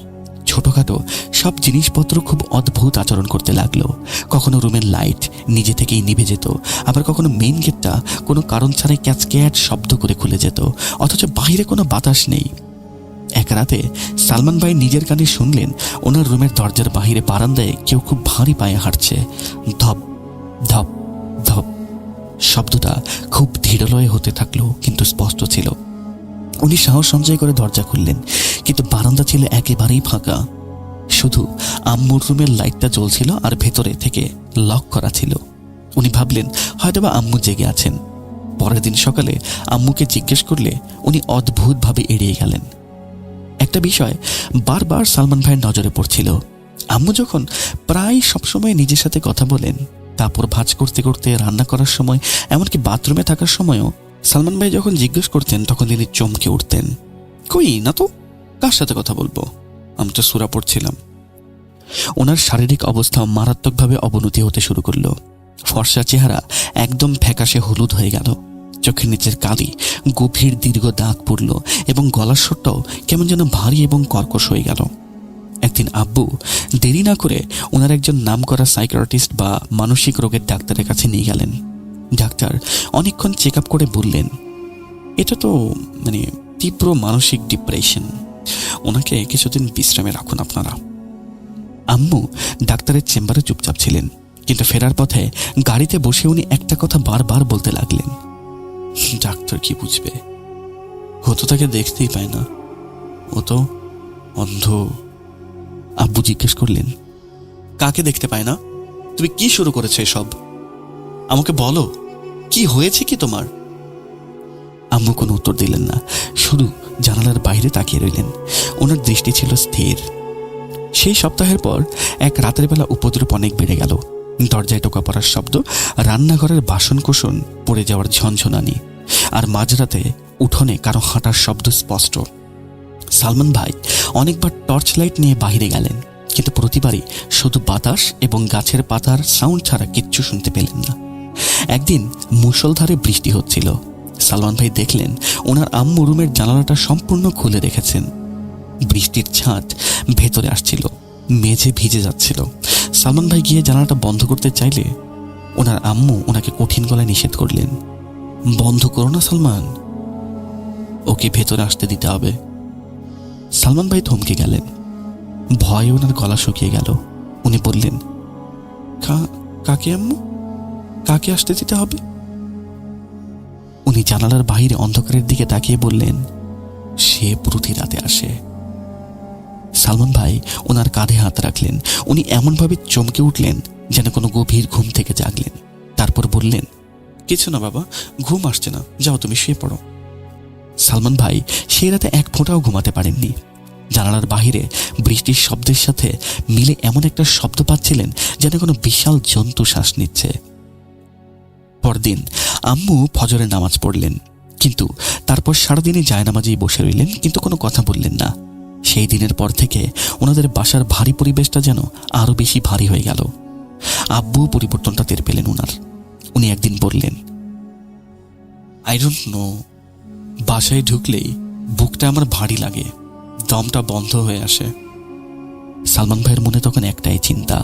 Speaker 6: ছোটখাটো সব জিনিসপত্র খুব অদ্ভুত আচরণ করতে লাগলো। কখনো রুমের লাইট নিজে থেকেই নিভে যেত, আবার কখনো মেইন গেটটা কোনো কারণ ছাড়াই ক্যাচক্যাট শব্দ করে খুলে যেত, অথচ বাইরে কোনো বাতাস নেই। এক রাতে সালমান ভাই নিজের কানে শুনলেন ওনার রুমের দরজার বাহিরে বারান্দায় কেউ খুব ভারী পায়ে হাঁটছে। ধপ ধপ ধপ শব্দটা খুব ধীরলয়ে হতে থাকলো, কিন্তু স্পষ্ট ছিল। উনি সাহস সঞ্চয় করে দরজা খুললেন, কিন্তু বারান্দা ছিল একেবারেই ফাঁকা। শুধু আম্মুর রুমের লাইটটা জ্বলছিল আর ভেতরে থেকে লক করা ছিল। উনি ভাবলেন হয়তোবা আম্মু জেগে আছেন। পরের দিন সকালে আম্মুকে জিজ্ঞেস করলে উনি অদ্ভুতভাবে এড়িয়ে গেলেন। একটা বিষয় বারবার সালমান ভাইয়ের নজরে পড়ছিল। আম্মু যখন প্রায় সবসময় নিজের সাথে কথা বলেন, তারপর ভাঁজ করতে করতে, রান্না করার সময়, এমনকি বাথরুমে থাকার সময়ও সালমান ভাই যখন জিজ্ঞেস করতেন তখন তিনি চমকে উঠতেন। কই না তো, কার সাথে কথা বলবো, আমি তো সূরা পড়ছিলাম। ওনার শারীরিক অবস্থা মারাত্মকভাবে অবনতি হতে শুরু করলো। ফর্সা চেহারা একদম ফ্যাকাশে হলুদ হয়ে গেল, চোখের নিচের কালি গভীর দীর্ঘ দাগ পড়ল এবং গলার স্বরটাও কেমন যেন ভারী এবং কর্কশ হয়ে গেল। একদিন আব্বু দেরি না করে ওনার একজন নামকরা সাইকিয়াট্রিস্ট বা মানসিক রোগের ডাক্তারের কাছে নিয়ে গেলেন। ডাক্তার অনেকক্ষণ চেক আপ করে বললেন, এটা তো তীব্র মানসিক ডিপ্রেশন, ওনাকে কিছুদিন বিশ্রামে রাখুন আপনারা। আম্মু ডাক্তারের চেম্বারে চুপচাপ ছিলেন, কিন্তু ফেরার পথে গাড়িতে বসে উনি একটা কথা বারবার বলতে লাগলেন, ডাক্তার কি বুঝবে, ও তো তাকে দেখতেই পায় না, ও তো অন্ধ। আব্বু জিজ্ঞেস করলেন, কাকে দেখতে পায় না? তুমি কি শুরু করেছো এসব? আমাকে বলো, কি হয়েছে কি তোমার? আম্মু কোনো উত্তর দিলেন না, শুধু জানালার বাইরে তাকিয়ে রইলেন। ওনার দৃষ্টি ছিল স্থির। সেই সপ্তাহের পর এক রাতের বেলা উপদ্রব অনেক বেড়ে গেল। দরজায় টোকা পড়ার শব্দ, রান্নাঘরের বাসনকোসন পড়ে যাওয়ার ঝনঝনানি, আর মাঝরাতে উঠোনে কারো হাঁটার শব্দ স্পষ্ট। সালমান ভাই অনেকবার টর্চ লাইট নিয়ে বাইরে গেলেন, কিন্তু প্রতিবারই শুধু বাতাস এবং গাছের পাতার সাউন্ড ছাড়া কিচ্ছু শুনতে পেলেন না। একদিন মুষলধারে বৃষ্টি হচ্ছিল। সালমান ভাই দেখলেন ওনার আম্মু রুমের জানালাটা সম্পূর্ণ খুলে রেখেছেন। বৃষ্টির ছাঁট ভেতরে আসছিল, মেঝে ভিজে যাচ্ছিল। সালমান ভাই গিয়ে জানালাটা বন্ধ করতে চাইলে ওনার আম্মু ওনাকে কঠিন গলায় নিষেধ করলেন, বন্ধ করো না সালমান, ওকে ভেতরে আসতে দিতে হবে। সালমান ভাই থমকে গেলেন, ভয়ে ওনার গলা শুকিয়ে গেল। উনি বললেন, কাকে আম্মু, কাকে আসতে দিতে হবে? উনি জানালার বাইরে অন্ধকারের দিকে তাকিয়ে বললেন, সে প্রতি রাতে আসে। সালমান ভাই ওনার কাঁধে হাত রাখলেন। উনি এমনভাবে চমকে উঠলেন যেন কোনো গভীর ঘুম থেকে জাগলেন। তারপর বললেন, কিছু না বাবা, ঘুম আসছে না, যাও তুমি শুয়ে পড়ো। সালমান ভাই সেই রাতে এক ফোঁটাও ঘুমাতে পারেননি। জানালার বাহিরে বৃষ্টির শব্দের সাথে মিলে এমন একটা শব্দ পাচ্ছিলেন যেন কোনো বিশাল জন্তু শ্বাস নিচ্ছে। পরদিন আম্মু ফজরের নামাজ পড়লেন, কিন্তু তারপর সারাদিনই জায়নামাজেই বসে রইলেন, কিন্তু কোনো কথা বললেন না। সেই দিনের পর থেকে ওনাদের বাসার ভারী পরিবেশটা যেন আরো বেশি ভারী হয়ে গেল। আব্বু পরিবর্তনটা টের পেলেন ওনার। উনি একদিন বললেন, আই ডোন্ট নো, বাসায় ঢুকলেই বুকটা আমার ভারী লাগে, দমটা বন্ধ হয়ে আসে। সালমান ভাইয়ের মনে তখন একটাই চিন্তা,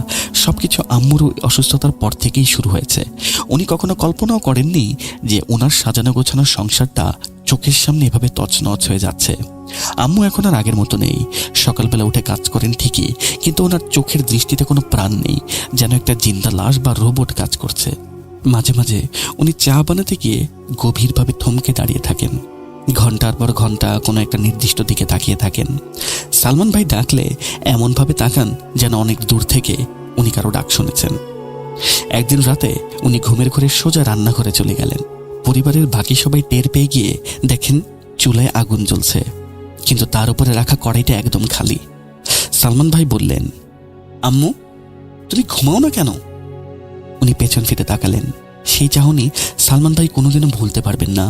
Speaker 6: সবকিছু আম্মুর অসুস্থতার পর থেকেই শুরু হয়েছে। উনি কখনো কল্পনাও করেননি যে ওনার সাজানো গোছানো সংসারটা চোখের সামনে এভাবে তছনছ হয়ে যাচ্ছে। আম্মু এখন আর আগের মতো নেই। সকালবেলা উঠে কাজ করেন ঠিকই, কিন্তু ওনার চোখের দৃষ্টিতে কোনো প্রাণ নেই, যেন একটা জিন্দা লাশ বা রোবট কাজ করছে। মাঝে মাঝে উনি চা বানাতে গিয়ে গভীরভাবে থমকে দাঁড়িয়ে থাকেন, ঘন্টার পর ঘন্টা কোনো একটা নির্দিষ্ট দিকে তাকিয়ে থাকেন। সালমান ভাই ডাকলে এমনভাবে তাকান যেন অনেক দূর থেকে উনি কারো ডাক শুনেছেন। একদিন রাতে উনি ঘুমের ঘরে সোজা রান্নাঘরে চলে গেলেন। পরিবারের বাকি সবাই টের পেয়ে গিয়ে দেখেন চুলায় আগুন জ্বলছে, কিন্তু তার উপরে রাখা কড়াইটা একদম খালি। সালমান ভাই বললেন, আম্মু তুমি ঘুমাও না কেন? উনি পেছন ফিরে তাকালেন। সেই চাহনি সালমান ভাই কোনোদিনও ভুলতে পারবেন না।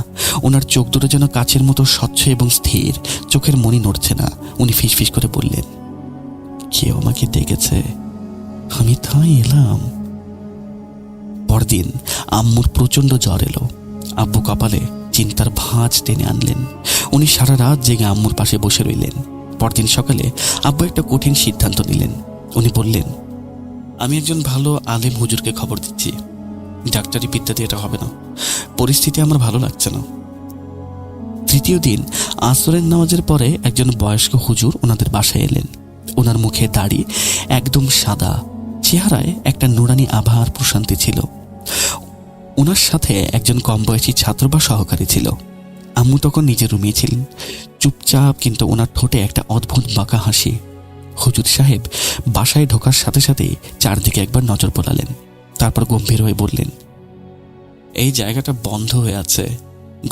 Speaker 6: ওনার চোখ দুটো যেন কাচের মতো স্বচ্ছ এবং স্থির, চোখের মনি নড়ছে না। উনি ফিসফিস করে বললেন, কেউ আমাকে ডেকেছে, আমি তাই এলাম। পরদিন আম্মুর প্রচণ্ড জ্বর এলো। আব্বু কপালে চিন্তার ভাঁজ টেনে আনলেন। উনি সারা রাত জেগে আম্মুর পাশে বসে রইলেন। পরদিন সকালে আব্বু একটা কঠিন সিদ্ধান্ত নিলেন। উনি বললেন, আমি একজন ভালো আলেম হুজুরকে খবর দিচ্ছি, ডাক্তারি বিদ্যাতে এটা হবে না, পরিস্থিতি আমার ভালো লাগছে না। তৃতীয় দিন আসরের নামাজের পরে একজন বয়স্ক হুজুর ওনাদের বাসায় এলেন। ওনার মুখে দাড়ি একদম সাদা, চেহারায় একটা নুরানি আভা আর প্রশান্তি ছিল। ওনার সাথে একজন কম বয়সী ছাত্র বা সহকারী ছিল। আম্মু তখন নিজের রুমে ছিলেন, চুপচাপ, কিন্তু ওনার ঠোঁটে একটা অদ্ভুত বাঁকা হাসি। হুজুর সাহেব বাসায় ঢোকার সাথে সাথেই চারদিকে একবার নজর পড়ালেন, তারপর গম্ভীর হয়ে বললেন, এই জায়গাটা বন্ধ হয়ে আছে,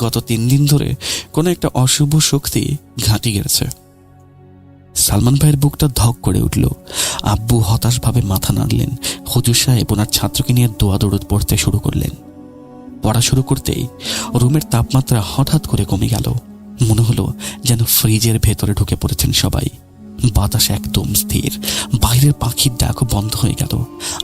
Speaker 6: গত 3 দিন ধরে কোনো একটা অশুভ শক্তি ঘাঁটি গেছে। সালমান ভাইয়ের বুকটা ধক করে উঠল। আব্বু হতাশভাবে মাথা নাড়লেন। হুজুর সাহেব ওনার ছাত্রকে নিয়ে দোয়া দৌড় পড়তে শুরু করলেন। পড়া শুরু করতেই রুমের তাপমাত্রা হঠাৎ করে কমে গেল। মনে হলো যেন ফ্রিজের ভেতরে ঢুকে পড়েছেন সবাই। বাতাস একদম স্থির, বাইরের পাখির ডাকও বন্ধ হয়ে গেল।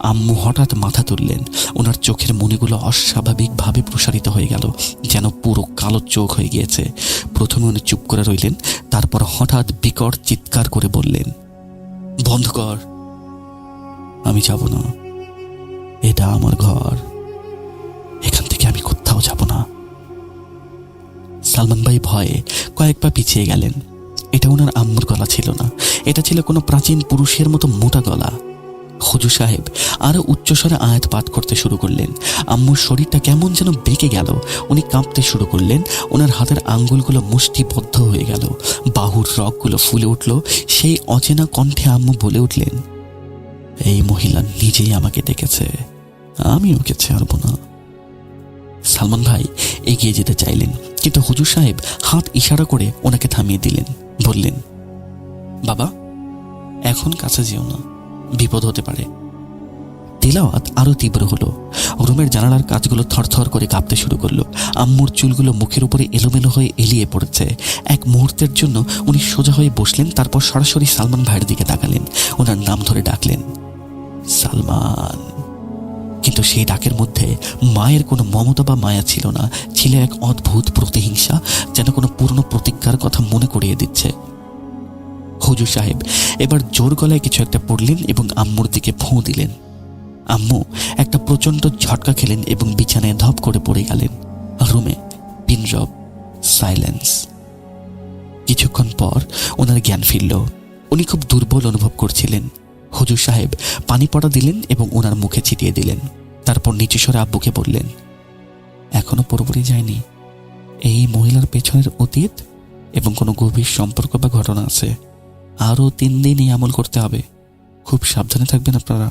Speaker 6: আম্মু হঠাৎ মাথা তুললেন। ওনার চোখের মণিগুলো অস্বাভাবিকভাবে প্রসারিত হয়ে গেল, যেন পুরো কালো চোখ হয়ে গিয়েছে। প্রথমে উনি চুপ করে রইলেন, তারপর হঠাৎ বিকট চিৎকার করে বললেন, বন্ধ কর, আমি যাব না, এটা আমার ঘর, এখান থেকে আমি কোথাও যাব না। সালমান ভাই ভয়ে কয়েক পা পিছিয়ে গেলেন। এটা ওনার আম্মুর গলা ছিল না, এটা ছিল কোনো প্রাচীন পুরুষের মতো মোটা গলা। হুজুর সাহেব আরো উচ্চস্বরে আয়াত পাঠ করতে শুরু করলেন। আম্মুর শরীরটা কেমন যেন বেঁকে গেল। উনি কাঁপতে শুরু করলেন। ওনার হাতের আঙ্গুলগুলো মুষ্টিবদ্ধ হয়ে গেল, বাহুর রগগুলো ফুলে উঠল। সেই অচেনা কণ্ঠে আম্মু বলে উঠলেন, এই মহিলা নিজেই আমাকে ডেকেছে, আমি ওকে ছাড়ব না। সালমান ভাই এগিয়ে যেতে চাইলেন, কিন্তু হুজুর সাহেব হাত ইশারা করে ওনাকে থামিয়ে দিলেন। বললেন, বাবা এখন কাছে যেও না, বিপদ হতে পারে। তিলাওয়াত আরো তীব্র হলো। রুমের জানালার কাজগুলো থরথর করে কাঁপতে শুরু করলো। আম্মুর চুলগুলো মুখের উপরে এলোমেলো হয়ে এলিয়ে পড়েছে। এক মুহূর্তের জন্য উনি সোজা হয়ে বসলেন, তারপর সরাসরি সালমান ভাইয়ের দিকে তাকালেন। ওনার নাম ধরে ডাকলেন, সালমান। কিন্তু সেই ডাকের মধ্যে মায়ের কোনো মমতা বা মায়া ছিল না, ছিল এক অদ্ভুত প্রতিহিংসা, যেন কোনো পুরনো প্রতিজ্ঞার কথা মনে করিয়ে দিচ্ছে। হুজুর সাহেব এবার জোর গলায় কিছু একটা পড়লেন এবং আম্মুর দিকে ফোঁ দিলেন। আম্মু একটা প্রচণ্ড ঝটকা খেলেন এবং বিছানায় ধপ করে পড়ে গেলেন। রুমে পিনরব সাইলেন্স। কিছুক্ষণ পর ওনার জ্ঞান ফিরল। উনি খুব দুর্বল অনুভব করছিলেন। হুজুর সাহেব পানি পড়া দিলেন এবং ওনার মুখে ছিটিয়ে দিলেন। তারপর নিচু স্বরে আব্বুকে বললেন, এখনো পুরোপুরি যায়নি, এই মহিলার পেছনের অতীত এবং কোনো গভীর সম্পর্ক বা ঘটনা আছে। আরও 3 দিন এই আমল করতে হবে, খুব সাবধানে থাকবেন আপনারা।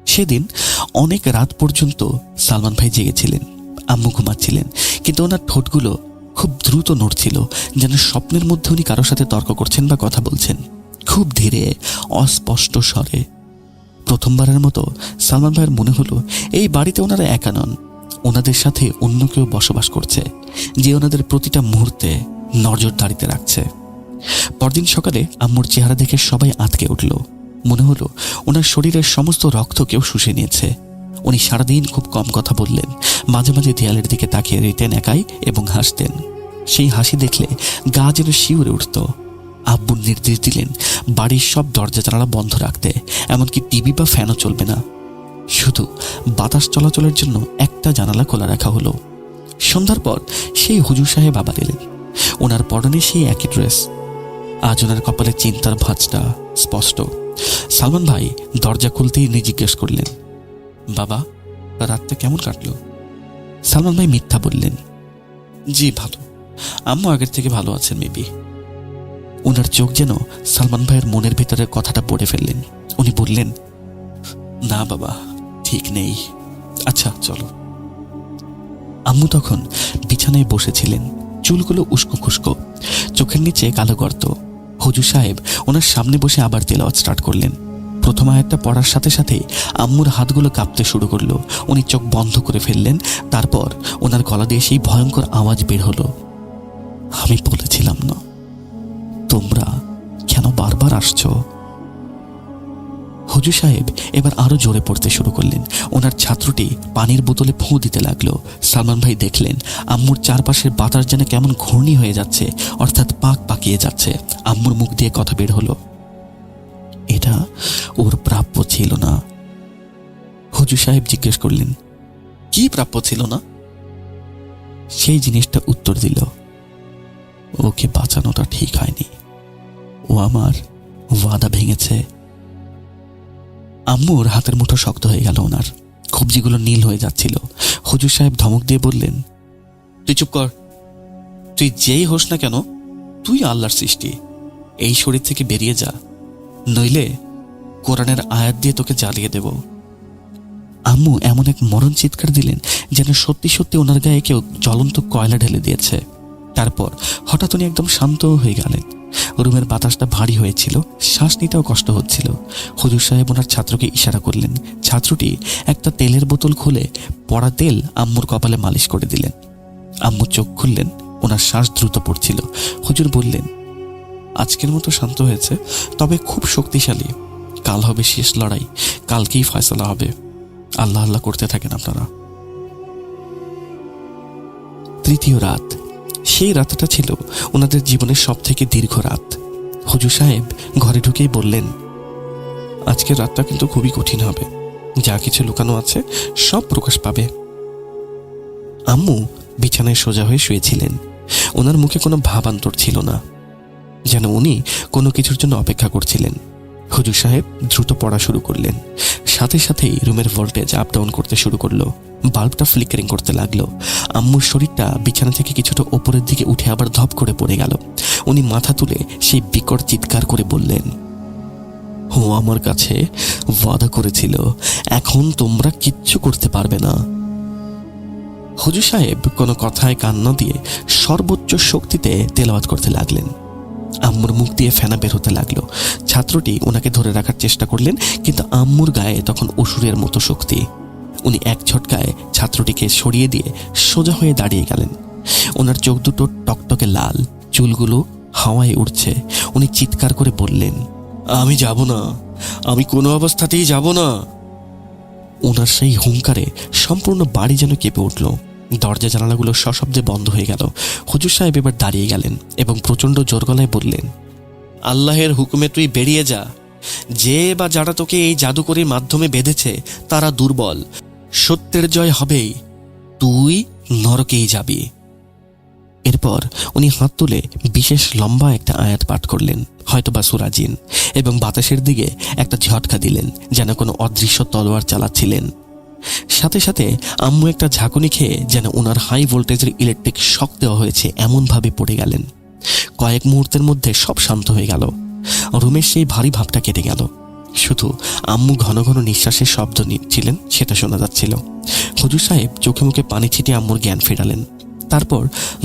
Speaker 6: সেদিন অনেক রাত পর্যন্ত সালমান ভাই জেগেছিলেন। আম্মু ঘুমাচ্ছিলেন, কিন্তু ওনার ঠোঁটগুলো খুব দ্রুত নড়ছিল, যেন স্বপ্নের মধ্যে উনি কারোর সাথে তর্ক করছেন বা কথা বলছেন, খুব ধীরে, অস্পষ্ট স্বরে। প্রথমবারের মতো সালমান ভাইয়ের মনে হলো এই বাড়িতে ওনারা একা নন, ওনাদের সাথে অন্য কেউ বসবাস করছে, যে ওনাদের প্রতিটা মুহূর্তে নজরদারিতে রাখছে। পরদিন সকালে আম্মুর চেহারা দেখে সবাই আঁতকে উঠল। মনে হলো ওনার শরীরের সমস্ত রক্ত কেউ শুষে নিয়েছে। উনি সারাদিন খুব কম কথা বললেন, মাঝে মাঝে দেয়ালের দিকে তাকিয়ে রইতেন একাই এবং হাসতেন। সেই হাসি দেখলে গা যেন শিউরে উঠত। আব্বু নির্দেশ দিলেন বাড়ির সব দরজা জানালা বন্ধ রাখতে, এমনকি টিভি বা ফ্যানও চলবে না, শুধু বাতাস চলাচলের জন্য একটা জানালা খোলা রাখা হলো। সন্ধ্যার পর সেই হুজুর সাহেব আবার এলেন। ওনার পরনে সেই একই ড্রেস। আজ ওনার কপালে চিন্তার ভাঁজটা স্পষ্ট। সালমান ভাই দরজা খুলতেই উনি জিজ্ঞেস করলেন, বাবা, রাতটা কেমন কাটলো? সালমান ভাই মিথ্যা বললেন, জি ভালো, আম্মু আগের থেকে ভালো আছেন মেবি। ওনার চোখ যেন সালমান ভাইয়ের মনের ভেতরের কথাটা পড়ে ফেললেন। উনি বললেন, না বাবা, ঠিক নেই। আচ্ছা চলো। আম্মু তখন বিছানায় বসেছিলেন, চুলগুলো উস্কো খুস্কো, চোখের নিচে কালো গর্ত। হুজুর সাহেব ওনার সামনে বসে আবার তেলাওয়াত স্টার্ট করলেন। প্রথম আয়াতটা পড়ার সাথে সাথে আম্মুর হাতগুলো কাঁপতে শুরু করলো। উনি চোখ বন্ধ করে ফেললেন। তারপর ওনার গলা দিয়ে সেই ভয়ঙ্কর আওয়াজ বের হলো, আমি বলেছিলাম না, তোমরা কেন বারবার আসছো? হুজুর সাহেব এবার আরো জোরে পড়তে শুরু করলেন। ওনার ছাত্রটি পানির বোতলে ফুঁ দিতে লাগলো। সালমান ভাই দেখলেন আম্মুর চারপাশের বাতাস যেন কেমন ঘূর্ণি হয়ে যাচ্ছে, অর্থাৎ পাক পাকিয়ে যাচ্ছে। আম্মুর মুখ দিয়ে কথা বের হলো, এটা ওর প্রাপ্য ছিল না। হুজুর সাহেব জিজ্ঞেস করলেন, কি প্রাপ্য ছিল না? সেই জিনিসটা উত্তর দিল, ওকে বাঁচানোটা ঠিক হয়নি, ও আমার ওয়াদা ভেঙেছে। আম্মুর হাতের মুঠো শক্ত হয়ে গেল। ওনার কবজিগুলো নীল হয়ে যাচ্ছিল। হুজুর সাহেব ধমক দিয়ে বললেন, তুই চুপ কর, তুই যেই হোস না কেন, তুই আল্লাহর সৃষ্টি, এই শরীর থেকে বেরিয়ে যা, নইলে কোরআনের আয়াত দিয়ে তোকে জ্বালিয়ে দেব। আম্মু এমন এক মরণ চিৎকার দিলেন যেন সত্যি সত্যি ওনার গায়ে কেউ জ্বলন্ত কয়লা ঢেলে দিয়েছে। তারপর হঠাৎ উনি একদম শান্ত হয়ে গেলেন। রুমের বাতাসটা ভারী হয়েছিল, শ্বাস নিতেও কষ্ট হচ্ছিল। হুজুর সাহেব ওনার ছাত্রকে ইশারা করলেন। ছাত্রটি একটা তেলের বোতল খুলে পড়া তেল আম্মুর কপালে মালিশ করে দিলেন। আম্মু চোখ খুললেন, ওনার শ্বাস দ্রুত পড়ছিল। হুজুর বললেন, আজকের মতো শান্ত হয়েছে, তবে খুব শক্তিশালী। কাল হবে শেষ লড়াই, কালকেই ফয়সালা হবে। আল্লাহ আল্লাহ করতে থাকেন আপনারা। তৃতীয় রাত। সেই রাতটা ছিল ওনাদের জীবনের সব থেকে দীর্ঘ রাত। হুজুর সাহেব ঘরে ঢুকেই বললেন, আজকের রাতটা কিন্তু খুবই কঠিন হবে, যা কিছু লুকানো আছে সব প্রকাশ পাবে। আম্মু বিছানায় সোজা হয়ে শুয়েছিলেন। ওনার মুখে কোনো ভাবান্তর ছিল না, যেন উনি কোনো কিছুর জন্য অপেক্ষা করছিলেন। হুজুর সাহেব দ্রুত পড়া শুরু করলেন। সাথে সাথেই রুমের ভোল্টেজ আপ ডাউন করতে শুরু করলো। বাল্বটা ফ্লিকারিং করতে লাগলো। আম্মুর শরীরটা বিছানা থেকে কিছুটা ওপরের দিকে উঠে আবার ধপ করে পড়ে গেল। উনি মাথা তুলে সেই বিকট চিৎকার করে বললেন, ও আমার কাছে ওয়াদা করেছিল, এখন তোমরা কিচ্ছু করতে পারবে না। হুজুর সাহেব কোনো কথায় কান না দিয়ে সর্বোচ্চ শক্তিতে তেলাওয়াত করতে লাগলেন। আম্মুর মুখ দিয়ে ফেনা বের হতে লাগলো। ছাত্রটি ওনাকে ধরে রাখার চেষ্টা করলেন, কিন্তু আম্মুর গায়ে তখন অসুরের মতো শক্তি। উনি এক ঝটকায় ছাত্রটিকে সরিয়ে দিয়ে সোজা হয়ে দাঁড়িয়ে গেলেন। ওনার চোখ দুটো টকটকে লাল, চুলগুলো হাওয়ায় উড়ছে। উনি চিৎকার করে বললেন, আমি যাব না, আমি কোনো অবস্থাতেই যাব না। ওনার সেই হুঙ্কারে সম্পূর্ণ বাড়ি যেন কেঁপে উঠল। দরজা জানালাগুলো সশব্দে বন্ধ হয়ে গেল। হুজুর সাহেব এবার দাঁড়িয়ে গেলেন এবং প্রচণ্ড জোর গলায় বললেন, আল্লাহের হুকুমে তুই বেরিয়ে যা। যে বা যারা তোকে এই জাদুকরির মাধ্যমে বেঁধেছে তারা দুর্বল, সত্যের জয় হবেই, তুই নরকেই যাবি। এরপর উনি হাত তুলে বিশেষ লম্বা একটা আয়াত পাঠ করলেন, হয়তোবা সূরা জিন, এবং বাতাসের দিকে একটা ঝটকা দিলেন যেন কোনো অদৃশ্য তলোয়ার চালাচ্ছিলেন। সাথে সাথে আম্মু একটা ঝাঁকুনি খেয়ে যেন ওনার হাই ভোল্টেজের ইলেকট্রিক শক দেওয়া হয়েছে এমনভাবে পড়ে গেলেন। কয়েক মুহূর্তের মধ্যে সব শান্ত হয়ে গেল। রুমের সেই ভারী ভাবটা কেটে গেল। শুধু আম্মু ঘন ঘন নিঃশ্বাসের শব্দ নিচ্ছিলেন, সেটা শোনা যাচ্ছিল। হুজুর সাহেব চোখে মুখে পানি ছিটিয়ে আম্মুর জ্ঞান ফেরালেন। তারপর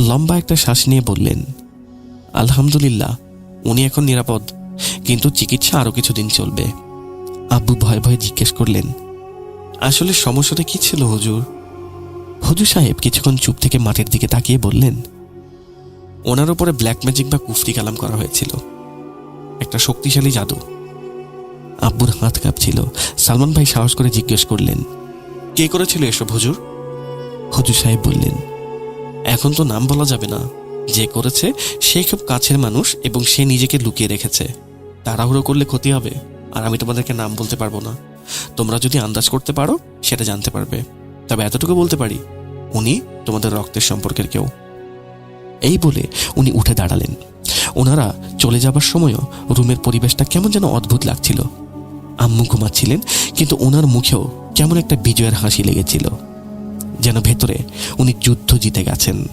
Speaker 6: লম্বা একটা শ্বাস নিয়ে বললেন, আলহামদুলিল্লাহ, উনি এখন নিরাপদ, কিন্তু চিকিৎসা আরো কিছুদিন চলবে। আব্বু ভয়ে ভয়ে জিজ্ঞেস করলেন, আসলে সমস্যাটা কি ছিল হুজুর? হুজুর সাহেব কিছুক্ষণ চুপ থেকে মাটির দিকে তাকিয়ে বললেন, ওনার উপরে ব্ল্যাক ম্যাজিক বা কুফরি কালাম করা হয়েছিল, একটা শক্তিশালী জাদু। আব্বুর হাত কাঁপছিল। সালমান ভাই সাহস করে জিজ্ঞেস করলেন, কে করেছিল এসব হুজুর? হুজুর সাহেব বললেন, এখন তো নাম বলা যাবে না, যে করেছে সে খুব কাছের মানুষ এবং সে নিজেকে লুকিয়ে রেখেছে। তাড়াহুড়ো করলে ক্ষতি হবে, আর আমি তোমাদেরকে নাম বলতে পারবো না। তোমরা যদি আন্দাজ করতে পারো সেটা জানতে পারবে। তবে এতটুকু বলতে পারি, উনি তোমাদের রক্তের সম্পর্কের কেউ। এই বলে উনি উঠে দাঁড়ালেন। ওনারা চলে যাবার সময়ও রুমের পরিবেশটা কেমন যেন অদ্ভুত লাগছিল। আম্মু ঘুমাচ্ছিলেন, কিন্তু ওনার মুখেও কেমন একটা বিজয়ের হাসি লেগেছিল, যেন ভেতরে উনি যুদ্ধ জিতে গেছেন।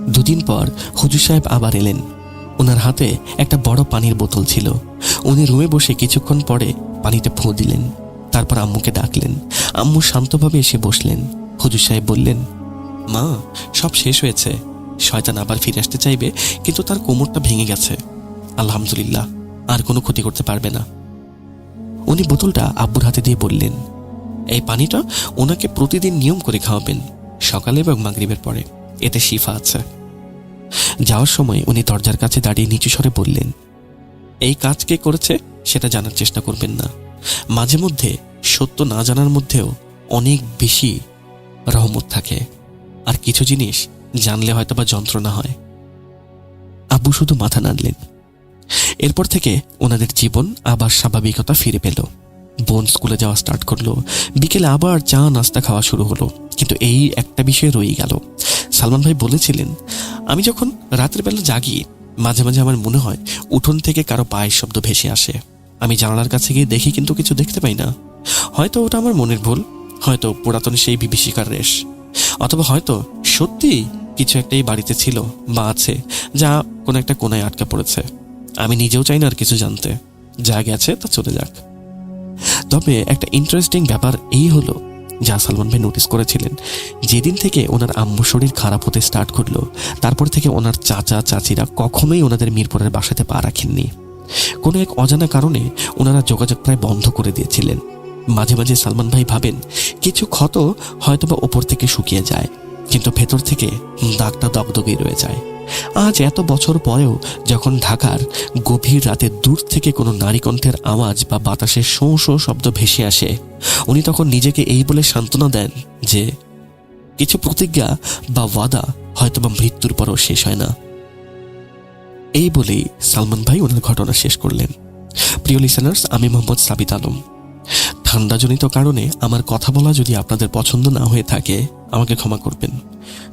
Speaker 6: দুদিন পর হুজুর সাহেব আবার এলেন। ওনার হাতে একটা বড় পানির বোতল ছিল। উনি রুমে বসে কিছুক্ষণ পরে পানিতে ফু দিলেন। তারপর আম্মুকে ডাকলেন। আম্মু শান্তভাবে এসে বসলেন। হুজুর সাহেব বললেন, মা, সব শেষ হয়েছে। শয়তান আবার ফিরে আসতে চাইবে, কিন্তু তার কোমরটা ভেঙে গেছে। আলহামদুলিল্লাহ, আর কোনো ক্ষতি করতে পারবে না। উনি বোতলটা আব্বুর হাতে দিয়ে বললেন, এই পানিটা ওনাকে প্রতিদিন নিয়ম করে খাওয়াবেন, সকালে এবং মাগরিবের পরে। এতে শিফা আছে। যাওয়ার সময় উনি দরজার কাছে দাঁড়িয়ে নিচু স্বরে বললেন, এই কাজ কে করেছে সেটা জানার চেষ্টা করবেন না। মাঝে মধ্যে সত্য না জানার মধ্যেও অনেক বেশি রহমত থাকে, আর কিছু জিনিস জানলে হয়তো বা যন্ত্রণা হয়। আব্বু শুধু মাথা নাড়লেন। এরপর থেকে ওনাদের জীবন আবার স্বাভাবিকতা ফিরে পেল। বোন স্কুলে যাওয়া স্টার্ট করলো। বিকেলে আবার চা নাস্তা খাওয়া শুরু হলো। কিন্তু এই একটা বিষয় রয়ে গেল। সালমান ভাই বলেছিলেন, আমি যখন রাতের বেলা জাগি, মাঝে মাঝে আমার মনে হয় উঠোন থেকে কারো পায়ের শব্দ ভেসে আসে। আমি জানালার কাছে গিয়ে দেখি, কিন্তু কিছু দেখতে পাই না। হয়তো ওটা আমার মনের ভুল, হয়তো পুরাতন সেই বিভীষিকার রেশ, অথবা হয়তো সত্যি কিছু একটা এই বাড়িতে ছিল বা আছে, যা কোনো একটা কোনায় আটকা পড়েছে। আমি নিজেও চাই না আর কিছু জানতে। যা গেছে তা চলে যাক। তবে একটা ইন্টারেস্টিং ব্যাপার এই হলো, যা সালমান ভাই নোটিস করেছিলেন, যেদিন থেকে ওনার আম্মু শরীর খারাপ হতে স্টার্ট করলো, তারপর থেকে ওনার চাচা চাচিরা কখনোই ওনাদের মিরপুরের বাসাতে পা রাখেননি। কোনো এক অজানা কারণে ওনারা যোগাযোগ প্রায় বন্ধ করে দিয়েছিলেন। মাঝে মাঝে সালমান ভাই ভাবেন, কিছু ক্ষত হয়তোবা ওপর থেকে শুকিয়ে যায়, কিন্তু ভেতর থেকে দাগটা দগদগেই রয়ে যায়। আজ এত বছর পরেও যখন ঢাকার গভীর রাতে দূর থেকে কোনো নারী কণ্ঠের আওয়াজ বা বাতাসের শোঁ শোঁ শব্দ ভেসে আসে, উনি তখন নিজেকে এই বলে সান্ত্বনা দেন যে কিছু প্রতিজ্ঞা বা ওয়াদা হয়তোবা মৃত্যুর পরও শেষ হয় না। এই বলেই সালমান ভাই ওনার ঘটনা শেষ করলেন। প্রিয় লিসেনার্স, আমি মোহাম্মদ সাবিত আলম। ঠান্ডাজনিত কারণে আমার কথা বলা যদি আপনাদের পছন্দ না হয়ে থাকে, আমাকে ক্ষমা করবেন।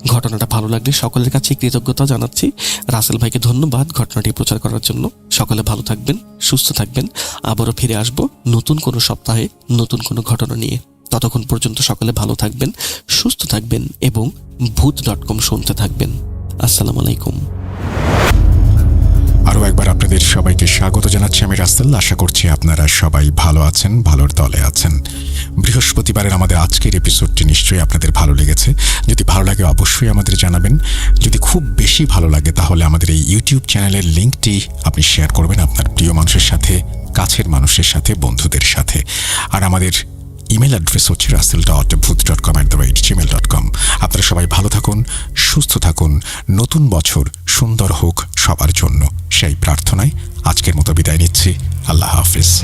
Speaker 6: ঘটনাটা ভালো লাগলে সকলের কাছে কৃতজ্ঞতা জানাচ্ছি। রাসেল ভাইকে ধন্যবাদ ঘটনাটি প্রচার করার জন্য। সকলে ভালো থাকবেন, সুস্থ থাকবেন। আবারও ফিরে আসব নতুন কোনো সপ্তাহে নতুন কোনো ঘটনা নিয়ে। ততক্ষণ পর্যন্ত সকলে ভালো থাকবেন, সুস্থ থাকবেন এবং ভূত.com শুনতে থাকবেন। আসসালামু আলাইকুম।
Speaker 1: আরও একবার আপনাদের সবাইকে স্বাগত জানাচ্ছি আমি রাসেল। আশা করছি আপনারা সবাই ভালো আছেন, ভালোর দলে আছেন। বৃহস্পতিবারের আমাদের আজকের এপিসোডটি নিশ্চয়ই আপনাদের ভালো লেগেছে। যদি ভালো লাগে অবশ্যই আমাদের জানাবেন। যদি খুব বেশি ভালো লাগে তাহলে আমাদের এই ইউটিউব চ্যানেলের লিঙ্কটি আপনি শেয়ার করবেন আপনার প্রিয় মানুষের সাথে, কাছের মানুষের সাথে, বন্ধুদের সাথে। আর আমাদের ইমেল অ্যাড্রেস হচ্ছে rasel.booth.com@gmail.com। আপনারা সবাই ভালো থাকুন, সুস্থ থাকুন। নতুন বছর সুন্দর হোক সবার জন্য, সেই প্রার্থনায় আজকের মতো বিদায় নিচ্ছি। আল্লাহ হাফিজ।